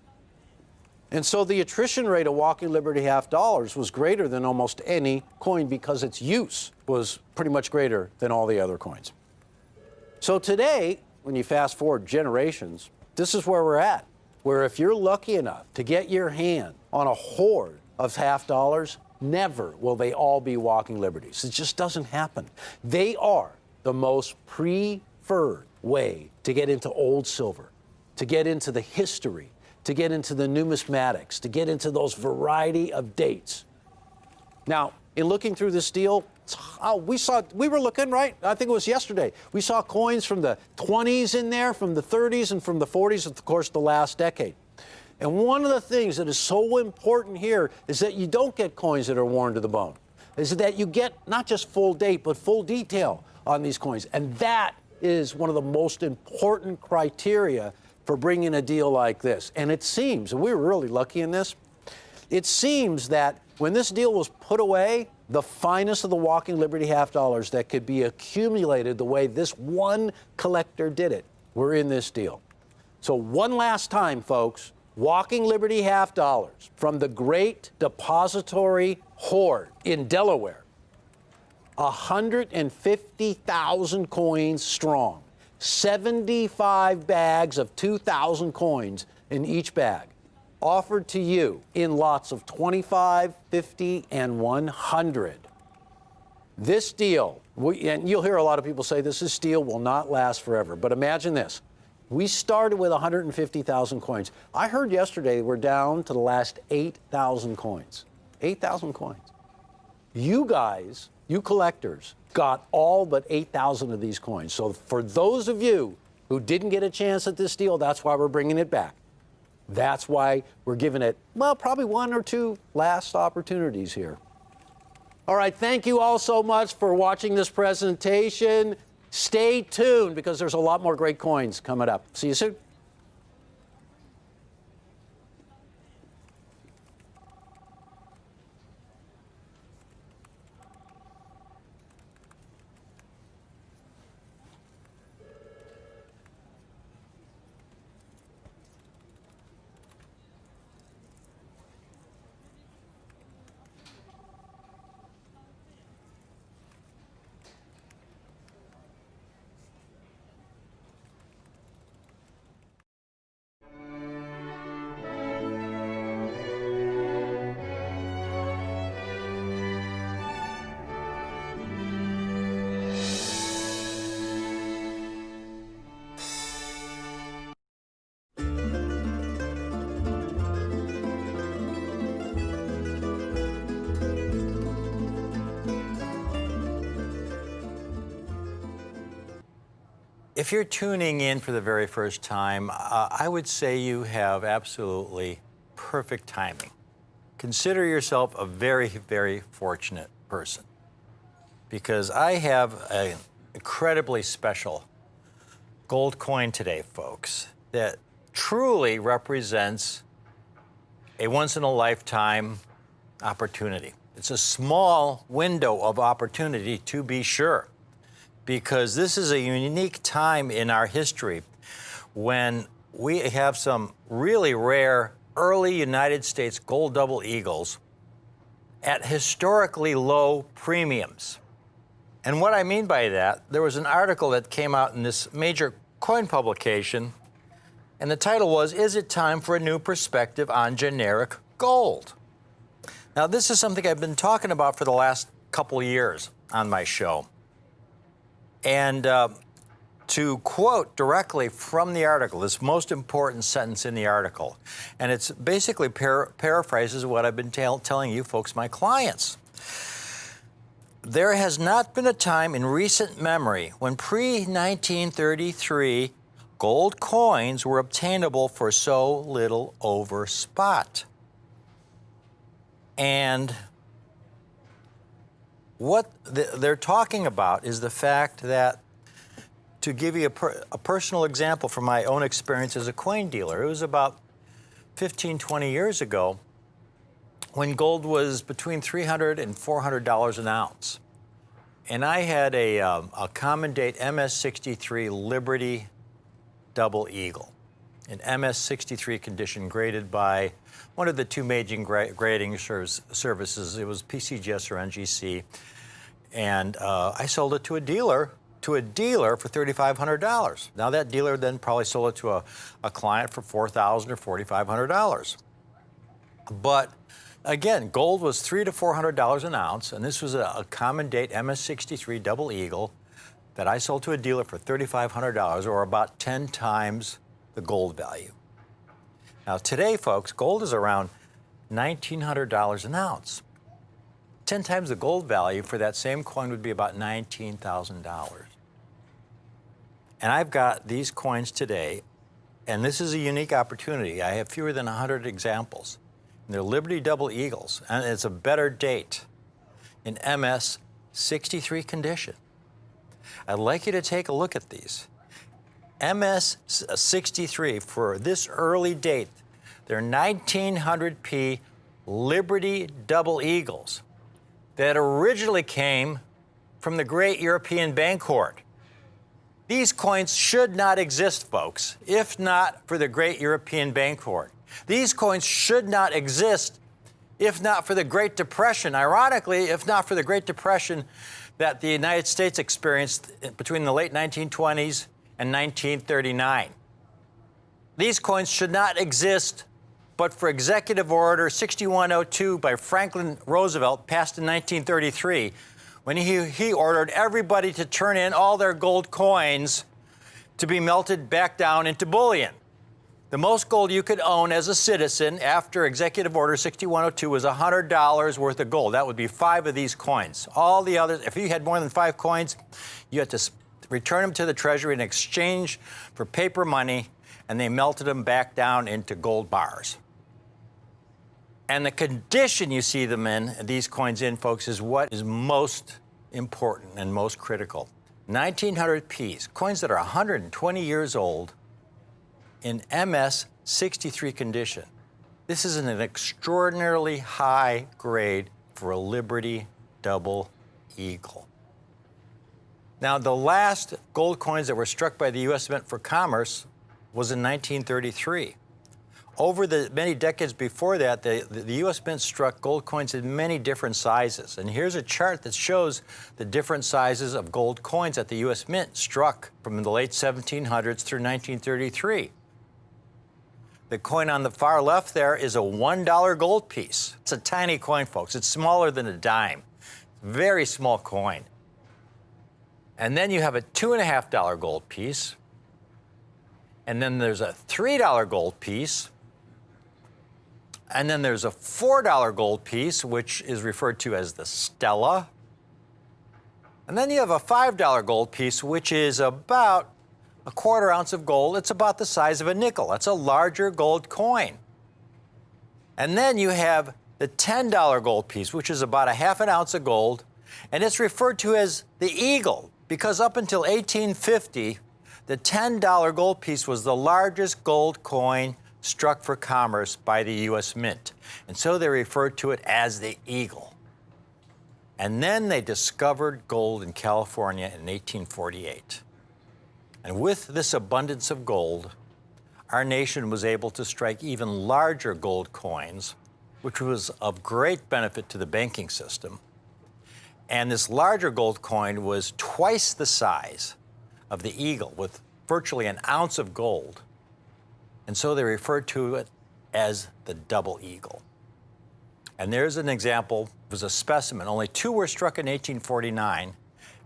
And so the attrition rate of Walking Liberty half dollars was greater than almost any coin, because its use was pretty much greater than all the other coins. So today, when you fast forward generations, this is where we're at, where if you're lucky enough to get your hand on a hoard of half dollars, never will they all be Walking Liberties. It just doesn't happen. They are the most preferred way to get into old silver, to get into the history, to get into the numismatics, to get into those variety of dates. Now, in looking through this deal, we were looking, right? I think it was yesterday. We saw coins from the 20s in there, from the 30s, and from the 40s, of course, the last decade. And one of the things that is so important here is that you don't get coins that are worn to the bone. Is that you get not just full date, but full detail on these coins. And that is one of the most important criteria for bringing a deal like this. And it seems, and we were really lucky in this, it seems that when this deal was put away, the finest of the walking Liberty half dollars that could be accumulated the way this one collector did it were in this deal. So one last time, folks, walking Liberty half dollars from the great Depository Hoard in Delaware, 150,000 coins strong, 75 bags of 2,000 coins in each bag, offered to you in lots of 25, 50, and 100. This deal, and you'll hear a lot of people say this deal will not last forever, but imagine this. We started with 150,000 coins. I heard yesterday we're down to the last 8,000 coins. 8,000 coins. You guys, you collectors, got all but 8,000 of these coins. So for those of you who didn't get a chance at this deal, that's why we're bringing it back. That's why we're giving it, well, probably one or two last opportunities here. All right, thank you all so much for watching this presentation. Stay tuned because there's a lot more great coins coming up. See you soon. If you're tuning in for the very first time, I would say you have absolutely perfect timing. Consider yourself a very, very fortunate person because I have an incredibly special gold coin today, folks, that truly represents a once-in-a-lifetime opportunity. It's a small window of opportunity, to be sure, because this is a unique time in our history when we have some really rare early United States gold double eagles at historically low premiums. And what I mean by that, there was an article that came out in this major coin publication, and the title was, "Is it time for a new perspective on generic gold?" Now, this is something I've been talking about for the last couple years on my show. And to quote directly from the article, this most important sentence in the article, and it's basically paraphrases what I've been telling you folks, my clients. There has not been a time in recent memory when pre-1933 gold coins were obtainable for so little over spot. And what they're talking about is the fact that, to give you a personal example from my own experience as a coin dealer, it was about 15, 20 years ago when gold was between $300 and $400 an ounce. And I had a common date MS63 Liberty Double Eagle, an MS63 condition graded by one of the two major grading services. It was PCGS or NGC, and I sold it to a dealer for $3,500. Now that dealer then probably sold it to a client for $4,000 or $4,500. But again, gold was $300 to $400 an ounce, and this was a common date MS63 Double Eagle that I sold to a dealer for $3,500, or about 10 times the gold value. Now today, folks, gold is around $1,900 an ounce. 10 times the gold value for that same coin would be about $19,000. And I've got these coins today, and this is a unique opportunity. I have fewer than 100 examples. And they're Liberty Double Eagles, and it's a better date in MS63 condition. I'd like you to take a look at these. MS 63, for this early date, they're 1900p Liberty double eagles that originally came from the great European bank hoard. These coins should not exist, folks, if not for the great European bank hoard. These coins should not exist if not for the Great Depression. Ironically, if not for the Great Depression that the United States experienced between the late 1920s and 1939. These coins should not exist but for Executive Order 6102 by Franklin Roosevelt, passed in 1933, when he ordered everybody to turn in all their gold coins to be melted back down into bullion. The most gold you could own as a citizen after Executive Order 6102 was $100 worth of gold. That would be 5 of these coins. All the others, if you had more than 5 coins, you had to return them to the Treasury in exchange for paper money, and they melted them back down into gold bars. And the condition you see them in, these coins in, folks, is what is most important and most critical. 1900Ps, coins that are 120 years old, in MS 63 condition. This is an extraordinarily high grade for a Liberty double eagle. Now, the last gold coins that were struck by the U.S. Mint for Commerce was in 1933. Over the many decades before that, the U.S. Mint struck gold coins in many different sizes. And here's a chart that shows the different sizes of gold coins that the U.S. Mint struck from the late 1700s through 1933. The coin on the far left there is a $1 gold piece. It's a tiny coin, folks. It's smaller than a dime. Very small coin. And then you have a $2.50 gold piece. And then there's a $3 gold piece. And then there's a $4 gold piece, which is referred to as the Stella. And then you have a $5 gold piece, which is about a 1/4 ounce of gold. It's about the size of a nickel. That's a larger gold coin. And then you have the $10 gold piece, which is about a 1/2 ounce of gold. And it's referred to as the eagle, because up until 1850, the $10 gold piece was the largest gold coin struck for commerce by the U.S. Mint. And so they referred to it as the eagle. And then they discovered gold in California in 1848. And with this abundance of gold, our nation was able to strike even larger gold coins, which was of great benefit to the banking system. And this larger gold coin was twice the size of the eagle, with virtually an ounce of gold. And so they referred to it as the double eagle. And there's an example. It was a specimen. Only 2 were struck in 1849,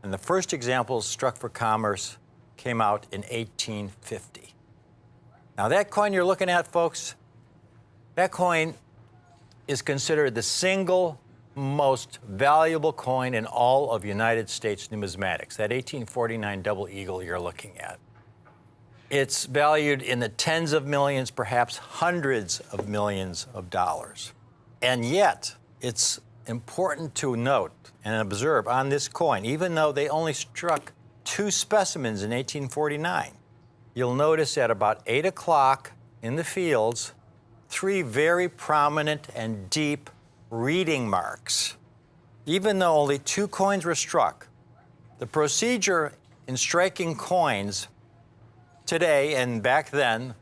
and the first examples struck for commerce came out in 1850. Now, that coin you're looking at, folks, that coin is considered the single most valuable coin in all of United States numismatics, that 1849 double eagle you're looking at. It's valued in the tens of millions, perhaps hundreds of millions of dollars. And yet, it's important to note and observe on this coin, even though they only struck 2 specimens in 1849, you'll notice at about 8 o'clock in the fields, 3 very prominent and deep reading marks. Even though only 2 coins were struck, the procedure in striking coins today and back then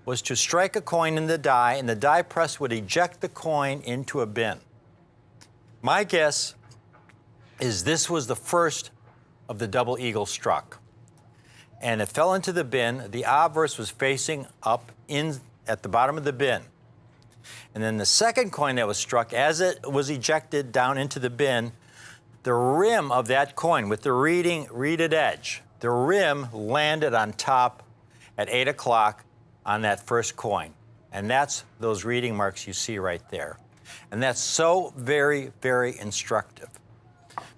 was to strike a coin in the die, and the die press would eject the coin into a bin. My guess is this was the first of the double eagle struck. And it fell into the bin. The obverse was facing up at the bottom of the bin. And then the second coin that was struck, as it was ejected down into the bin, the rim of that coin with the reeded edge, the rim landed on top at 8 o'clock on that first coin. And that's those reading marks you see right there. And that's so very, very instructive.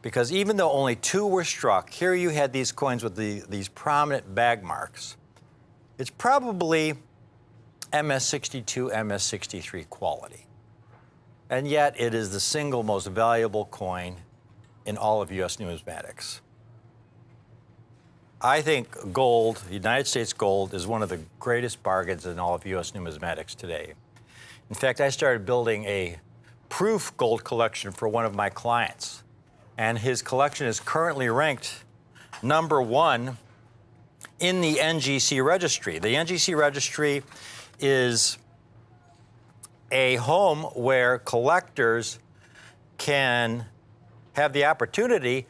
Because even though only 2 were struck, here you had these coins with these prominent bag marks. It's probably MS-62, MS-63 quality. And yet it is the single most valuable coin in all of U.S. numismatics. I think gold, United States gold, is one of the greatest bargains in all of U.S. numismatics today. In fact, I started building a proof gold collection for one of my clients, and his collection is currently ranked #1 in the NGC registry. The NGC registry is a home where collectors can have the opportunity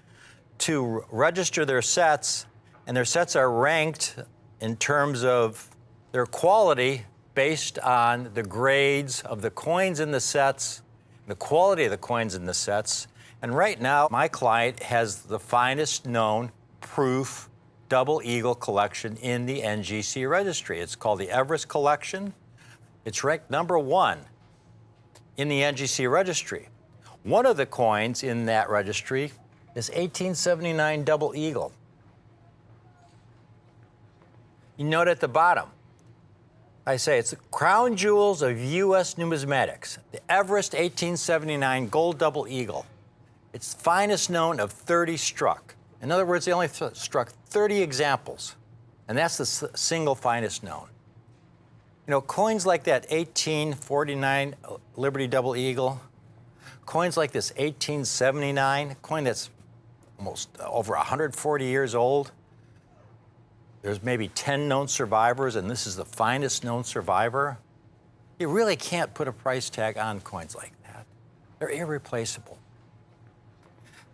to register their sets, and their sets are ranked in terms of their quality based on the grades of the coins in the sets, the quality of the coins in the sets. And right now, my client has the finest known proof double eagle collection in the NGC registry. It's called the Everest Collection. It's ranked #1 in the NGC registry. One of the coins in that registry is 1879 double eagle. You note at the bottom, I say it's the crown jewels of U.S. numismatics, the Everest 1879 gold double eagle. It's the finest known of 30 struck. In other words, they only struck 30 examples, and that's the single finest known. You know, coins like that 1849 Liberty double eagle, coins like this 1879, a coin that's almost over 140 years old. There's maybe 10 known survivors, and this is the finest known survivor. You really can't put a price tag on coins like that. They're irreplaceable.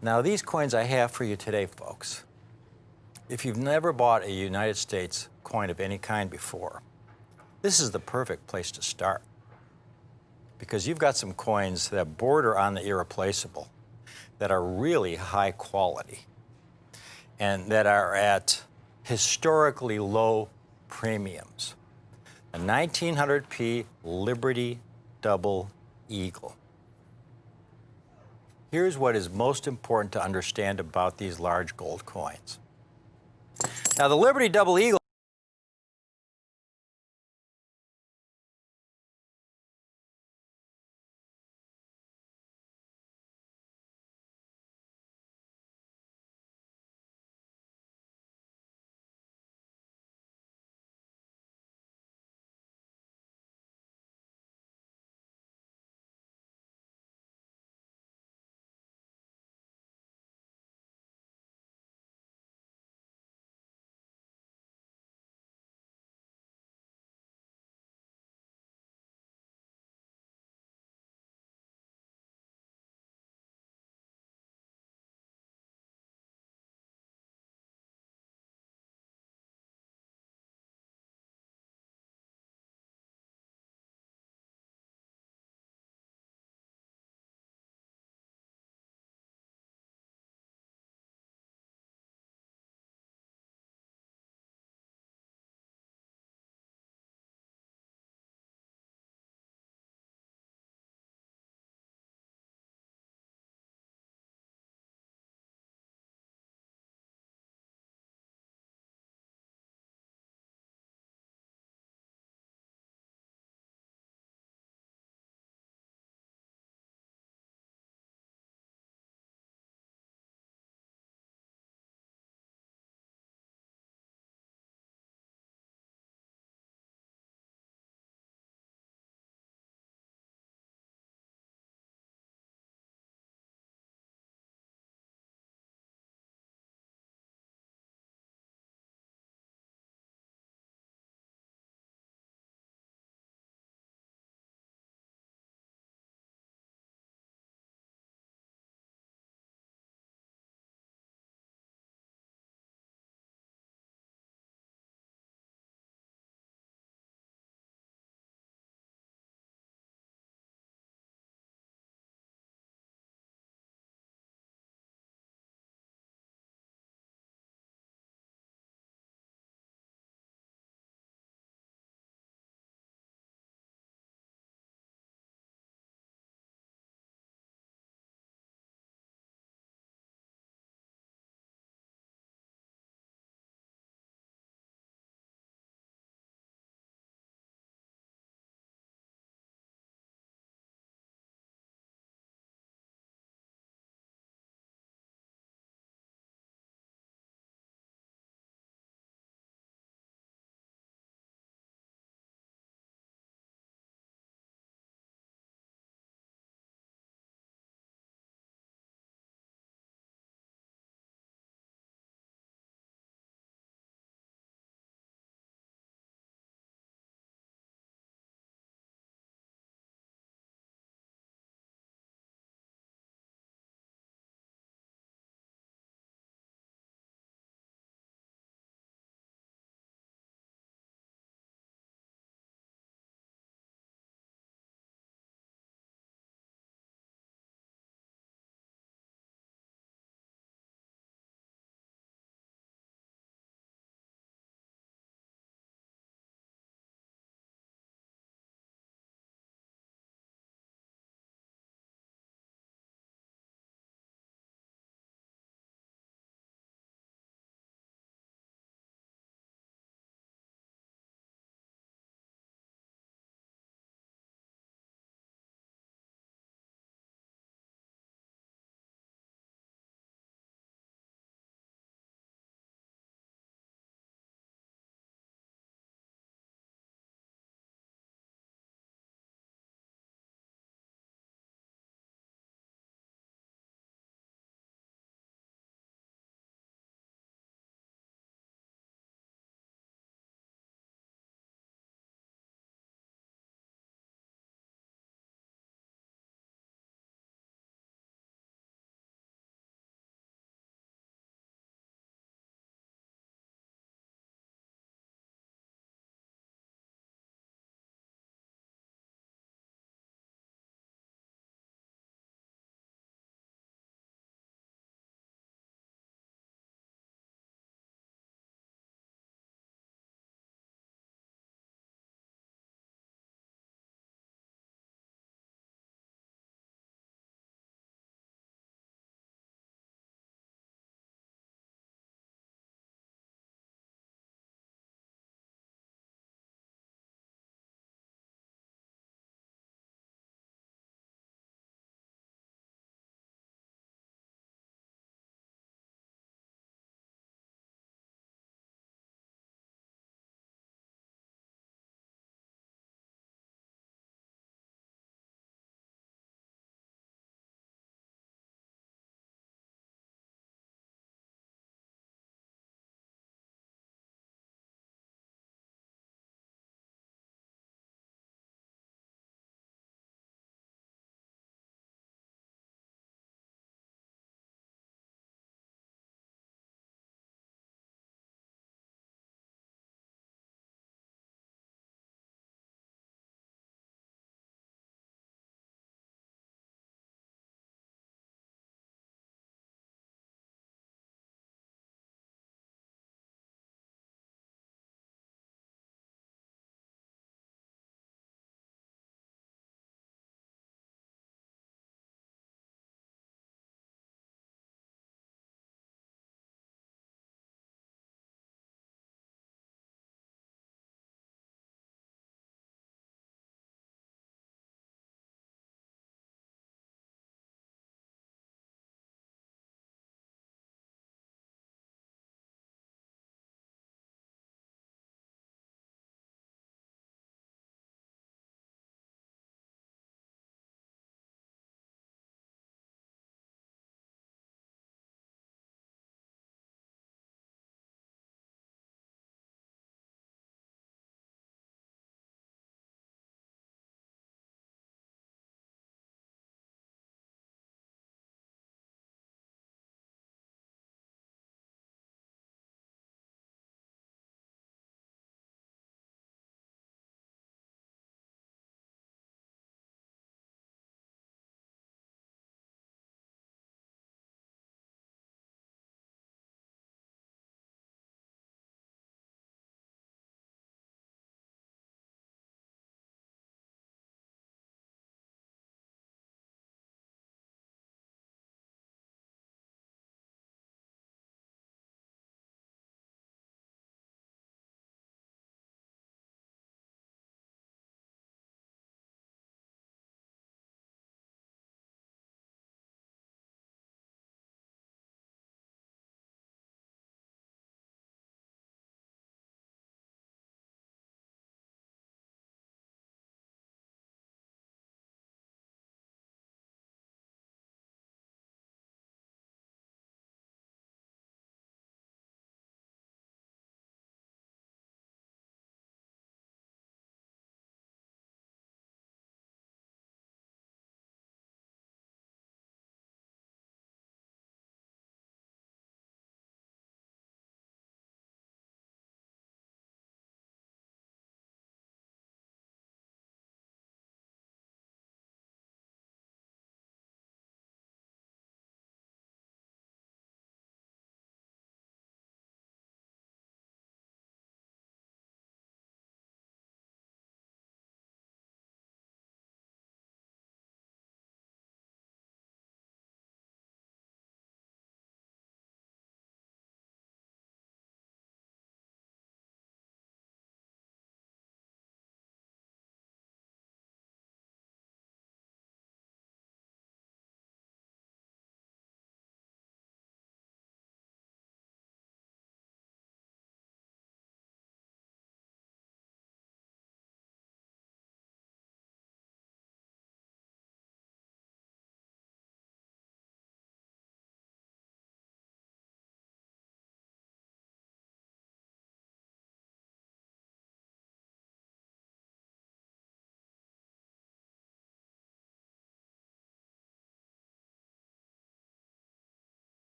Now, these coins I have for you today, folks, if you've never bought a United States coin of any kind before, this is the perfect place to start, because you've got some coins that border on the irreplaceable, that are really high quality, and that are at historically low premiums. A 1900p Liberty double eagle. Here's what is most important to understand about these large gold coins. Now, the Liberty double eagle